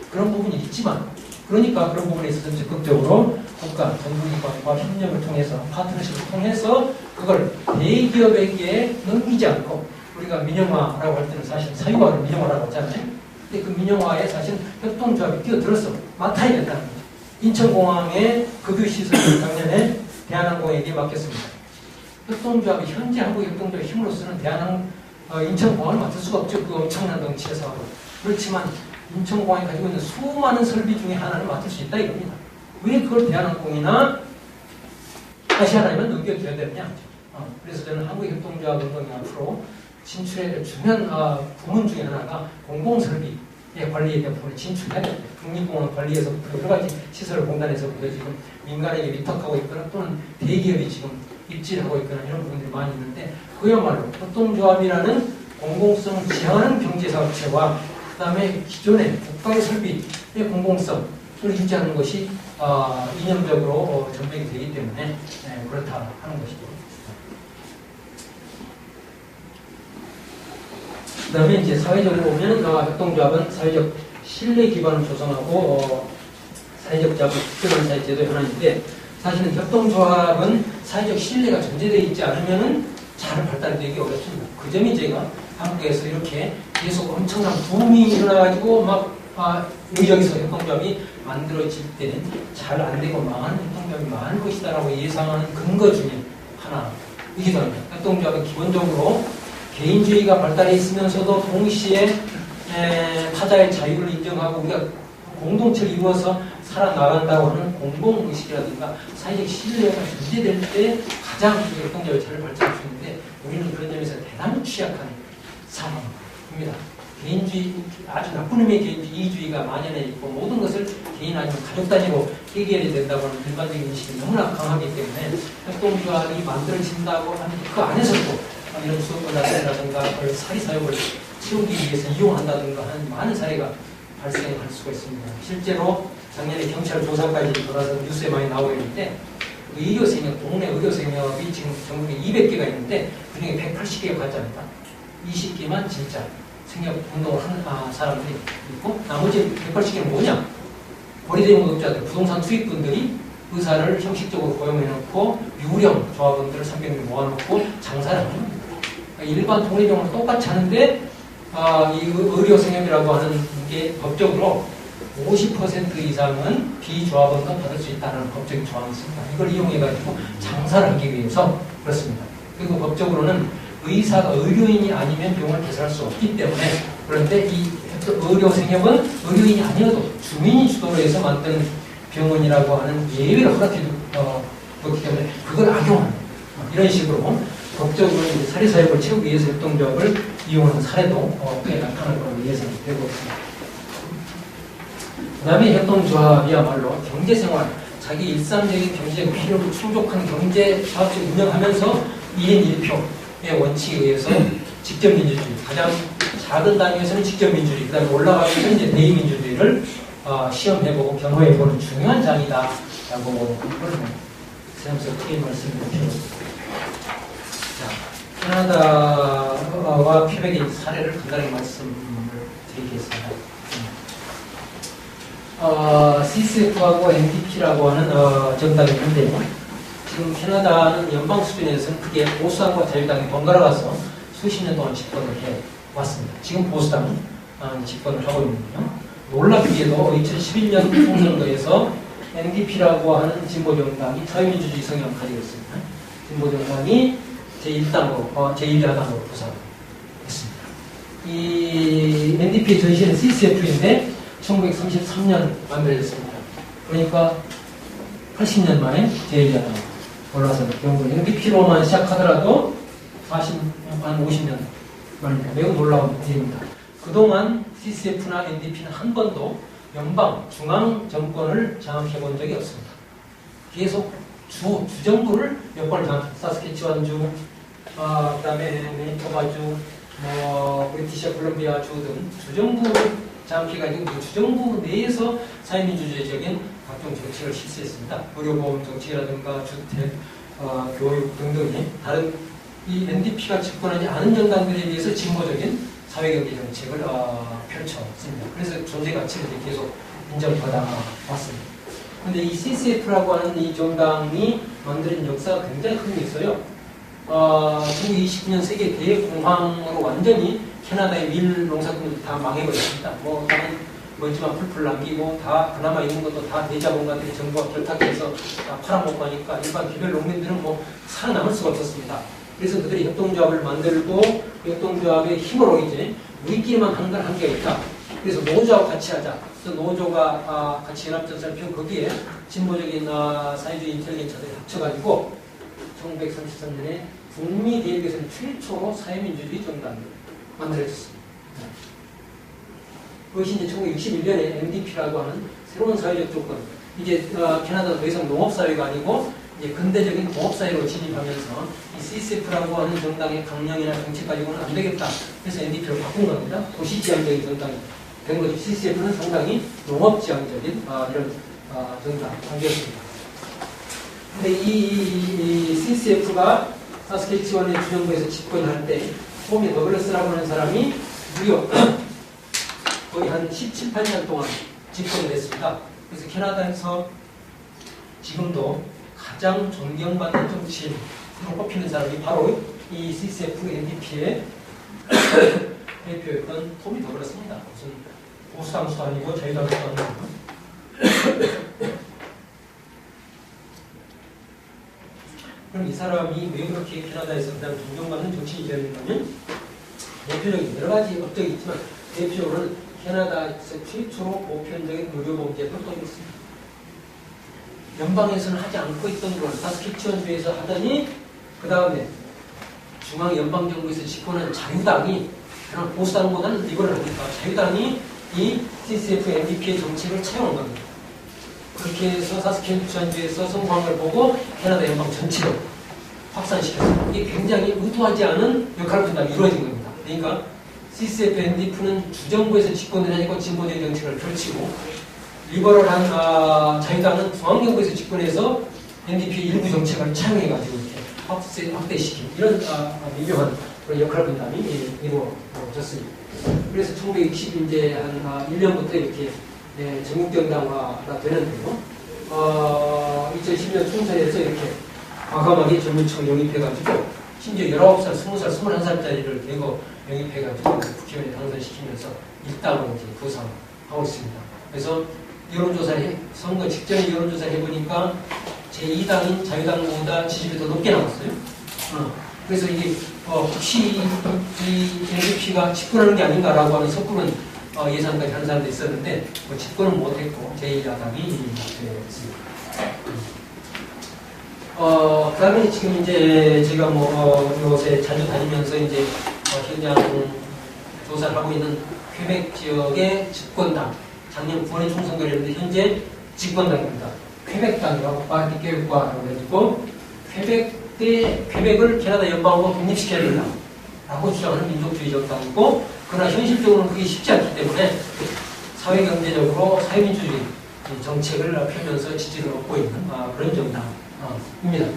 Speaker 2: 그런 부분이 있지만 그러니까 그런 부분에 있어서 적극적으로 국가, 정부기관과 협력을 통해서 파트너십을 통해서 그걸 대기업에게 넘기지 않고 우리가 민영화라고 할 때는 사실 사유화를 민영화라고 하잖아요. 근데 그 민영화에 사실 협동조합이 뛰어들어서 맡아야 된다는 거죠. 인천공항의 급유시설을 작년에 대한항공에게 맡겼습니다. 협동조합이 현재 한국 협동조합의 힘으로서는 인천공항을 맡을 수가 없죠. 그 엄청난 덩치에서. 그렇지만 인천공항이 가지고 있는 수많은 설비 중에 하나를 맡을 수 있다 이겁니다. 왜 그걸 대한항공이나 아시아나에만 넘겨줘야 되느냐. 그래서 저는 한국협동조합 운동이 앞으로 진출해야 될 중요한 부문 중에 하나가 공공설비의 관리에 대한 부분을 진출해야 됩니다. 국립공원 관리에서부터 여러 가지 시설 공단에서부터 지금 민간에게 위탁하고 있거나 또는 대기업이 지금 입지하고 있거나 이런 부분들이 많이 있는데 그야말로 협동조합이라는 공공성을 지향하는 경제사업체와 그 다음에 기존의 국가의 설비의 공공성을 유지하는 것이 이념적으로 전맥이 되기 때문에 그렇다 하는 것이죠. 그 다음에 이제 사회적으로 보면 협동조합은 사회적 신뢰 기반을 조성하고 사회적 자본 특별한 사회 제도의 하나인데 사실은 협동조합은 사회적 신뢰가 전제되어 있지 않으면 잘 발달되기 어렵습니다. 그 점이 제가 한국에서 이렇게 계속 엄청난 붐이 일어나가지고 여기저기서 협동조합이 만들어질 때는 잘 안 되고 망하는 협동조합이 많을 것이다라고 예상하는 근거 중에 하나이기도 합니다. 협동조합은 기본적으로 개인주의가 발달해 있으면서도 동시에 타자의 자유를 인정하고 우리가 공동체를 이루어서 살아나간다고 하는 공동의식이라든가 사회적 신뢰가 유지될 때 가장 역동적으로 잘 발전할 수 있는데 우리는 그런 점에서 대단히 취약한 상황입니다. 개인주의, 아주 나쁜 의미의 개인주의, 이기주의가 만연해 있고 모든 것을 개인 아니면 가족 단위로 해결해야 된다고 하는 일반적인 인식이 너무나 강하기 때문에 협동조합이 만들어진다고 하는 그 안에서도 이런 수업이라든가 사리사욕을 채우기 위해서 이용한다든가 하는 많은 사례가 발생할 수가 있습니다. 실제로 작년에 경찰 조사까지 돌아서 뉴스에 많이 나오고 있는데 의료생협, 동네 의료생협이 지금 전국에 200개가 있는데 그중에 180개가 가짜입니다. 20개만 진짜 생협 운동을 하는 사람들이 있고 나머지 180개는 뭐냐? 거리대행 노동자들, 부동산 투입분들이 의사를 형식적으로 고용해놓고 유령 조합원들을 300명 모아놓고 장사를 하는 겁니다. 일반 통일용으로 똑같이 하는데 이 의료생협이라고 하는 게 법적으로 50% 이상은 비조합원도 받을 수 있다는 법적인 조항이 있습니다. 이걸 이용해가지고 장사를 하기 위해서 그렇습니다. 그리고 법적으로는 의사가 의료인이 아니면 병원을 개설할 수 없기 때문에 그런데 이 의료생협은 의료인이 아니어도 주민이 주도로 해서 만든 병원이라고 하는 예외를 허락해 줬기 때문에 그걸 악용하는 이런 식으로 법적으로 사리사욕을 채우기 위해서 협동조합을 이용하는 사례도 꽤 나타날 것으로 예상이 되고 있습니다. 그 다음에 협동조합이야말로 경제생활, 자기 일상적인 경제 필요를 충족하는 경제 사업을 운영하면서 1인 1표의 원칙에 의해서 직접민주주의, 가장 작은 단위에서는 직접민주주의, 그 다음에 올라가면 이제 대의민주주의를 시험해보고 경험해보는 중요한 장이다라고 세상에서 크게 말씀드렸습니다. 캐나다와 퀘벡의 사례를 간단히 말씀을 드리겠습니다. CCF하고 NDP라고 하는 정당이 있는데요. 지금 캐나다는 연방 수준에서는 크게 보수당과 자유당이 번갈아가서 수십 년 동안 집권을 해왔습니다. 지금 보수당은 집권을 하고 있는데요. 놀랍게도 2011년 총선거에서 NDP라고 하는 진보정당이 자유민주주의 성향을 가지고 있습니다. 진보정당이 제1야당으로 부상했습니다. 이 NDP의 전신은 CCF인데 1933년 만들어졌습니다. 그러니까 80년 만에 제1야당 올라서는 경우 NDP로만 시작하더라도 한 50년 만입니다. 매우 놀라운 일입니다. 그동안 CCF나 NDP는 한 번도 연방, 중앙 정권을 장악해 본 적이 없습니다. 계속 주정부를 몇 번 사스캐치완주, 그 다음에 매니토바주, 브리티시 콜롬비아주 등 주정부를 장악해가지고 그 주정부 내에서 사회민주주의적인 각종 정책을 실시했습니다. 의료보험 정책이라든가 주택, 교육 등등이 다른 이 NDP가 집권하지 않은 정당들에 비해서 진보적인 사회경제 정책을 펼쳐왔습니다. 그래서 존재 가치를 계속 인정받아 왔습니다. 그런데 이 CCF라고 하는 이 정당이 만들어진 역사가 굉장히 큰 게 있어요. 1929년 세계 대공황으로 완전히 캐나다의 밀 농사꾼들이 다 망해버렸습니다. 다른 멀지만 풀풀 남기고 다 그나마 있는 것도 다 대자본가들이 정부가 결탁해서 다 팔아먹고 하니까 일반 기별 농민들은 살아남을 수가 없었습니다. 그래서 그들이 협동조합을 만들고 협동조합의 힘으로 이제 우리끼리만 하는 건 한계가 있다. 그래서 노조하고 같이 하자. 그래서 노조가 같이 연합전선을 펴고 거기에 진보적인 사회주의 인텔리gence들이 합쳐가지고 1933년에 북미 대륙에서는 최초로 사회민주주의 정당을 만들어졌습니다. 그것이 이제 1961년에 MDP라고 하는 새로운 사회적 조건, 이제 캐나다는 더 이상 농업사회가 아니고 이제 근대적인 공업사회로 진입하면서 이 CCF라고 하는 정당의 강령이나 정책 가지고는 안 되겠다. 그래서 NDP를 바꾼 겁니다. 도시지향적인 정당이 된 거죠. CCF는 상당히 농업지향적인 이런 정당이었습니다. 근데 이 CCF가 사스캐치완의 주정부에서 집권할 때 톰이 더글러스라고 하는 사람이 무려 거의 한 17, 18년 동안 집권을 했습니다. 그래서 캐나다에서 지금도 가장 존경받는 정치인으로 꼽히는 사람이 바로 이 CCF NDP의 대표였던 톰이 더글러스입니다. 무슨 보수당수도 아니고 자유당수도 아니고. 그럼 이 사람이 왜 그렇게 캐나다에서 가장 존경받는 정치인이 되었냐면 대표적인 여러 가지 업적이 있지만 대표적으로는 캐나다에서 최초로 보편적인 의료보험제를 도입했습니다. 연방에서는 하지 않고 있던 걸 사스키치원주에서 하더니 그 다음에 중앙연방정부에서 집권한 자유당이 그냥 보수당보다는 이거를 하니까 자유당이 이 CCF MDP의 정책을 차용한 겁니다. 그렇게 해서 사스키치원주에서 성공한 걸 보고 캐나다 연방 전체로 확산시켰습니다. 이게 굉장히 의도하지 않은 역할 분담이 이루어진 겁니다. 그러니까 CCF MDP는 주정부에서 집권을 하고 진보적 정책을 펼치고 리버럴한 자유당은 중앙정부에서 집권해서 NDP의 일부 정책을 차용해가지고 이렇게 확대시킨 이런 미묘한 그런 역할 분담이 이루어졌습니다. 그래서 1960 이제 한 1년부터 이렇게 전국정당화가 되는데요. 2010년 총선에서 이렇게 과감하게 전문층을 영입해가지고 심지어 19살, 20살, 21살짜리를 대거 영입해가지고 국회의원에 당선시키면서 일당으로 이제 구상하고 있습니다. 그래서 여론조사를 선거 직전에 여론조사를 해보니까 제2당인 자유당보다 지지율이 더 높게 나왔어요. 그래서 이게 혹시 이 NDP가 집권하는 게 아닌가라고 하는 섣부른 예상까지 하는 사람도 있었는데 집권은 못했고 제2야당이 되었습니다. 그 다음에 지금 이제 제가 요새 자주 다니면서 이제 현장 조사를 하고 있는 퀘벡 지역의 집권당 작년 9월에 총선거를 했는데 현재 집권당입니다. 퀘벡당이라고 파티 교육과라고 해가지고 퀘벡을 캐나다 연방으로 독립시켜야 된다라고 주장하는 민족주의 정당이고 그러나 현실적으로는 그게 쉽지 않기 때문에 사회경제적으로 사회민주주의 정책을 펴면서 지지를 얻고 있는 그런 정당입니다.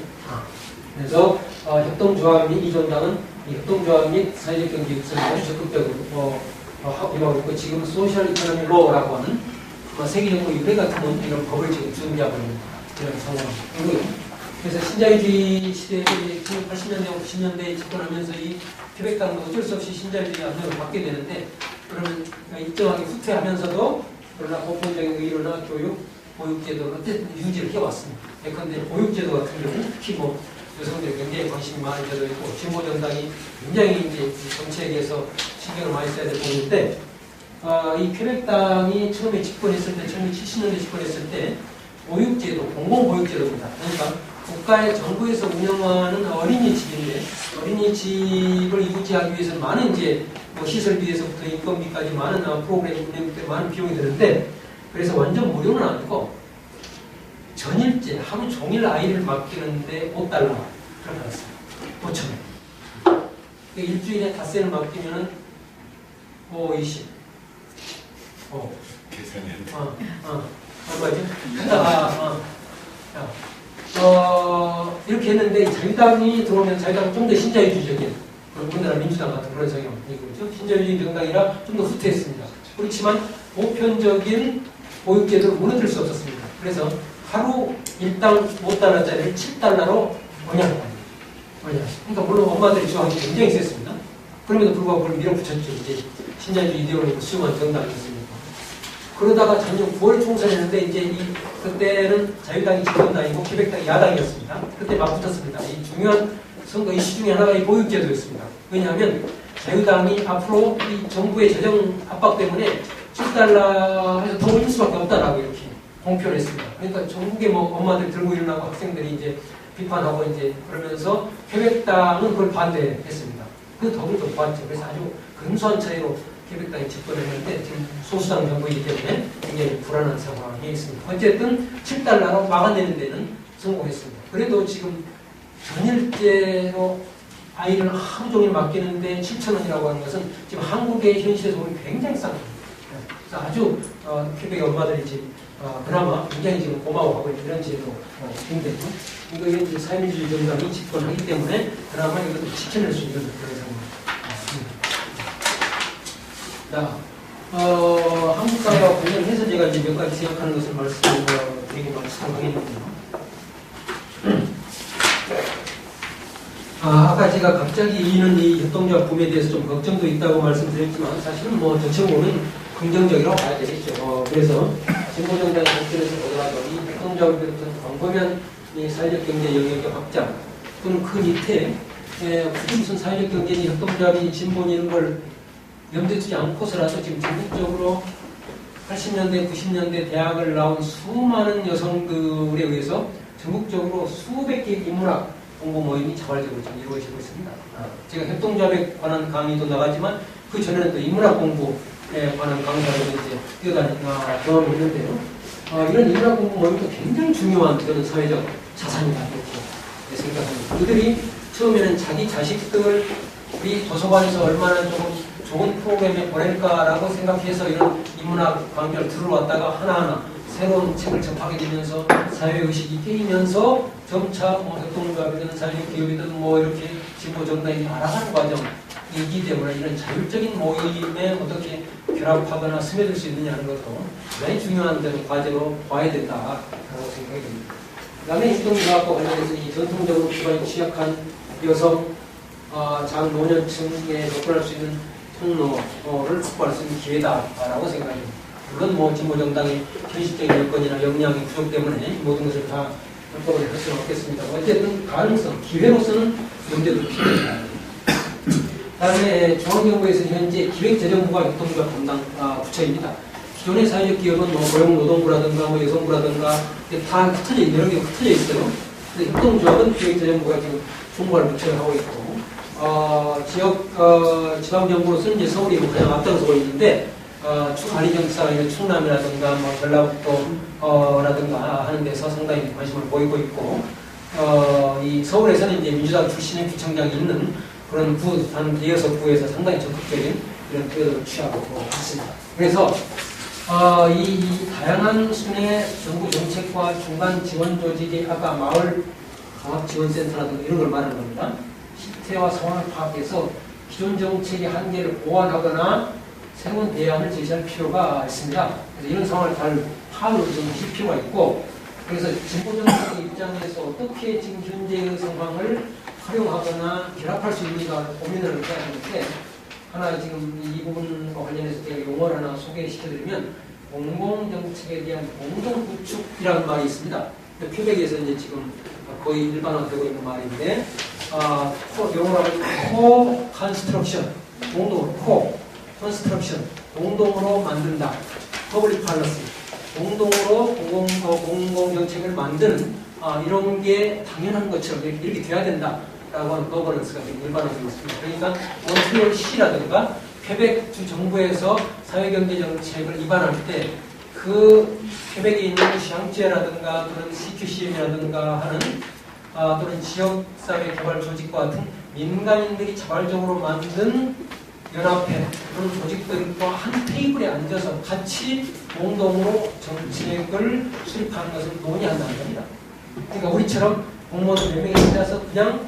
Speaker 2: 그래서 협동조합 및 이 정당은 협동조합 및 사회적 경제 육성을 아주 적극적으로 하고 있고 지금 소셜 이코노미 로라고 하는 세계적으로 유례 같은 이런 법을 지금 준비하고 있는 이런 상황이고요. 그래서 신자유주의 시대에 1980년대, 90년대에 집권하면서 이 퀘벡당도 어쩔 수 없이 신자유주의 안정을 받게 되는데 그러면 일정하게 후퇴하면서도 그러나 보편적인 의료나 교육, 보육제도를 어쨌든 유지를 해왔습니다. 예컨대 보육제도 같은 경우는 특히 여성들이 굉장히 관심이 많아져도 있고 진보정당이 굉장히 이제 정책에서 신경을 많이 써야 될 부분인데 이 퀘벡당이 처음에 집권했을 때 1970년대 집권했을 때 보육제도, 공공보육제도입니다. 그러니까 국가의 정부에서 운영하는 어린이집인데 어린이집을 유지하기 위해서는 많은 이제 시설비에서부터 인건비까지 많은 프로그램 운영 때문에 많은 비용이 드는데 그래서 완전 무료는 아니고 전일제 하루 종일 아이를 맡기는데 $5 그렇게 받았습니다. 5,000원. 일주일에 닷새를 맡기면은 20.
Speaker 1: 계산이 안 돼.
Speaker 2: 얼마지? 이렇게 했는데 자유당이 들어오면 자유당은 좀 더 신자유주의적인 우리나라 민주당 같은 그런 성향이고죠. 신자유주의 정당이라 좀 더 후퇴했습니다. 그렇지만 보편적인 보육제도를 무너뜨릴 수 없었습니다. 그래서 하루 일당 $5짜리를 $7로 원양합니다. 그러니까 물론 엄마들이 저항이 굉장히 셌습니다. 그럼에도 불구하고 그걸 밀어붙였죠. 이제 신자유주의 이데올로기를 수용한 정당이었습니다. 그러다가 작년 9월 총선했는데 이제 그때는 자유당이 집권당이고 퀘벡당이 야당이었습니다. 그때 맞붙었습니다. 이 중요한 선거 이슈 중에 하나가 이 보육제도였습니다. 왜냐하면 자유당이 앞으로 이 정부의 재정 압박 때문에 $7 해서 더 올릴 수밖에 없다라고 이렇게 공표를 했습니다. 그러니까 전국의 엄마들 들고 일어나고 학생들이 이제 비판하고 이제 그러면서 퀘벡당은 그걸 반대했습니다. 그 덕을 좀 봤죠. 그래서 아주 근소한 차이로 퀘벡당이 집권을 했는데 지금 소수당 정부이기 때문에 굉장히 불안한 상황이 있습니다. 어쨌든 $7로 막아내는 데는 성공했습니다. 그래도 지금 전일제로 아이를 하루 종일 맡기는데 7,000원이라고 하는 것은 지금 한국의 현실에서 보면 굉장히 싼 겁니다. 그래서 아주 퀘벡 엄마들이 지금 그나마 굉장히 지금 고마워하고 있는 이런 제도 인데요. 이거 이제 사회민주주의 정당이 집권하기 때문에 그나마 이것도 지켜낼 수 있는 그런 상황입니다. 한국사와 관련해서 제가 이제 몇 가지 생각하는 것을 말씀드리고 말씀하겠는데요. 아까 제가 갑자기 이 협동조합 붐에 대해서 좀 걱정도 있다고 말씀드렸지만 사실은 전체적으로는 긍정적이라고 봐야 되겠죠. 그래서 진보정당의 관점에서 보더라도 이 협동조합에 대해서 광범위한 이 사회적 경제 영역의 확장 또는 그 밑에 굳이 무슨 사회적 경제니 협동조합이 진보니 이런 걸 염두에 두지 않고서라도 지금 전국적으로 80년대, 90년대 대학을 나온 수많은 여성들에 의해서 전국적으로 수백 개의 인문학 공부 모임이 자발적으로 지금 이루어지고 있습니다. 제가 협동조합에 관한 강의도 나가지만 그 전에는 또 인문학 공부에 관한 강좌로 이제 뛰어다닌 경험이 있는데요. 이런 인문학 공부 모임도 굉장히 중요한 그런 사회적 자산이다 이렇게 생각합니다. 그들이 처음에는 자기 자식들이 도서관에서 얼마나 조금 좋은 프로그램에 보낼까라고 생각해서 이런 인문학 강좌를 들어왔다가 하나하나 새로운 책을 접하게 되면서 사회의식이 깨이면서 점차 협동조합이든 사회기업이든 이렇게 진보 정당이 알아가는 과정이기 때문에 이런 자율적인 모임에 어떻게 결합하거나 스며들 수 있느냐는 것도 굉장히 중요한 과제로 봐야 된다라고 생각이 듭니다. 그 다음에 협동조합과 관련해서 이 전통적으로 기반이 취약한 여성, 장노년층에 접근할 수 있는 통로를 확보할 수 있는 기회다라고 생각합니다. 물론 진보정당의 현실적인 여건이나 역량의 부족 때문에 모든 것을 다 한꺼번에 할 수는 없겠습니다. 어쨌든 가능성, 기회로서는 염두에 필요합니다. 다음에 중앙정부에서 현재 기획재정부가 협동조합 담당 부처입니다. 기존의 사회적 기업은 고용노동부라든가 여성부라든가 다 흩어져 있는 여러 개 흩어져 있어요. 근데 협동조합은 기획재정부가 지금 총괄 부처를 하고 있고 지방정부로서는 이제 서울이 가장 앞장서고 있는데 충안리정사, 충남이라든가 전라북도라든가 하는 데서 상당히 관심을 보이고 있고 이 서울에서는 이제 민주당 출신의 구청장이 있는 그런 한 대여섯 구에서 상당히 적극적인 이런 태도를 취하고 있습니다. 그래서 이 다양한 순의 정부 정책과 중간 지원 조직이 아까 마을 종합지원센터라든가 이런 걸 말하는 겁니다. 실태와 상황을 파악해서 기존 정책의 한계를 보완하거나 새로운 대안을 제시할 필요가 있습니다. 그래서 이런 상황을 잘 파악을 좀 하실 필요가 있고 그래서 진보정당의 입장에서 어떻게 지금 현재의 상황을 활용하거나 결합할 수 있는가 고민을 해야 하는데 하나 지금 이 부분과 관련해서 제가 용어를 하나 소개시켜드리면 공공정책에 대한 공동구축이라는 말이 있습니다. 표백에서 이제 지금 거의 일반화되고 있는 말인데 용어로 하면 co-construction, co-construction, 공동으로 만든다. public policy, 공동으로 공공정책을 만드는 이런 게 당연한 것처럼 이렇게 돼야 된다라고 하는 거버넌스가 일반화되고 있습니다. 그러니까 몬트리올시라든가 퀘벡주 정부에서 사회경제정책을 입안할 때 그 퀘벡에 있는 샹쯔에라든가 또는 CQCM이라든가 하는 또는 지역사회 개발 조직과 같은 민간인들이 자발적으로 만든 연합회 그런 조직들과 한 테이블에 앉아서 같이 공동으로 정책을 수립하는 것을 논의한다는 겁니다. 그러니까 우리처럼 공무원들 몇 명이 앉아서 그냥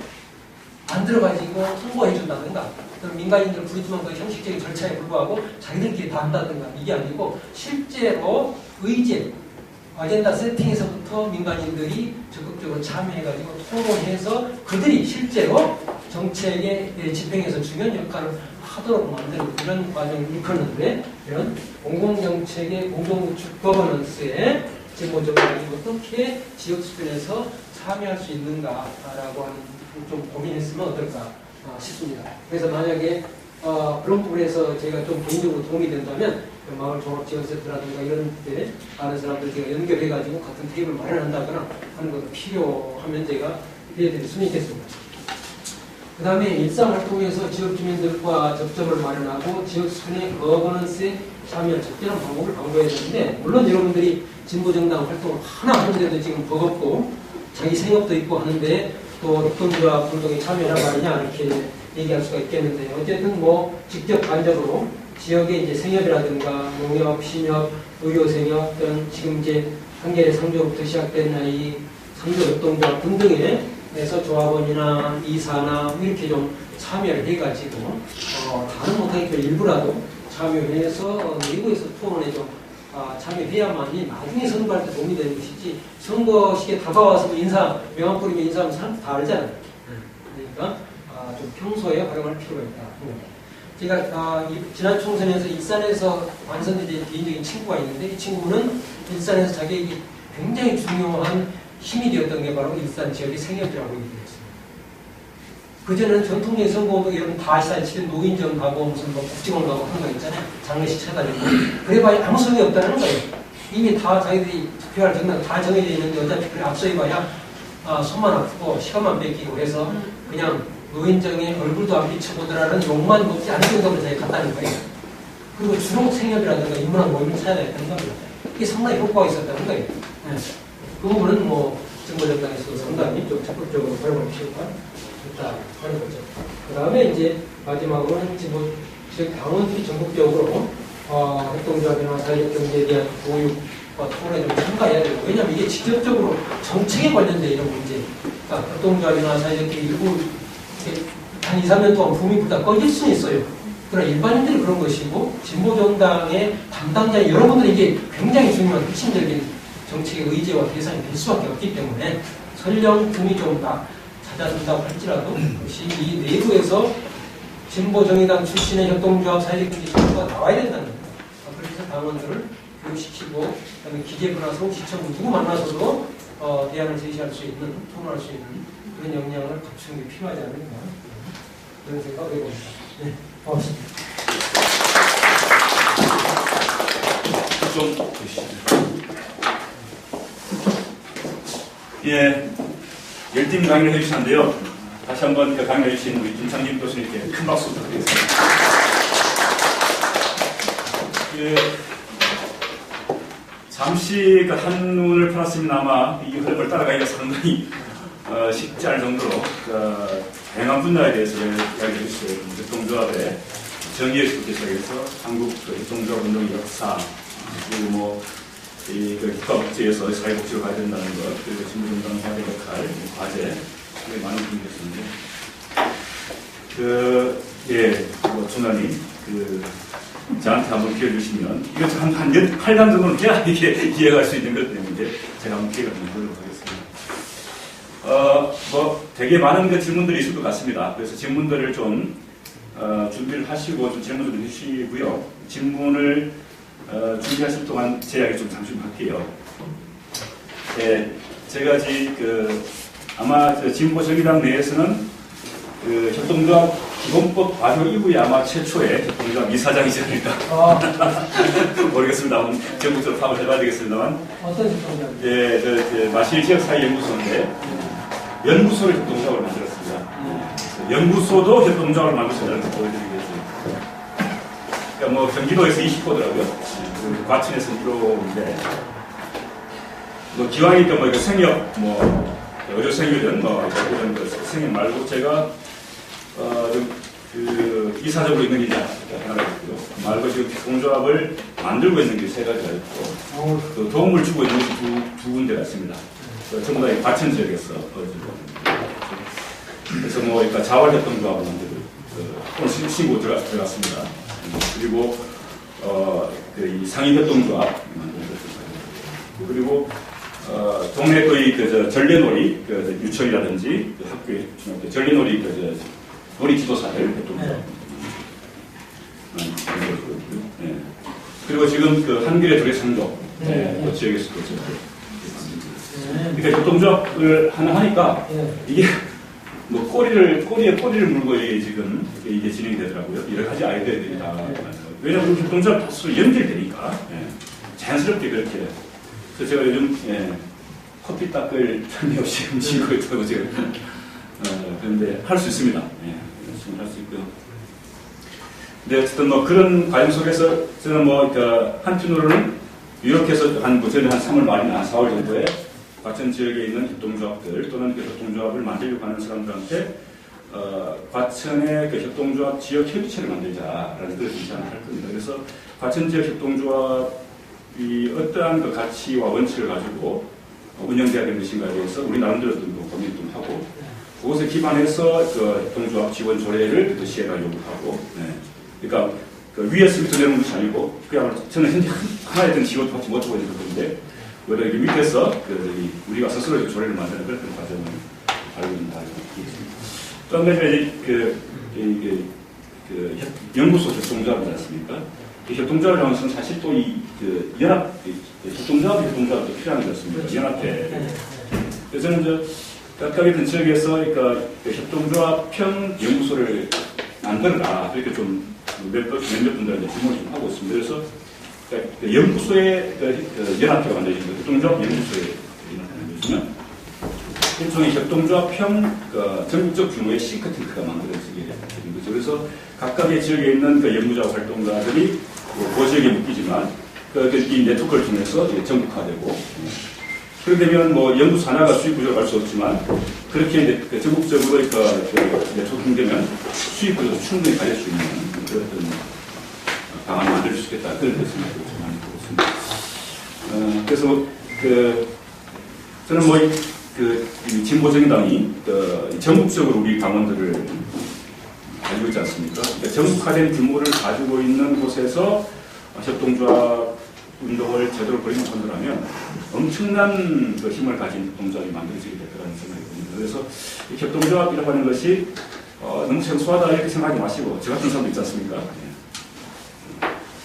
Speaker 2: 안 들어가지고 홍보해준다든가 또는 민간인들을 부르지만 그 형식적인 절차에 불구하고 자기들끼리 다 한다든가 이게 아니고 실제로 의제 아젠다 세팅에서부터 민간인들이 적극적으로 참여해가지고 토론해서 그들이 실제로 정책에 집행해서 중요한 역할을 하도록 만드는 이런 과정을 일컫는데 이런 공공정책의 공동구축 거버넌스에 진보정당이 어떻게 지역 수준에서 참여할 수 있는가라고 하는 좀 고민했으면 어떨까 싶습니다. 그래서 만약에 그런 부분에서 제가 좀 개인적으로 도움이 된다면 마을 종합지원센터라든가 이런 데 많은 사람들 제가 연결해가지고 같은 테이블 마련한다거나 하는 것도 필요하면 제가 해드릴 수는 있겠습니다. 그 다음에 일상활동에서 지역 주민들과 접점을 마련하고 지역 수준의 거버넌스에 참여할 적절한 방법을 강구해야 되는데 물론 여러분들이 진보정당 활동을 하나 하는데도 지금 버겁고 자기 생업도 있고 하는데 또 협동조합 운동에 참여하란 말이냐 이렇게 얘기할 수가 있겠는데 어쨌든 직접 간접으로 지역의 이제 생협이라든가 농협, 신협, 의료생협 또는 지금 이제 한겨레 상조부터 시작된 이 상조협동조합 등등에서 조합원이나 이사나 이렇게 좀 참여를 해가지고 다른 못하겠지만 일부라도 참여해서 내부에서 토론에 좀 참여해야만이 나중에 선거할 때 도움이 되는 것이지 선거 시기에 다가와서 명함 뿌리면 인사하면 사람들 다 알잖아요. 그러니까 좀 평소에 활용할 필요가 있다. 제가 지난 총선에서 일산에서 완선된 개인적인 친구가 있는데 이 친구는 일산에서 자기에게 굉장히 중요한 힘이 되었던 게 바로 일산 지역의 생협이라고 얘기했습니다. 그전에는 전통적인 선거도 이런 다 아시다시피 노인정 가고 무슨 뭐 국직원 가고 그런 거 있잖아요. 장례식 쳐다니고. 그래봐야 아무 소용이 없다는 거예요. 이미 다 자기들이 투표할 정당 다 정해져 있는데 어차피 그래 앞서 봐야 손만 아프고 시간만 뺏기고 해서 그냥 노인정에 얼굴도 안 비춰보더라는 욕만 먹지 않을 정도로 저희 갔다는 거예요. 그리고 주로 생협이라든가 인문학 모임을 찾아야 되는 겁니다. 이게 상당히 효과가 있었다는 거예요. 네. 그 부분은 뭐 정보정당에서 상당히 좀 적극적으로 활용할 필요가 있다 하는 거죠. 그 다음에 이제 마지막으로는 지금 뭐 당원들이 전국적으로 협동조합이나 사회적 경제에 대한 교육과 토론에 좀 참가해야 되고, 왜냐하면 이게 직접적으로 정책에 관련된 이런 문제, 그러니까 협동조합이나 사회적 경제 일부 한 2, 3년 동안 붐이 불다 꺼질 수는 있어요. 그러나 일반인들이 그런 것이고 진보정당의 담당자 여러분들이 이게 굉장히 중요한 핵심적인 정책의 의제와 대상이 될 수밖에 없기 때문에 설령 붐이 좀 잦아든다고 할지라도 그것이 이 내부에서 진보정의당 출신의 협동조합 사회적 경제 정부가 나와야 된다는 거예요. 그래서 당원들을 교육시키고 그다음에 기재부나 서울시청 누구 만나서도 대안을 제시할 수 있는, 토론할 수 있는 그런 역량을 갖추는 게 필요하지 않을까 그런 생각을 해봅니다. 네, 고맙습니다.
Speaker 1: 좀 보시죠. 예, 열띤 강의를 해주셨는데요. 다시 한번 그 강의해 주신 우리 김창진 교수님께 큰 박수 부탁드리겠습니다. 잠시 그 한눈을 팔았습니다만 이 흐름을 따라가기가 상당히 쉽지 않을 정도로 다양한 분야에 대해서 이야기해 주셨어요. 협동조합의 정의에서부터 시작해서 한국 협동조합 운동의 역사, 그리고 뭐 그 국가복지에서 사회복지로 가야 된다는 것, 그리고 진보정당 해야 될 역할, 과제, 많은 분이 계셨는데, 중간에 저한테 한번 기회 주시면, 이거 한 8강 정도는 해야 이게 이해할 수 있는 것 때문에 제가 한번 기회가 좀 보도록 하겠습니다. 되게 많은 그 질문들이 있을 것 같습니다. 그래서 질문들을 좀, 준비를 하시고 좀 질문을 좀 해주시고요. 질문을, 준비하실 동안 제 이야기 좀 잠시 할게요. 네, 제가 아마 진보정의당 내에서는 협동조합 기본법 발효 이후에 아마 최초의 협동조합 이사장이지 않을까. 모르겠습니다. 전국적으로 파악을 해봐야 되겠습니다만.
Speaker 2: 어떤 협동조합?
Speaker 1: 예, 마실지역사회연구소인데, 연구소를 협동조합을 만들었습니다. 연구소도 협동조합을 만들어서 이렇게 보여드리겠습니다. 그러니까 뭐 경기도에서 20호더라고요. 과천에서 1호인데, 기왕이니까 뭐 이거 생협, 의료생이든 이런 거 생협 말고 제가 이사적으로 있는 게 하나가 있고요. 말고 지금 협동조합을 만들고 있는 게 3가지가 있고, 도움을 주고 있는 것이 두 군데가 있습니다. 전부 다 과천 지역에서 그래서 그러니까 자활협동조합을 만들고 오늘 신고 들어갔습니다. 그리고 이 상인협동조합 그리고 동네 거의 전래놀이 유치원이라든지 학교에 중학교 전래놀이 놀이 지도사들 협동조합. 네. 그리고 지금 한길의 도래상도 그 지역에서 그러니까 협동조합을 하나 하니까 이게 꼬리에 꼬리를 물고 이게 진행이 되더라고요. 여러 가지 아이디어들이 다. 왜냐하면 협동조합 다수 연결되니까 자연스럽게 그렇게. 그래서 제가 요즘 커피 닦을 틈이 없이 움직이고 있다고 지금 그런데 할 수 있습니다. 할 수 있고요. 근데 어쨌든 그런 과정 속에서 저는 그러니까 한편으로는 이렇게 해서 저는 한 3월 말이나 4월 정도에 과천 지역에 있는 협동조합들 또는 그 협동조합을 만들려고 하는 사람들한테 과천의 그 협동조합 지역 협의체를 만들자라는 그런 제안을 할 겁니다. 그래서 과천 지역 협동조합이 어떠한 그 가치와 원칙을 가지고 운영돼야 되는 것인가에 대해서 우리 나름대로 좀 고민 좀 하고 그것에 기반해서 그 협동조합 지원 조례를 시에다 요구하고, 그러니까 위에서 밑으로 내려오는 것이 아니고 그냥 저는 현재 하나의 어떤 지원도 같이 못하고 있는 건데. 오히려 이렇게 밑에서 우리가 스스로 조례를 만드는 그런 과정을 알고 있는 바입니다. 또 한 가지가 연구소 협동조합이지 않습니까? 이 협동조합이라는 것은 사실 또 협동조합도 필요한 것 같습니다. 연합회. 그래서 저는 각각의 든 지역에서 그러니까 그 협동조합형 연구소를 만들어라 이렇게 좀 몇몇 분들한테 질문을 좀 하고 있습니다. 그래서 그 연구소의 그 연합회가 만들어진 거 협동조합 연구소에 만들어지면 일종의 협동조합형 그 전국적 규모의 싱크탱크가 만들어지게 되는 거죠. 그래서 각각의 지역에 있는 그 연구자 활동가들이 그 지역에 묶이지만 이 네트워크를 통해서 이제 전국화되고 그렇게 되면 뭐 연구소 하나가 수익 구조를 갈 수 없지만 그렇게 그 전국적으로 그 네트워크가 되면 수익 구조도 충분히 가질 수 있는 그런 방안을 만들 수 있겠다 그런 말씀을 좀 많이 보고 있습니다. 그래서 그 저는 뭐 그 진보정의당이 전국적으로 우리 당원들을 가지고 있지 않습니까? 그러니까 전국화된 규모를 가지고 있는 곳에서 협동조합 운동을 제대로 벌이는 분들하면 엄청난 그 힘을 가진 협동조합이 만들어지게 될 거라는 생각이 듭니다. 그래서 이 협동조합이라고 하는 것이 너무 생소하다 이렇게 생각하지 마시고 저 같은 사람도 있지 않습니까?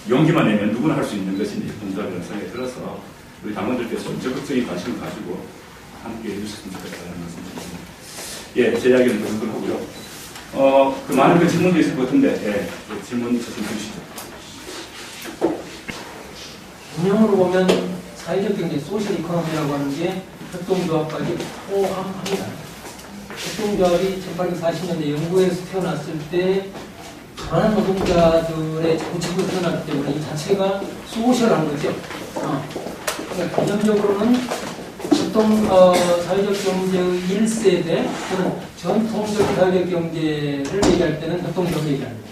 Speaker 1: 용기만 내면 누구나 할 수 있는 것이 협동조합이라는 생각이 들어서 우리 당원들께서 적극적인 관심을 가지고 함께 해주셨으면 좋겠다는 말씀드립니다. 예, 제 이야기는 그 정도 하고요. 그 많은 그 질문도 있을 것 같은데, 예, 질문 좀 주시죠.
Speaker 2: 운영으로 보면 사회적 경제, 소셜 이코노미라고 하는 게 협동조합까지 포함합니다. 협동조합이 1840년대 영국에서 태어났을 때 가난한 노동자들의 조직으로 태어났기 때문에 이 자체가 소셜한 거죠. 그러니까 개념적으로는 사회적 경제의 1세대 또는 전통적 사회적 경제를 얘기할 때는 협동조합을 얘기합니다.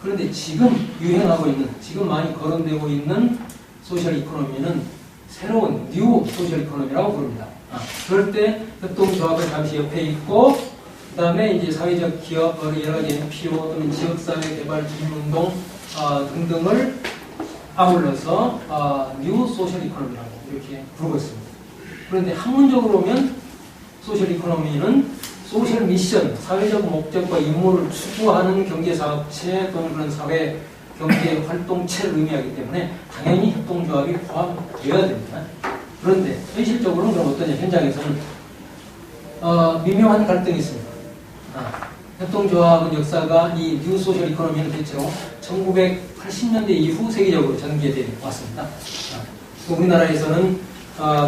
Speaker 2: 그런데 지금 유행하고 있는, 지금 많이 거론되고 있는 소셜 이코노미는 새로운 뉴 소셜 이코노미라고 부릅니다. 그럴 때 협동조합을 잠시 옆에 있고, 그 다음에 이제 사회적 기업, 여러 가지 NPO 또는 지역사회 개발 기능운동 등등을 아울러서 뉴 소셜 이코노미라고 이렇게 부르고 있습니다. 그런데 학문적으로 보면 소셜 이코노미는 소셜 미션, 사회적 목적과 임무를 추구하는 경제사업체 또는 그런 사회 경제 활동체를 의미하기 때문에 당연히 협동조합이 포함되어야 됩니다. 그런데 현실적으로는 그럼 어떠냐? 현장에서는 미묘한 갈등이 있습니다. 협동조합은 역사가 이 뉴 소셜 이코노미는 대체로 1980년대 이후 세계적으로 전개되어 왔습니다. 우리나라에서는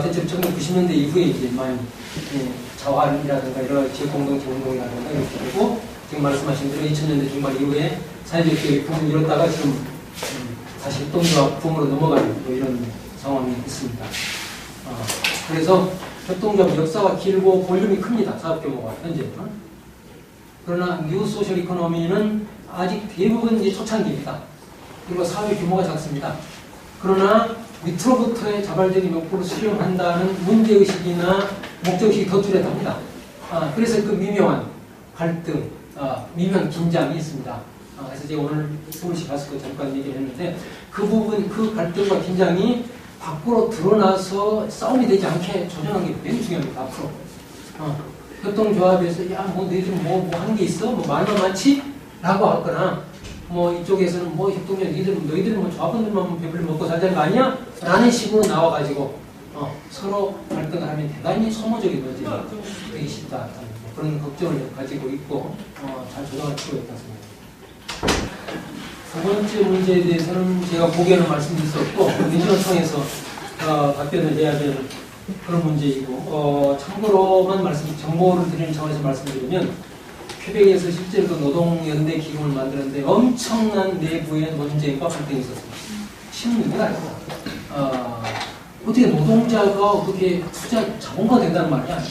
Speaker 2: 대체로 1990년대 이후에 이제 많이 자활이라든가 여러 지역 공동체 운동이라든가 이렇게 되고 지금 말씀하신 대로 2000년대 중반 이후에 사회적 기업이 붐을 이뤘다가 지금 다시 협동조합 붐으로 넘어가는 뭐 이런 상황이 있습니다. 그래서 협동조합 역사가 길고 볼륨이 큽니다. 사업 규모가 현재는. 그러나 뉴 소셜 이코노미는 아직 대부분 이제 초창기입니다. 그리고 사회 규모가 작습니다. 그러나 밑으로부터의 자발적인 욕구를 수용한다는 문제의식이나 목적의식이 더 뚜렷합니다. 그래서 그 미묘한 갈등, 미묘한 긴장이 있습니다. 그래서 제가 오늘 서울시 갔을 때 잠깐 얘기를 했는데 그 부분, 그 갈등과 긴장이 밖으로 드러나서 싸움이 되지 않게 조정하는 게 매우 중요합니다. 앞으로. 협동조합에서 야, 뭐 너희들 뭐 하는 게 있어? 뭐 말만 많지? 라고 하거나 뭐 이쪽에서는 뭐 협동조합 너희들은 뭐 조합원들만 배불리 먹고 살자는 거 아니야? 라는 식으로 나와가지고 서로 갈등을 하면 대단히 소모적인 문제가 되기 쉽다. 그런 걱정을 가지고 있고 잘 조정할 필요가 있다고 생각합니다. 두 번째 문제에 대해서는 제가 보기에는 말씀드릴 수 없고 민주를 통해서 답변을 해야 될 그런 문제이고 참고로만 정보를 드리는 차원에서 말씀드리면 퀘벡에서 실제로 그 노동연대 기금을 만드는데 엄청난 내부의 논쟁과 갈등이 있었습니다. 신문가 어떻게 노동자가 어떻게 투자 자본가 된다는 말이야?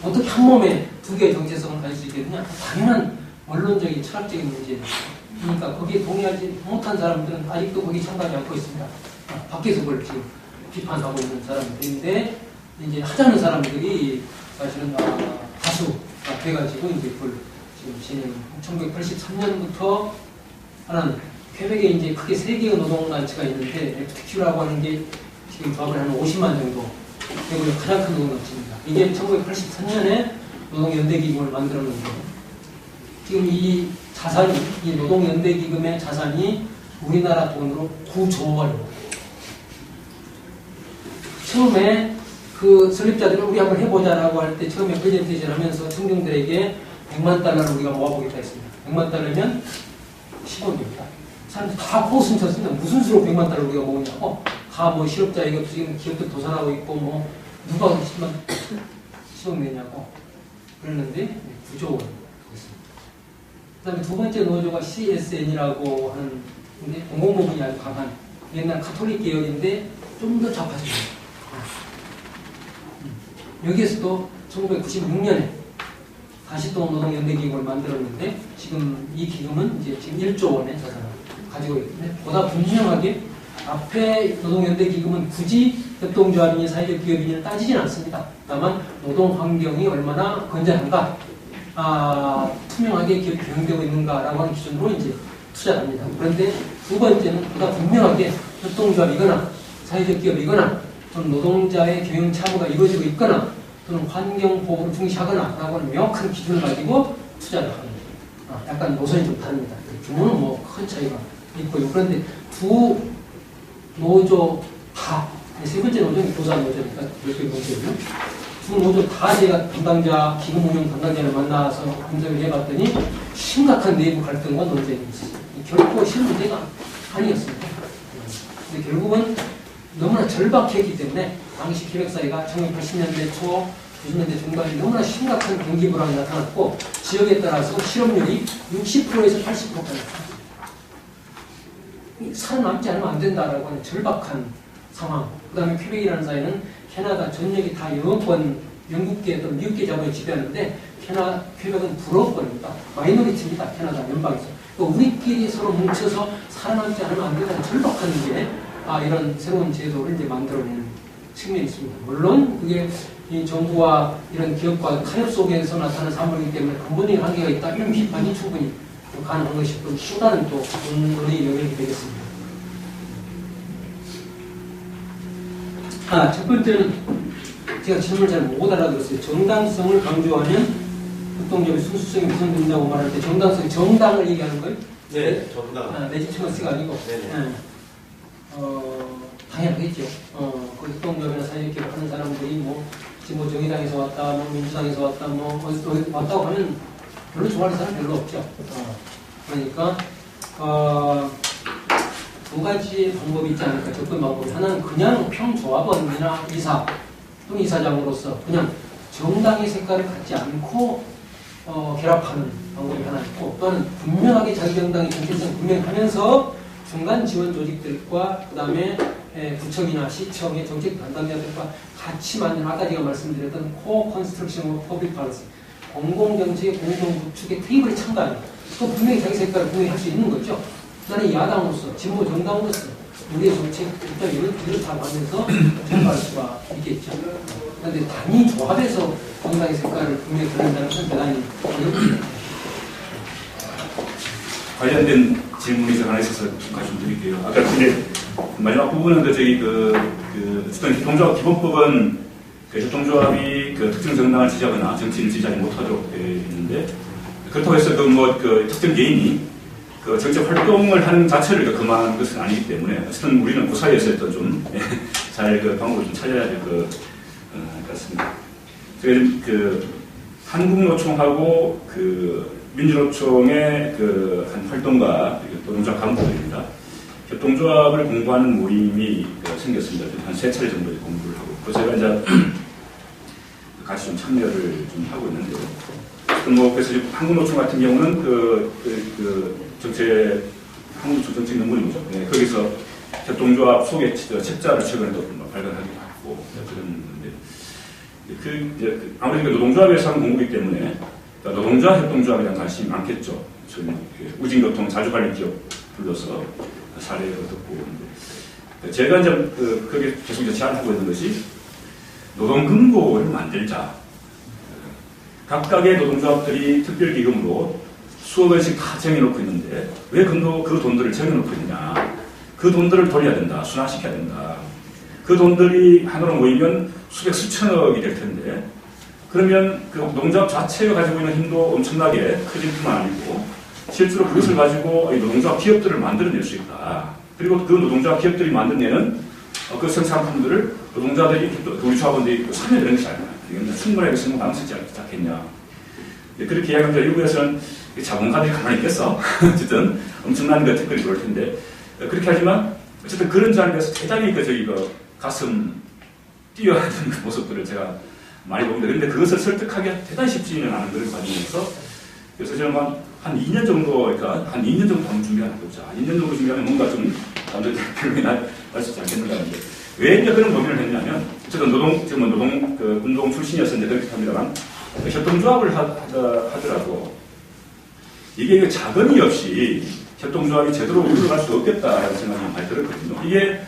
Speaker 2: 어떻게 한 몸에 두 개의 정체성을 가질 수 있겠느냐? 당연한 원론적인 철학적인 문제입니다. 그러니까 거기에 동의하지 못한 사람들은 아직도 거기 참가하지 않고 있습니다. 밖에서 그걸 지금 비판하고 있는 사람들인데 이제 하자는 사람들이 사실은 다수가 돼가지고 이제 그걸 지금 1983년부터 하는 퀘벡에 이제 크게 세 개의 노동단체가 있는데 FTQ라고 하는 게 지금 조합을 한 50만 정도 되고 가장 큰 노동단체입니다. 이게 1983년에 노동연대기금을 만들었는데 지금 이 자산이, 이 노동연대기금의 자산이 우리나라 돈으로 9조 원입니다. 처음에 그 설립자들은 우리 한번 해보자라고 할 때 처음에 프레젠테이션 하면서 청중들에게 100만 달러를 우리가 모아보겠다 했습니다. 100만 달러면 10억입니다. 사람들이 다 코웃음 쳤습니다. 무슨 수로 100만 달러 우리가 모으냐. 다 뭐 실업자 이것도 지금 기업들 도산하고 있고 뭐 누가 10억 내냐고 그랬는데 9조 원 됐습니다. 그 다음에 두 번째 노조가 CSN이라고 하는 근데 공공부문이 아주 강한 옛날 카톨릭 계열인데 좀 더 좌파적입니다. 여기에서도 1996년에 다시 또 노동연대기금을 만들었는데 지금 이 기금은 이제 지금 1조 원의 자산을 가지고 있는데 보다 분명하게 앞에 노동연대기금은 굳이 협동조합이니 사회적 기업이니 따지진 않습니다. 다만 노동 환경이 얼마나 건전한가, 투명하게 기업이 경영되고 있는가라고 하는 기준으로 이제 투자를 합니다. 그런데 두 번째는 보다 분명하게 협동조합이거나 사회적 기업이거나 또는 노동자의 경영 참여가 이루어지고 있거나 또는 환경 보호를 중시하거나 라고 하는 명확한 기준을 가지고 투자를 합니다. 약간 노선이 좀 다릅니다. 규모는 뭐 큰 차이가 있고요. 그런데 두 노조 다, 세 번째 노조는 교사 노조니까 몇개 노조고요. 두 노조 다 제가 담당자, 기금 운영 담당자를 만나서 분석을 해봤더니 심각한 내부 갈등과 논쟁이 있었어요. 결코 쉬운 문제가 아니었습니다. 근데 결국은 너무나 절박했기 때문에 당시 기획사회가 1980년대 초, 90년대 중반에 너무나 심각한 경기 불황이 나타났고 지역에 따라서 실업률이 60%에서 80%까지 살아남지 않으면 안 된다라고 하는 절박한 상황. 그 다음에 퀘벡이라는 사회는 캐나다 전역이 다 영어권, 영국계 또는 미국계 자본이 지배하는데 퀘벡은 불어권입니다. 마이너리티입니다. 캐나다 연방에서. 우리끼리 서로 뭉쳐서 살아남지 않으면 안 된다는 절박한 게 이런 새로운 제도를 이제 만들어내는 측면이 있습니다. 물론 그게 이 정부와 이런 기업과 타협 속에서 나타나는 산물이기 때문에 근본적인 한계가 있다. 이런 비판이 충분히 가능한 것이 또 수다는 또 논의 영역이 되겠습니다. 첫 번째는 제가 질문을 잘 못 알아들었어요. 정당성을 강조하면 협동조합의 순수성이 우선된다고 말할 때 정당성, 정당을 얘기하는 거예요?
Speaker 3: 네, 정당.
Speaker 2: 레지티머시가 아니고.
Speaker 3: 네네.
Speaker 2: 당연하겠죠. 그 협동조합이나 사회기업 하는 사람들이 지금 정의당에서 왔다, 민주당에서 왔다, 어디 왔다고 하면 별로 좋아하는 사람 별로 없죠. 그러니까, 두 가지 방법이 있지 않을까, 접근 방법이. 하나는 그냥 평조합원이나 이사, 또는 이사장으로서 그냥 정당의 색깔을 갖지 않고, 결합하는 방법이 하나 있고, 또는 분명하게 자기 정당의 정체성을 분명하면서 중간 지원 조직들과 그 다음에 구청이나 시청의 정책 담당자들과 같이 만든 아까 제가 말씀드렸던 co-construction of public policy 공공정책의 공동구축의 테이블에 참가하는 또 분명히 자기 색깔을 분명히 할 수 있는 거죠. 나는 야당으로서 진보 정당으로서 우리의 정책 입장 이렇다고 하면서 평가할 수가 있겠죠. 그런데 단위 조합에서 정당의 색깔을 분명히 드러낸다는 것은 대단히 어렵습니다.
Speaker 1: 관련된 질문이 하나 있어서 말씀드릴게요. 아까 근데 마지막 부분은 저희 어떤 협동조합 기본법은 협동조합이 특정 정당을 지지하거나 정치를 지지하지 못하도록 되어 있는데 그렇다고 해서 특정 개인이 정책 활동을 하는 자체를 금하는 것은 아니기 때문에 어쨌든 우리는 그 사이에서 일단 좀 잘 방법을 좀 찾아야 될 것 같습니다. 저희 한국노총하고 민주노총의 한 활동가 노동조합 간부들입니다. 협동조합을 공부하는 모임이 생겼습니다. 한 3차례 정도 공부를 하고, 제가 이제 같이 좀 참여를 좀 하고 있는데요. 그래서 한국노총 같은 경우는 한국노총 정책 논문이죠. 네, 거기서 협동조합 소개 책자를 최근에 또 발간하기도 하고 그런데 아무래도 노동조합에서 하는 공부이기 때문에 노동조합, 협동조합에 대한 관심이 많겠죠. 우진교통 자주관리기업 불러서 사례를 듣고 있는데 제가 이제 거기에 계속 제안하고 있는 것이 노동금고를 만들자. 각각의 노동조합들이 특별기금으로 수억 원씩 다 정해놓고 있는데 왜 그 돈들을 정해놓고 있느냐. 그 돈들을 돌려야 된다. 순환시켜야 된다. 그 돈들이 하나로 모이면 수백 수천억이 될 텐데 그러면 그 노동조합 자체가 가지고 있는 힘도 엄청나게 커질 뿐만 아니고 실제로 그것을 가지고 노동조합 기업들을 만들어낼 수 있다. 그리고 그 노동조합 기업들이 만들어내는 그 생산품들을 노동자들이 우리 조합원들이 참여되는 것이 아니야. 이건 충분하게 성공 가능성이 않겠냐. 그렇게 이야기하면서 일부에서는 자본가들이 가만히 있겠어. 어쨌든 엄청난 그 댓글이 그럴 텐데 그렇게 하지만 어쨌든 그런 자리에서 대단히 가슴 뛰어하는 그 모습들을 제가 많이 봅니다. 그런데 그것을 설득하기가 대단히 쉽지는 않은 그런 과정에서 그래서 저는 한 2년 정도, 그러니까 한 2년 정도 한번 준비하는 거죠. 2년 정도 준비하면 뭔가 좀 남들 표현이 날수 있지 않겠는가 하는데 왜 이제 그런 고민을 했냐면 저도 노동 운동 출신이었는데 그렇게 합니다만 협동조합을 하더라도 이게 자금이 없이 협동조합이 제대로 운영할 수 없겠다라는 생각이 많이 들었거든요. 이게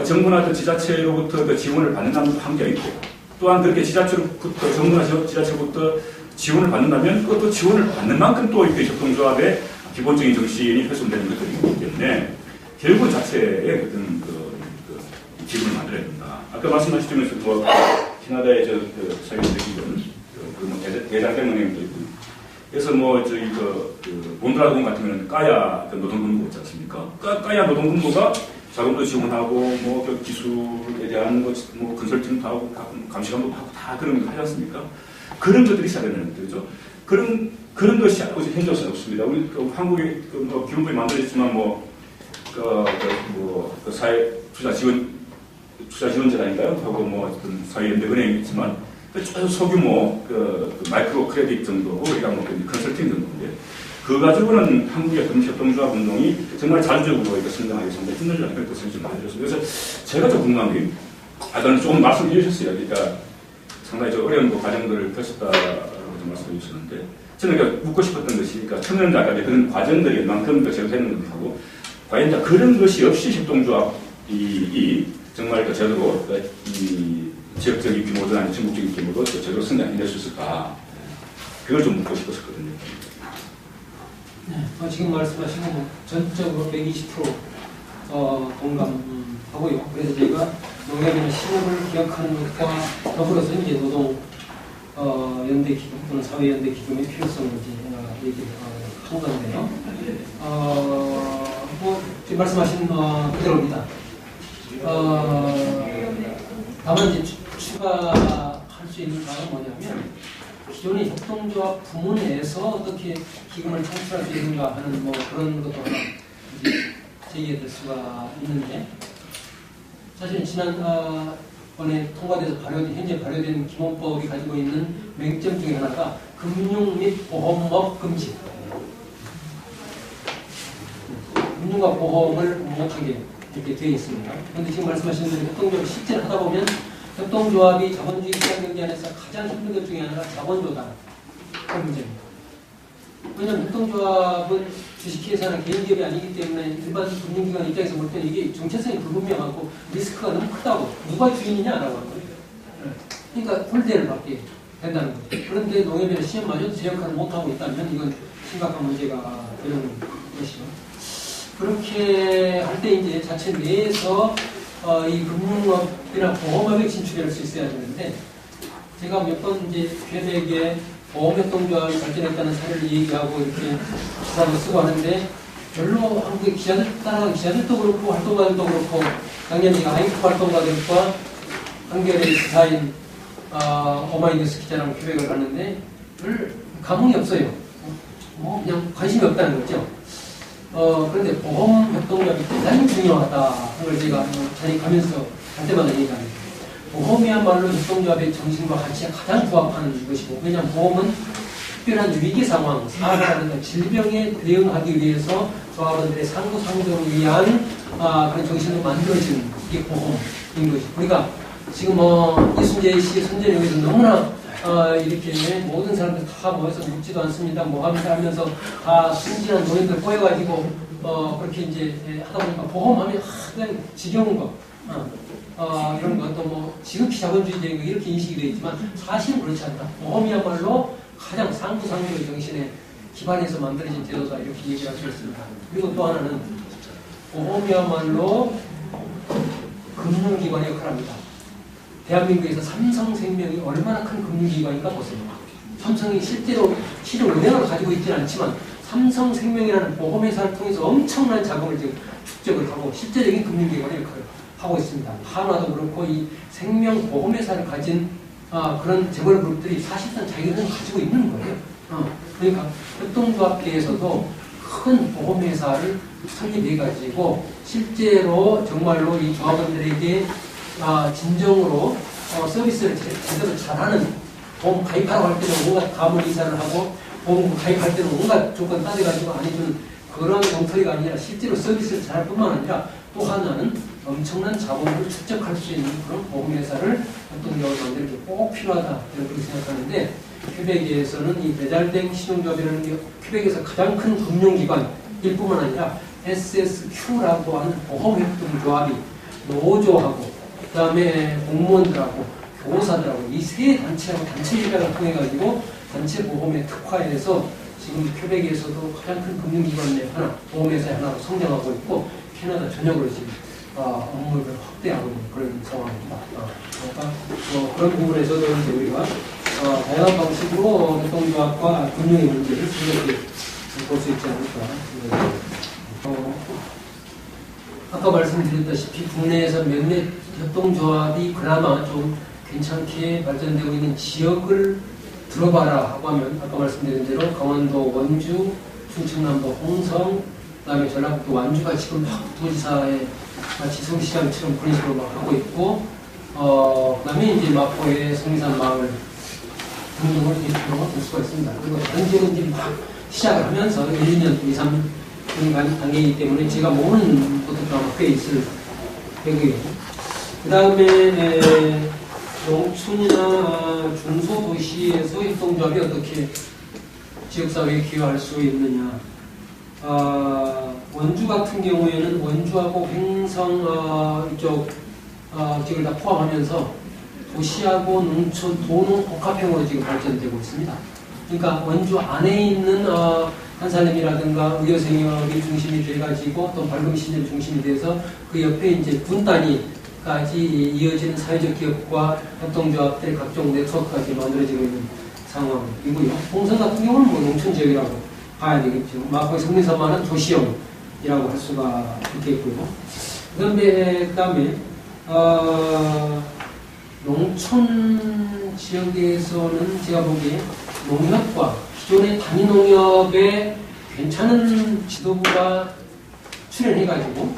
Speaker 1: 정부나 또 지자체로부터 그 지원을 받는다는 한계가 있고 또한 그렇게 지자체로부터 정부나 지자체로부터 지원을 받는다면 그것도 지원을 받는 만큼 또 이렇게 협동조합의 기본적인 정신이 훼손되는 것들이 있기 때문에 결국 자체의 어떤 기분을 만들어야 된다. 아까 말씀하신 점에서 캐나다의 사회적 기분, 대장 때문에도 있고, 그래서 몬드라곤 같은 경우는 까야 노동근무 있지 않습니까? 까야 노동근무가 자금도 지원하고 기술에 대한 컨설팅도 하고 감시감도 하고 다 그런 거 하지 않습니까? 그런 것들이 있어야 되는 거죠. 그런 것이 현재로서는 없습니다. 우리 한국의 기본법이 만들어졌지만 사회 투자 지원제라니까요. 하고 어떤 사회연대은행이 있지만 소규모 마이크로 크레딧 정도 우리가 컨설팅 정도인데 그 가지고는 한국의 협동조합 운동이 정말 자주적으로 성장하기 상당히 힘들다는 그런 뜻을 좀 많이 들었어요. 그래서 제가 좀 궁금한 게 아까는 조금 말씀해 주셨어요. 그러니까 상당히 어려운 과정들을 펼쳤다라고 좀 말씀해 주셨는데 저는 묻고 싶었던 것이 그러니까 청년자가 그런 과정들이 얼만큼 제도되는 것하고 과연 그런 것이 없이 협동조합이 정말 제대로 이 지역적인 규모든 아니면 전국적인 규모도 제대로 성장해낼 수 있을까 그걸 좀 묻고 싶었거든요.
Speaker 2: 네, 지금 말씀하신 건 전적으로 120% 동감하고요. 그래서 저희가 농협이나 신협을 기억하는 것과 더불어서 이제 노동 연대 기금 또는 사회 연대 기금의 필요성을 이제 얘기를 한 건데요. 지금 말씀하신 그대로입니다. 다만 이제 추가할 수 있는 바는 뭐냐면 기존의 협동조합 부문에서 어떻게 기금을 창출할 수 있는가 하는 그런 것도 하나 이제 제기될 수가 있는데 사실 지난번에 통과돼서 현재 발효된 기본법이 가지고 있는 맹점 중에 하나가 금융 및 보험업 금지. 금융과 보험을 못하게 이렇게 되어 있습니다. 그런데 지금 말씀하신 대로 협동조합이 실제로 하다 보면 협동조합이 자본주의 시장 경제 안에서 가장 힘든 것 중에 하나가 자본조달 그 문제입니다. 왜냐하면 협동조합은 주식회사나 개인기업이 아니기 때문에 일반 금융기관 입장에서 볼 때는 이게 정체성이 불분명하고 리스크가 너무 크다고 누가 주인이냐라고 하는 거예요. 그러니까 홀대를 받게 된다는 거죠. 그런데 농협이나 시험마저 제 역할을 못하고 있다면 이건 심각한 문제가 되는 것이죠. 그렇게 할 때 이제 자체 내에서 이 금융업이나 보험업에 진출할 수 있어야 되는데 제가 몇 번 이제 퀘벡에 보험협동조합이 발전했다는 사례를 얘기하고 이렇게 기사도 쓰고 하는데 별로 한국의 따라간 기자들도 그렇고 활동가들도 그렇고 작년에 아이프 활동가들과 한겨레 기사인 오마이뉴스 기자랑 퀘벡을 갔는데 별 감흥이 없어요. 그냥 관심이 없다는 거죠. 그런데 보험협동조합이 대단히 중요하다 하는 걸 제가 자리 가면서 할 때마다 얘기합니다. 보험이야말로 협동조합의 정신과 가치에 가장 부합하는 것이고 왜냐하면 보험은 특별한 위기 상황, 사고라든가 질병에 대응하기 위해서 조합원들의 상부상조를 위한 그런 정신으로 만들어진 이게 보험인 것이. 우리가 지금 이순재 씨 선전에 의해서 너무나 이렇게 모든 사람들 다 모여서 묻지도 않습니다. 하면서 다 순진한 노인들 꼬여가지고 그렇게 이제 하다 보니까 보험하면 그냥 지겨운 거 이런 것도 지극히 자본주의적인 거 이렇게 인식이 되어 있지만 사실은 그렇지 않다. 보험이야말로 가장 상부상조의 정신에 기반해서 만들어진 제도다 이렇게 얘기할 수 있습니다. 그리고 또 하나는 보험이야말로 금융기관의 역할을 합니다. 대한민국에서 삼성생명이 얼마나 큰 금융기관인가 보세요. 삼성이 실제로 은행을 가지고 있지는 않지만 삼성생명이라는 보험회사를 통해서 엄청난 자금을 지금 축적을 하고 실제적인 금융기관의 역할을 하고 있습니다. 한화도 그렇고 이 생명보험회사를 가진 그런 재벌 그룹들이 사실상 자기들은 가지고 있는 거예요. 그러니까 협동조합계에서도 큰 보험회사를 설립해가지고 실제로 정말로 이 조합원들에게 진정으로 서비스를 제대로 잘하는 보험 가입하라고 할 때는 온갖 가문 이사를 하고 보험 가입할 때는 온갖 조건 따져가지고 안 해주는 그런 엉터리가 아니라 실제로 서비스를 잘할 뿐만 아니라 또 하나는 엄청난 자본을 축적할 수 있는 그런 보험회사를 협동조합을 만드는 게 꼭 필요하다 이렇게 생각하는데 퀘벡에서는 이 배달된 신용조합이라는 게 퀘벡에서 가장 큰 금융기관일 뿐만 아니라 SSQ라고 하는 보험협동조합이 노조하고 그 다음에 공무원들하고 교사들하고 이 세 단체하고 단체 협약을 통해가지고 단체 보험에 특화해서 지금 퀘벡에서도 가장 큰 금융기관 내 하나, 보험회사의 하나로 성장하고 있고 캐나다 전역으로 지금 업무를 확대하고 있는 그런 상황입니다. 그러니까 그런 부분에서도 이제 우리가 다양한 방식으로 협동조합과 금융의 문제를 생각해 볼 수 있지 않을까 생각합니다. 아까 말씀드렸다시피 국내에서 몇몇 협동조합이 그나마 좀 괜찮게 발전되고 있는 지역을 들어봐라 하고 하면 아까 말씀드린 대로 강원도 원주, 충청남도 홍성, 그 다음에 전라북도 완주가 지금 막 도지사의 지성시장처럼 그런 식으로 막 하고 있고 그 다음에 이제 마포의 성리산 마을 등등을 대표로 볼 수가 있습니다. 그리고 다른 지역은 이제 막 시작을 하면서 1, 2년, 2, 3년 단계이기 때문에 제가 모르는 것들도 아마 꽤 있을 거고요. 그 다음에 농촌이나 중소도시에서 협동조합이 어떻게 지역사회에 기여할 수 있느냐. 원주 같은 경우에는 원주하고 횡성 이쪽 지역을 다 포함하면서 도시하고 농촌, 도농 복합형으로 지금 발전되고 있습니다. 그러니까 원주 안에 있는 한살림이라든가 의료생협이 중심이 돼가지고 또 발금신협이 중심이 돼서 그 옆에 이제 군단위까지 이어지는 사회적 기업과 협동조합들 각종 네트워크까지 만들어지고 있는 상황이고요. 홍성 같은 경우는 뭐 농촌 지역이라고 봐야 되겠죠. 마포의 성리산만은 도시형이라고 할 수가 있겠고요. 그다음에 농촌 지역에서는 제가 보기에 농협과 기존의 단위농협에 괜찮은 지도부가 출연해가지고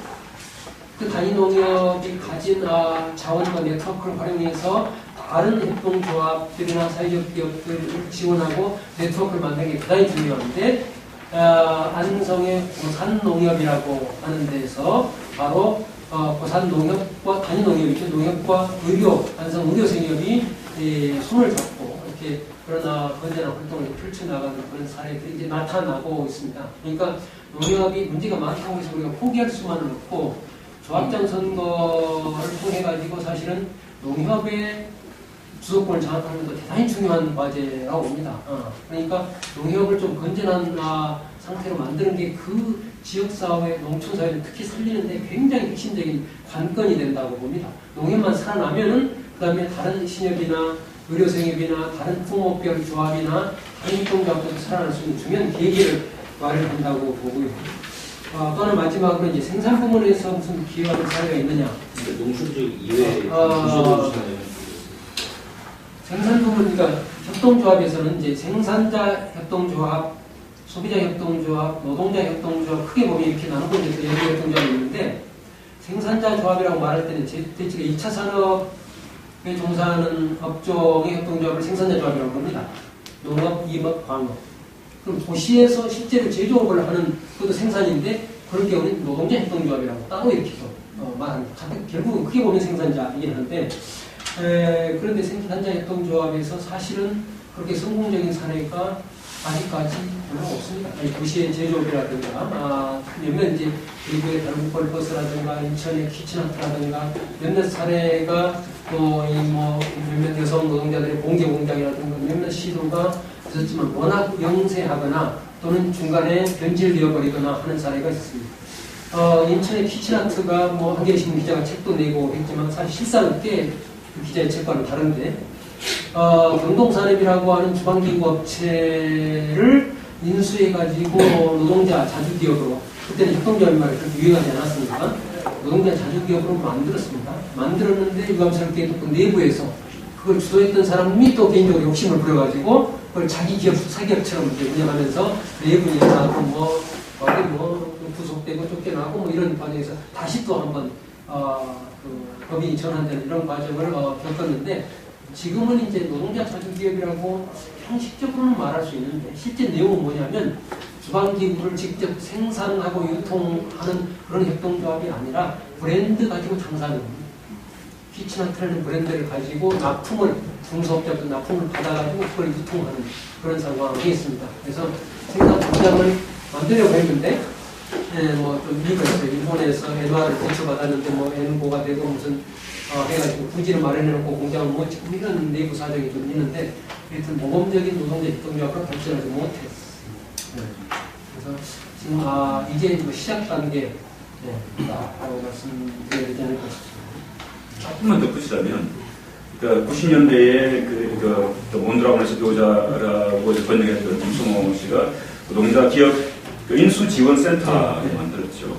Speaker 2: 그 단위농협이 가진 자원과 네트워크를 활용해서 다른 협동조합들이나 사회적 기업들을 지원하고 네트워크를 만드는 게 대단히 중요한데 안성의 고산농협이라고 하는 데서 바로 고산농협과 단위농협이죠. 농협과 안성 의료생협이 손을 잡고 이렇게 그러나 건전한 활동을 펼쳐나가는 그런 사례들이 이제 나타나고 있습니다. 그러니까 농협이 문제가 많다고 해서 우리가 포기할 수만은 없고 조합장 선거를 통해 가지고 사실은 농협의 주도권을 장악하는 것도 대단히 중요한 과제라고 봅니다. 그러니까 농협을 좀 건전한 상태로 만드는 게 그 지역사회, 농촌사회를 특히 살리는데 굉장히 핵심적인 관건이 된다고 봅니다. 농협만 살아나면은 그 다음에 다른 신협이나 의료생협이나 다른 품목별 조합이나 다른 협동조합도 살아날 수 있는 중요한 계기를 마련한다고 보고요. 또 하나 마지막으로 이제 생산 부문에서 무슨 기여하는 사례가 있느냐.
Speaker 3: 농촌 지역 이외에 주소도
Speaker 2: 생산 부문, 그러니까 협동조합에서는 이제 생산자 협동조합, 소비자 협동조합, 노동자 협동조합 크게 보면 이렇게 나누고 이제 또 여러 협동조합이 있는데 생산자 조합이라고 말할 때는 대체로 2차 산업에 종사하는 업종의 협동조합을 생산자 조합이라고 합니다. 농업, 임업, 광업. 그럼 도시에서 실제로 제조업을 하는 것도 생산인데 그런 경우는 노동자 협동조합이라고 따로 이렇게 말합니다. 결국은 크게 보면 생산자이긴 한데 그런데 생산자 협동조합에서 사실은 그렇게 성공적인 사례가 아직까지 별로 없습니다. 도시의 제조업이라든가 몇몇 이제 대구의 달국벌 버스라든가 인천의 키친아트라든가 몇몇 사례가 또 몇몇 여성 노동자들의 봉제 공장이라든가 몇몇 시도가 있었지만 워낙 영세하거나 또는 중간에 변질되어 버리거나 하는 사례가 있습니다. 인천의 키친아트가 한겨레신문 기자가 책도 내고 했지만 사실 실상은 꽤 그 기자의 책과는 다른데 경동산업이라고 하는 주방기구 업체를 인수해가지고 노동자 자주기업으로 그때는 협동조합이 말이 그렇게 유행하지 않았습니까? 노동자 자주기업으로 만들었습니다. 만들었는데 유감스럽게 또 그 내부에서 그걸 주도했던 사람이 또 개인적으로 욕심을 부려가지고 그걸 자기 기업, 사기업처럼 이제 운영하면서 내부 일하고 뭐 구속되고 쫓겨나고 뭐 이런 과정에서 다시 또 한번 그 법인이 전환되는 이런 과정을 겪었는데 지금은 이제 노동자 자주기업이라고 형식적으로는 말할 수 있는데 실제 내용은 뭐냐면 주방기구를 직접 생산하고 유통하는 그런 협동조합이 아니라 브랜드 가지고 장사하는 겁니다. 키치나트라는 브랜드를 가지고 납품을 중소업자부터 납품을 받아가지고 그걸 유통하는 그런 상황이 있습니다. 그래서 생산 공장을 만들려고 했는데 뭐좀 이유가 있어요. 일본에서 NR을 대처받았는데 뭐 N고가 되고 무슨 해가지고 부지를 마련해놓고 공장을 못 짓고 이런 내부 사정이 좀 있는데 하여튼 모범적인 노동자 협동조합으로 발전하지 못했어요. 그래서 지금 이제 뭐 시작 단계라고 말씀드려야 되지 않을까 싶습니다.
Speaker 1: 조금만 덧붙이자면, 그러니까 90년대에 몬드라곤의 지도자라고 번역했던 김성호 씨가 노동자 기업 인수지원센터를 만들었죠.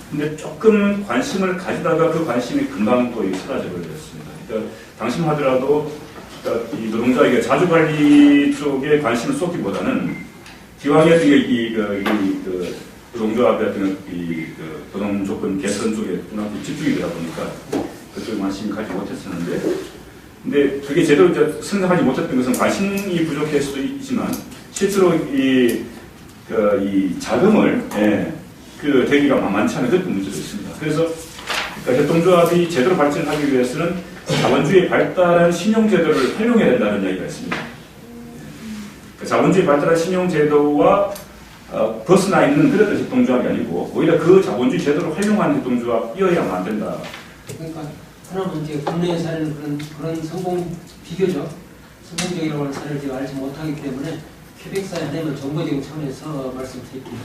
Speaker 1: 근데 조금 관심을 가지다가 그 관심이 금방 또 사라져버렸습니다. 그러니까 당신 하더라도 그러니까 이 노동자에게 자주관리 쪽에 관심을 쏟기보다는 기왕에 노동조합의 노동 조건 개선 쪽에 집중이 되다 보니까 그쪽에 관심이 가지 못했었는데, 근데 그게 제대로 이제 성장하지 못했던 것은 관심이 부족할 수도 있지만 실제로 이 자금을 대기가 만만치 않은 그런 문제도 있습니다. 그래서 그러니까 협동조합이 제대로 발전하기 위해서는 자본주의 발달한 신용제도를 활용해야 된다는 이야기가 있습니다. 자본주의 발달한 신용제도와 벗어나 있는 그런 협동조합이 아니고 오히려 그 자본주의 제도를 활용하는 협동조합이어야만 안 된다.
Speaker 2: 그러니까 하나는 이제 국내의 사례는 그런 비교적 성공적이라고 하는 사례를 제가 알지 못하기 때문에 퀘벡사에 하나만 정보적인 차원에서 말씀드릴게요.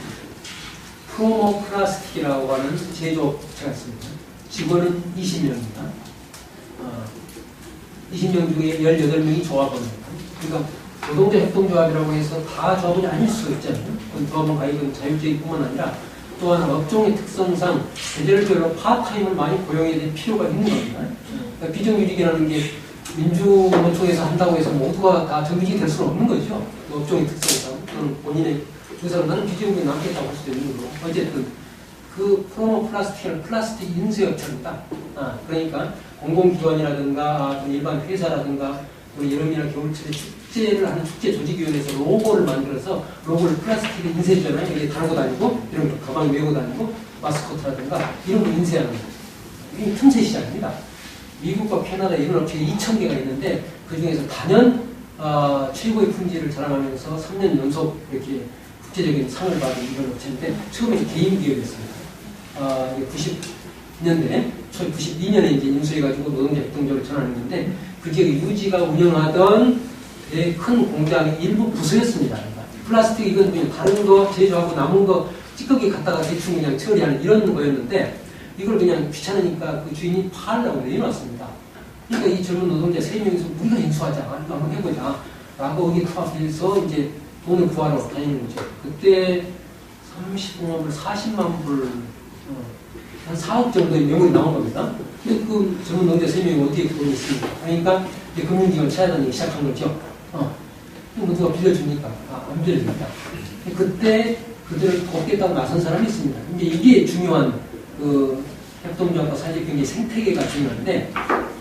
Speaker 2: 프로모플라스틱이라고 하는 제조업체가 있습니다. 직원은 20명입니다. 20명 중에 18명이 조합원입니다. 그러니까 노동자 협동조합이라고 해서 다 조합원이 아닐 수가 있잖아요. 조합원 가입은 자율적인 뿐만 아니라 또한 업종의 특성상 계절별로 파트타임을 많이 고용해야 될 필요가 있는 겁니다. 그러니까 비정규직이라는 게 민주노총에서 한다고 해서 모두가 다 정규직이 될 수는 없는 거죠. 그 업종의 특성상 또는 본인의 의사로 나는 비정규직이 남겠다고 할 수도 있는 거고 어쨌든 그 프로모플라스틱은 플라스틱 인쇄업체입니다. 그러니까 공공기관이라든가 일반 회사라든가 여름이나 겨울철에 축제를 하는 축제 조직위원회에서 로고를 만들어서 로고를 플라스틱에 인쇄주잖아요. 여기 달고 다니고 이런 거 가방 메고 다니고 마스코트라든가 이런 거 인쇄하는 거예요. 이게 틈새 시장입니다. 미국과 캐나다 이런 업체가 2,000개가 있는데 그 중에서 단연 최고의 품질을 자랑하면서 3년 연속 이렇게 국제적인 상을 받은 이런 업체인데 처음에 개인 기업이었습니다. 90년대, 92년에 이제 인수해가지고 노동자 협동조합을 전환했는데 그 지역에 유지가 운영하던 되게 큰 공장의 일부 부서였습니다. 그러니까 플라스틱 이건 그냥 다른 거 제조하고 남은 거 찌꺼기 갖다가 대충 그냥 처리하는 이런 거였는데 이걸 그냥 귀찮으니까 그 주인이 팔려고 내놨습니다. 그러니까 이 젊은 노동자 3명이서 우리가 인수하자, 한번 해보자 라고 의기 투합해서 이제 돈을 구하러 다니는 거죠. 그때 30만 불, 40만 불, 한 4억 정도의 명분이 나온 겁니다. 근데 그 젊은 노동자 3명이 어디에 돈이 있습니까? 그러니까 이제 금융기관 찾아다니기 시작한 거죠. 뭐 누가 빌려주니까, 안 빌려줍니다. 그때 그들을 돕겠다고 나선 사람이 있습니다. 이제 이게 중요한 그 협동조합과 사회적경제 생태계가 중요한데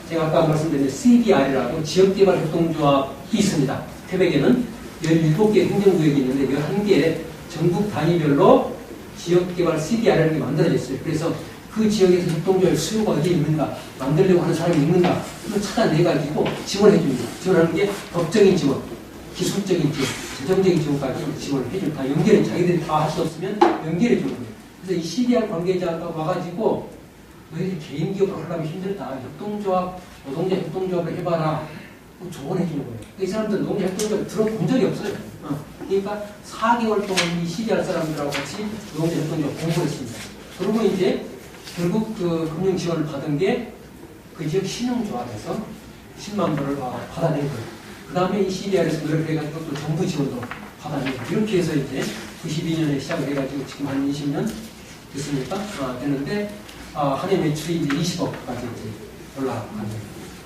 Speaker 2: 제가 아까 말씀드린 CBR이라고 지역개발협동조합이 있습니다. 퀘벡에는 17개 행정구역이 있는데 11개의 전국 단위별로 지역개발 CBR이라는 게 만들어졌어요. 그래서 그 지역에서 협동조합 수요가 어디에 있는가, 만들려고 하는 사람이 있는가, 그걸 찾아내가지고 지원해 줍니다. 지원하는 게 법적인 지원, 기술적인 지원, 재정적인 지원까지 지원을 해줄 다 연결해, 자기들이 다 할 수 없으면 연결해 주는 거예요. 그래서 이 CBR 관계자가 와가지고 너희들 개인 기업으로 하려면 힘들다. 협동조합, 노동자 협동조합을 해봐라. 조언해 주는 거예요. 이 사람들은 노동자 협동조합을 들어본 적이 없어요. 그러니까 4개월 동안 이 CBR 사람들하고 같이 노동자 협동조합 공부를 했습니다. 그리고 이제 결국 그 금융 지원을 받은 게 그 지역 신용조합에서 10만 불을 받아낸 거예요. 그 다음에 이 CBR에서 노력해가지고 또 정부 지원도 받아내고 이렇게 해서 이제 92년에 시작을 해가지고 지금 한 20년 됐습니까? 됐는데 한 해 매출이 이제 20억까지 이제 올라가는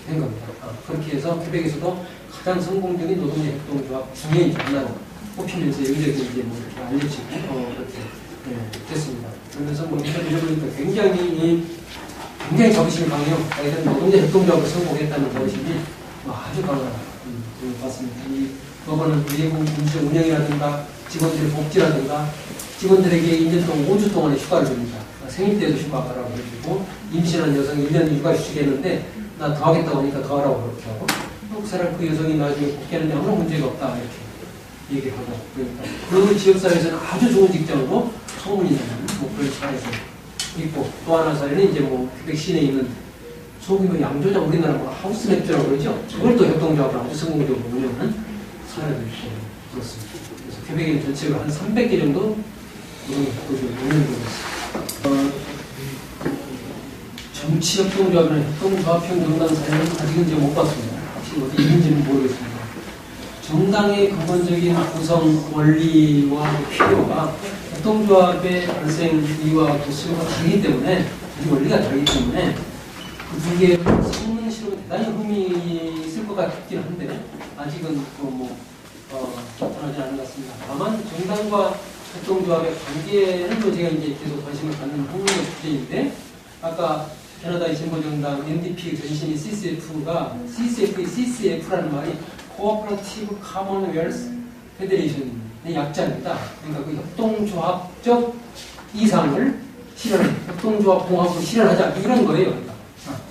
Speaker 2: 겁니다. 그렇게 해서 퀘벡에서도 가장 성공적인 노동자 협동조합 중에 이제 하나로 뽑히면서 여기저기 이제 뭐 이렇게 알려지고 그렇게 됐습니다. 그러면서 뭐 인터뷰를 보니까 굉장히 자부심이 강해요. 이런 노동자 협동조합을 성공했다는 자부심이 아주 강한 것 같습니다. 이 법원은 외국 공시적 운영이라든가 직원들의 복지라든가 직원들에게 2년 동안 5주 동안의 휴가를 줍니다. 생일 때도 휴가라고 해주고 임신한 여성 1년 휴가 주겠는데 나 더 하겠다고 하니까 더 하라고 그렇게 하고 그 사람 그 여성이 나중에 복귀하는데 아무 문제가 없다 이렇게 얘기하고 그러니까 그 지역사회에서는 아주 좋은 직장으로 소문이 나는 뭐 그런 사회에서 있고 또 하나 사례는 이제 뭐 퀘벡 시내에 있는 소규모 양조장 우리나라 뭐 하우스 맥주라고 그러죠. 그걸 또 협동조합을 아주 성공적으로 운영하는 사례도 있고 그렇습니다. 그래서 퀘벡에는 전체로 한 300개 정도 운영되고 있습니다. 정치협동조합이나 협동조합형 정당 사례는 아직은 제가 못 봤습니다. 확실히 어떻게 있는지는 모르겠습니다. 정당의 근본적인 구성 원리와 필요가 협동조합의 발생 이유와 도수가 다르기 때문에 이 원리가 다르기 때문에 그 두 개의 성능 실험에 대단히 흥미 있을 것 같긴 한데 아직은 나타나지 않은 것 같습니다. 다만 정당과 협동조합의 관계는 또 제가 이제 계속 관심을 갖는 흥미의 주제인데 아까 캐나다의 진보정당 NDP 전신인 CCF라는 말이 Cooperative Commonwealth Federation의 약자입니다. 그러니까 그 협동조합적 이상을 실현하자, 협동조합 공화국을 실현하자 이런 거예요. 그러니까.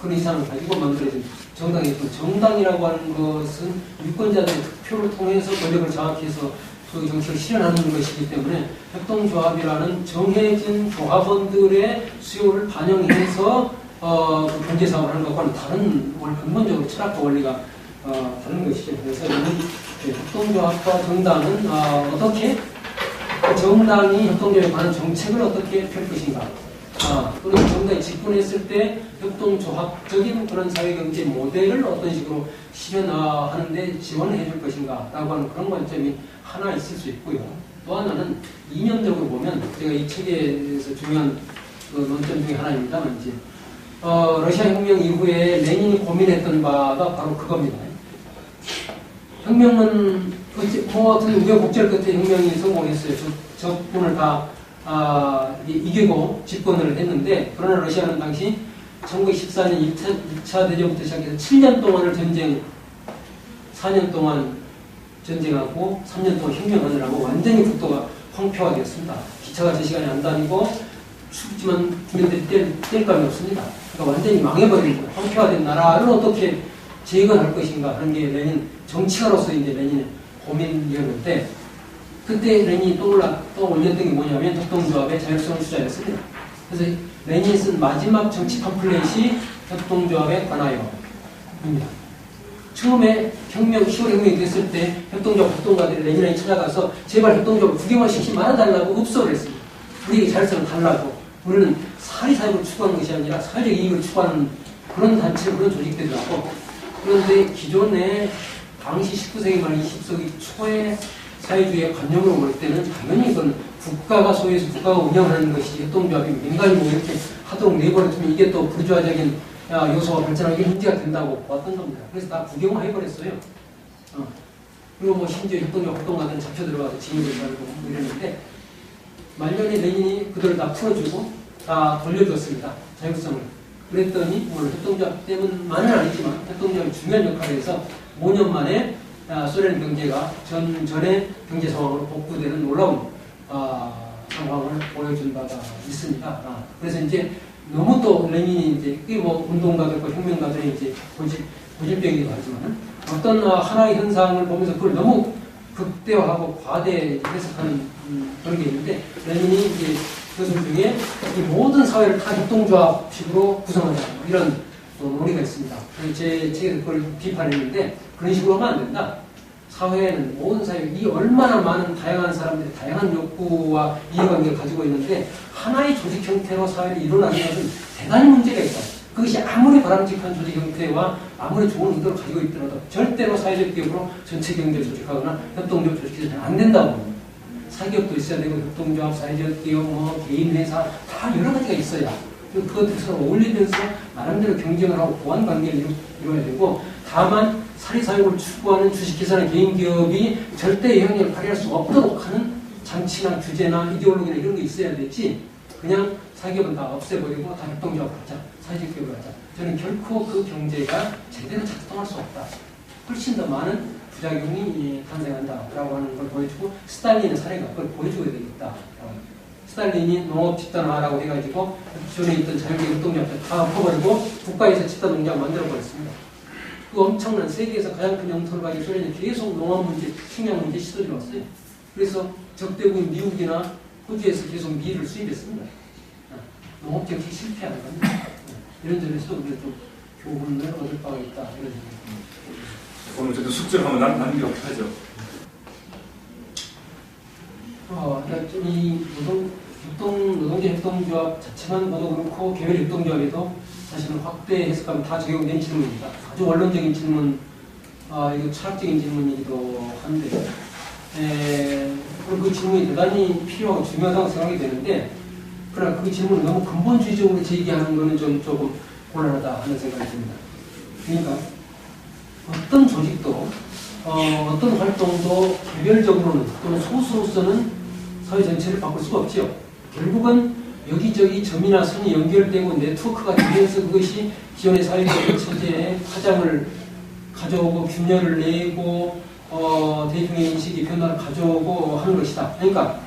Speaker 2: 그런 이상을 가지고 만들어진 정당이고 정당이라고 하는 것은 유권자들의 투표를 통해서 권력을 장악해서 그 정책을 실현하는 것이기 때문에 협동조합이라는 정해진 조합원들의 수요를 반영해서 그 경제사업을 하는 것과는 다른 근본적으로 철학과 원리가 다른 것이죠. 그래서 이는 협동조합과 정당은 어떻게 정당이 협동조합에 관한 정책을 어떻게 펼 것인가 또는 정당이 집권했을 때 협동조합적인 그런 사회경제 모델을 어떤 식으로 실현하는데 지원을 해줄 것인가 라고 하는 그런 관점이 하나 있을 수 있고요. 또 하나는 이념적으로 보면 제가 이 책에서 중요한 그 논점 중에 하나입니다만 이제 러시아 혁명 이후에 레닌이 고민했던 바가 바로 그겁니다. 혁명은 어떤 우여곡절 끝에 혁명이 성공했어요. 적군을 다 이기고 집권을 했는데 그러나 러시아는 당시 1914년 2차 대전부터 시작해서 7년 동안을 4년 동안 전쟁하고 3년 동안 혁명하느라고 완전히 국토가 황폐화되었습니다. 기차가 제 시간에 안 다니고 춥지만 국민들이 뗄 감이 없습니다. 그러니까 완전히 망해버린 거예요. 황폐화된 나라를 어떻게 재건할 것인가 하는 게 레닌 정치가로서 이제 레닌의 고민이었는데 그때 레닌이 떠올렸던 게 뭐냐면 협동조합의 자율성을 주장했습니다. 그래서 레닌이 쓴 마지막 정치 팜플렛이 협동조합에 관하여입니다. 처음에 10월 혁명이 됐을 때 협동조합 활동가들이 레닌이 찾아가서 제발 협동조합을 구경만 시키지 말아달라고 읍소를 했습니다. 우리에게 자율성을 달라고. 우리는 사회사역을 추구하는 것이 아니라 사회적 이익을 추구하는 그런 단체, 그런 조직들이라고. 그런데 기존에 당시 19세기 말 20세기 초에 사회주의의 관념으로 볼 때는 당연히 이건 국가가 소유해서 국가가 운영하는 것이 협동조합이 민간이 뭐 이렇게 하도록 내버려두면 이게 또 부르주아적인 요소가 발전하기 문제가 된다고 보았던 겁니다. 그래서 다 국영화 해버렸어요. 그리고 뭐 심지어 협동조합 활동가들은 잡혀 들어가서 징역을 살고 뭐 이랬는데 말년에 레닌이 그들을 다 풀어주고 다 돌려줬습니다. 자율성을. 그랬더니 오늘 협동조합 때문만은 아니지만 협동조합이 중요한 역할을 해서 5년 만에 소련 경제가 전의 경제 상황으로 복구되는 놀라운 상황을 보여준 바가 있습니다. 그래서 이제 너무 또 레닌이 이제 뭐 운동가들과 혁명가들이 이제 고질병이기도 하지만 어떤 하나의 현상을 보면서 그걸 너무 극대화하고 과대 해석하는 그런 게 있는데 레닌이 이제 교수 중에 이 모든 사회를 다 협동조합식으로 구성하자 이런 또 논리가 있습니다. 제 책에서 그걸 비판했는데 그런 식으로 하면 안 된다. 사회에는 모든 사회 이 얼마나 많은 다양한 사람들이 다양한 욕구와 이해관계를 가지고 있는데 하나의 조직 형태로 사회를 이루어나는 것은 대단히 문제가 있다. 그것이 아무리 바람직한 조직 형태와 아무리 좋은 의도를 가지고 있더라도 절대로 사회적 기업으로 전체 경제를 조직하거나 협동조합 조직해서는 안 된다고 합니다. 사기업도 있어야 되고 협동조합, 사회적 기업, 뭐 개인 회사 다 여러 가지가 있어야 그것에서 어울리면서 나름대로 경쟁을 하고 보완 관계를 이루어야 되고, 다만 사리사욕을 추구하는 주식회사나 개인기업이 절대 영향력을 발휘할 수 없도록 하는 장치나 규제나 이데올로기나 이런 게 있어야 되지, 그냥 사기업은 다 없애버리고 다 협동조합을 하자, 사회적 기업을 하자. 저는 결코 그 경제가 제대로 작동할 수 없다. 훨씬 더 많은 부작용이 탄생한다라고 하는 걸 보여주고, 스탈린의 사례가 그걸 보여줘야 되겠다. 스탈린이 농업 집단화라고 해가지고 기존에 있던 자유계획 협동조합들 다 엎어버리고 국가에서 집단농장을 만들어버렸습니다. 그 엄청난 세계에서 가장 큰 영토를 가진 소련이 계속 농업 문제, 식량 문제 시도를 왔어요. 그래서 적대국인 미국이나 호주에서 계속 밀을 수입했습니다. 농업 정책이 실패하는 겁니다. 이런 점에서 우리가 좀 교훈을 얻을 바가 있다. 이런 생각입니다.
Speaker 1: 오늘 저도 숙제를 한번 남겨하죠.
Speaker 2: 이 노동자 협동조합 자체만 봐도 그렇고 개별 협동조합에도 사실은 확대 해석하면 다 적용된 질문입니다. 아주 원론적인 질문, 이거 철학적인 질문이기도 한데, 그 질문이 대단히 필요하고 중요하다고 생각이 되는데, 그러나 그 질문을 너무 근본주의적으로 제기하는 것은 조금 곤란하다 하는 생각이 듭니다. 그러니까 어떤 조직도 어떤 활동도 개별적으로는 또는 소수로서는 사회 전체를 바꿀 수가 없지요. 결국은 여기저기 점이나 선이 연결되고 네트워크가 되면서 그것이 기존의 사회적 체제에 파장을 가져오고 균열을 내고 대중의 인식이 변화를 가져오고 하는 것이다. 그러니까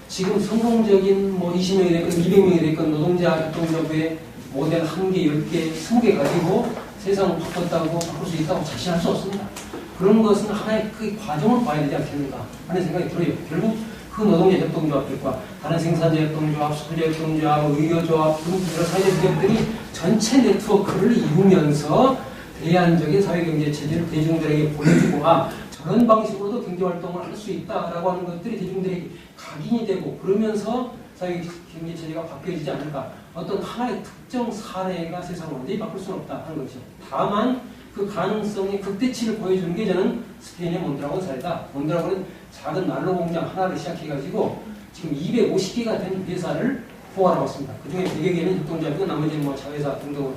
Speaker 2: 지금 성공적인 20명이 됐건 200명이 됐건 노동자 협동조합의 모델 1개, 10개, 20개 가지고 세상을 바꿨다고 바꿀 수 있다고 자신할 수 없습니다. 그런 것은 하나의 그 과정을 봐야 되지 않겠는가 하는 생각이 들어요. 결국 그 노동자 협동조합들과 다른 생산자 협동조합, 소비자 협동조합, 의료조합 등 여러 사회적 기업들이 전체 네트워크를 이루면서 대안적인 사회경제 체제를 대중들에게 보여주고 저런 방식으로도 경제활동을 할 수 있다라고 하는 것들이 대중들에게 각인이 되고 그러면서 사회경제 체제가 바뀌어지지 않을까. 어떤 하나의 특정 사례가 세상을 완전히 바꿀 수는 없다 하는 거죠. 다만 그 가능성의 극대치를 보여주는 게 저는 스페인의 몬드라곤 사례다. 몬드라곤은 작은 난로 공장 하나를 시작해가지고 지금 250개가 된 회사를 포괄하고 있습니다. 그 중에 100여 개는 협동조합이고 나머지는 자회사 등등으로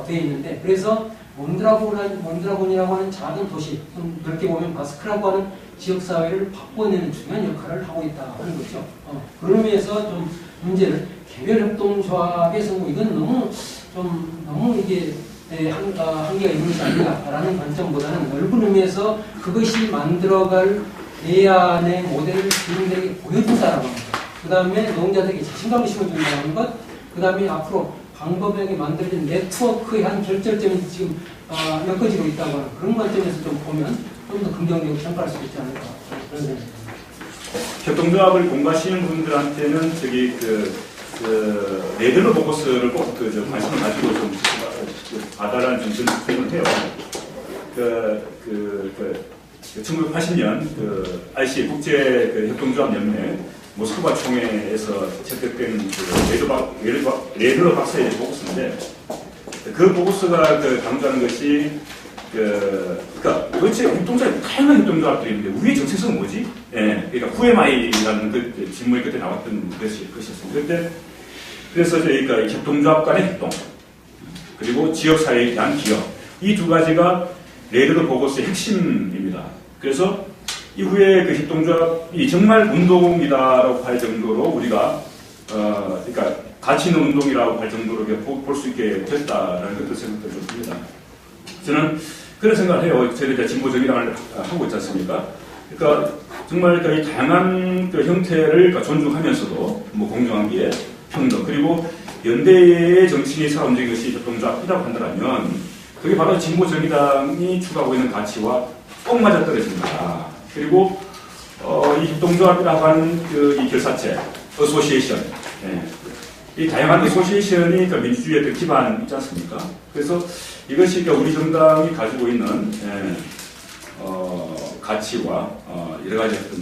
Speaker 2: 되어 있는데, 그래서 몬드라곤이라고 하는 작은 도시, 좀 넓게 보면 바스크라고 하는 지역사회를 바꿔내는 중요한 역할을 하고 있다 하는 거죠. 그런 의미에서 좀 문제를 개별협동조합에서 이건 너무 이게 한계가 있는 것이 아닌가라는 관점보다는 넓은 의미에서 그것이 만들어갈 대안의 모델을 주민들에게 보여준다라고 합니다. 그 다음에 노동자들에게 자신감을 심어준다는 것, 그 다음에 앞으로 방법에게 만들어진 네트워크의 한 결절점이 지금 엮어지고 있다고 하는 그런 관점에서 좀 보면 좀 더 긍정적으로 평가할 수 있지 않을까 그런 생각입니다.
Speaker 1: 협동조합을 공부하시는 분들한테는 레벨러 보고서를 꼭 관심을 가지고 좀 받아라는 좀 질문을 해요. 1980년 RC 국제 협동조합 연맹 모스크바 총회에서 채택된 레벨러 박사의 보고서인데, 그 보고서가 강조하는 것이 그러니까 도대체 협동조합 다양한 협동조합들이 있는데 우리의 정체성은 뭐지? 그러니까 후에마이라는 그 질문이 그때 나왔던 것이었습니다. 그래서 저희가 협동조합 간의 협동, 그리고 지역사회에 대한 기여, 이 두 가지가 레벨러 보고서의 핵심입니다. 그래서 이후에 그 협동조합이 정말 운동이다라고 할 정도로 우리가 그러니까 가치 있는 운동이라고 할 정도로 볼 수 있게 됐다라는 것도 생각도 좀 듭니다. 저는 그런 생각을 해요. 저희가 진보적이라고 하고 있지 않습니까? 그러니까 정말 이 다양한 형태를 존중하면서도 공정한 기회, 평등, 그리고 연대의 정신이 살아 움직인 것이 협동조합이라고 한다면 그게 바로 진보정의당이 추구하고 있는 가치와 꼭 맞아떨어집니다. 그리고 이 협동조합이라고 하는 이 결사체, 어소시에이션, 이 다양한 어소시에이션이 민주주의의 기반이 있지 않습니까? 그래서 이것이 우리 정당이 가지고 있는 가치와 여러 가지 어떤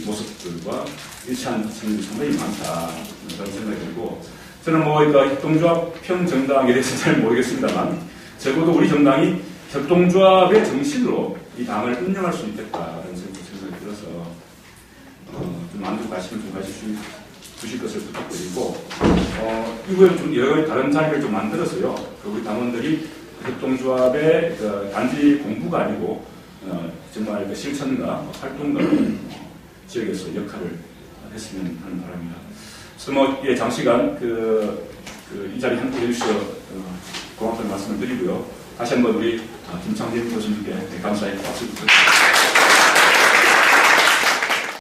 Speaker 1: 모습들과 일치하는 측면이 상당히 많다 그런 생각이 들고, 저는 협동조합 평정당에 대해서 잘 모르겠습니다만 적어도 우리 정당이 협동조합의 정신으로 이 당을 운영할 수 있겠다는 생각이 들어서 좀 만족하시면 좀 가실 수 주실 것을 부탁드리고, 이후에 좀 여러 가지 다른 자리를 좀 만들어서요. 우리 당원들이 협동조합의 단지 공부가 아니고, 정말 그 실천과 활동과 지역에서 역할을 했으면 하는 바람입니다. 그래서 예, 장시간 이 자리에 함께 해주셔서 고맙다는 말씀을 드리고요. 다시 한번 우리 김창진 교수님께 감사의 박수 부탁드립니다.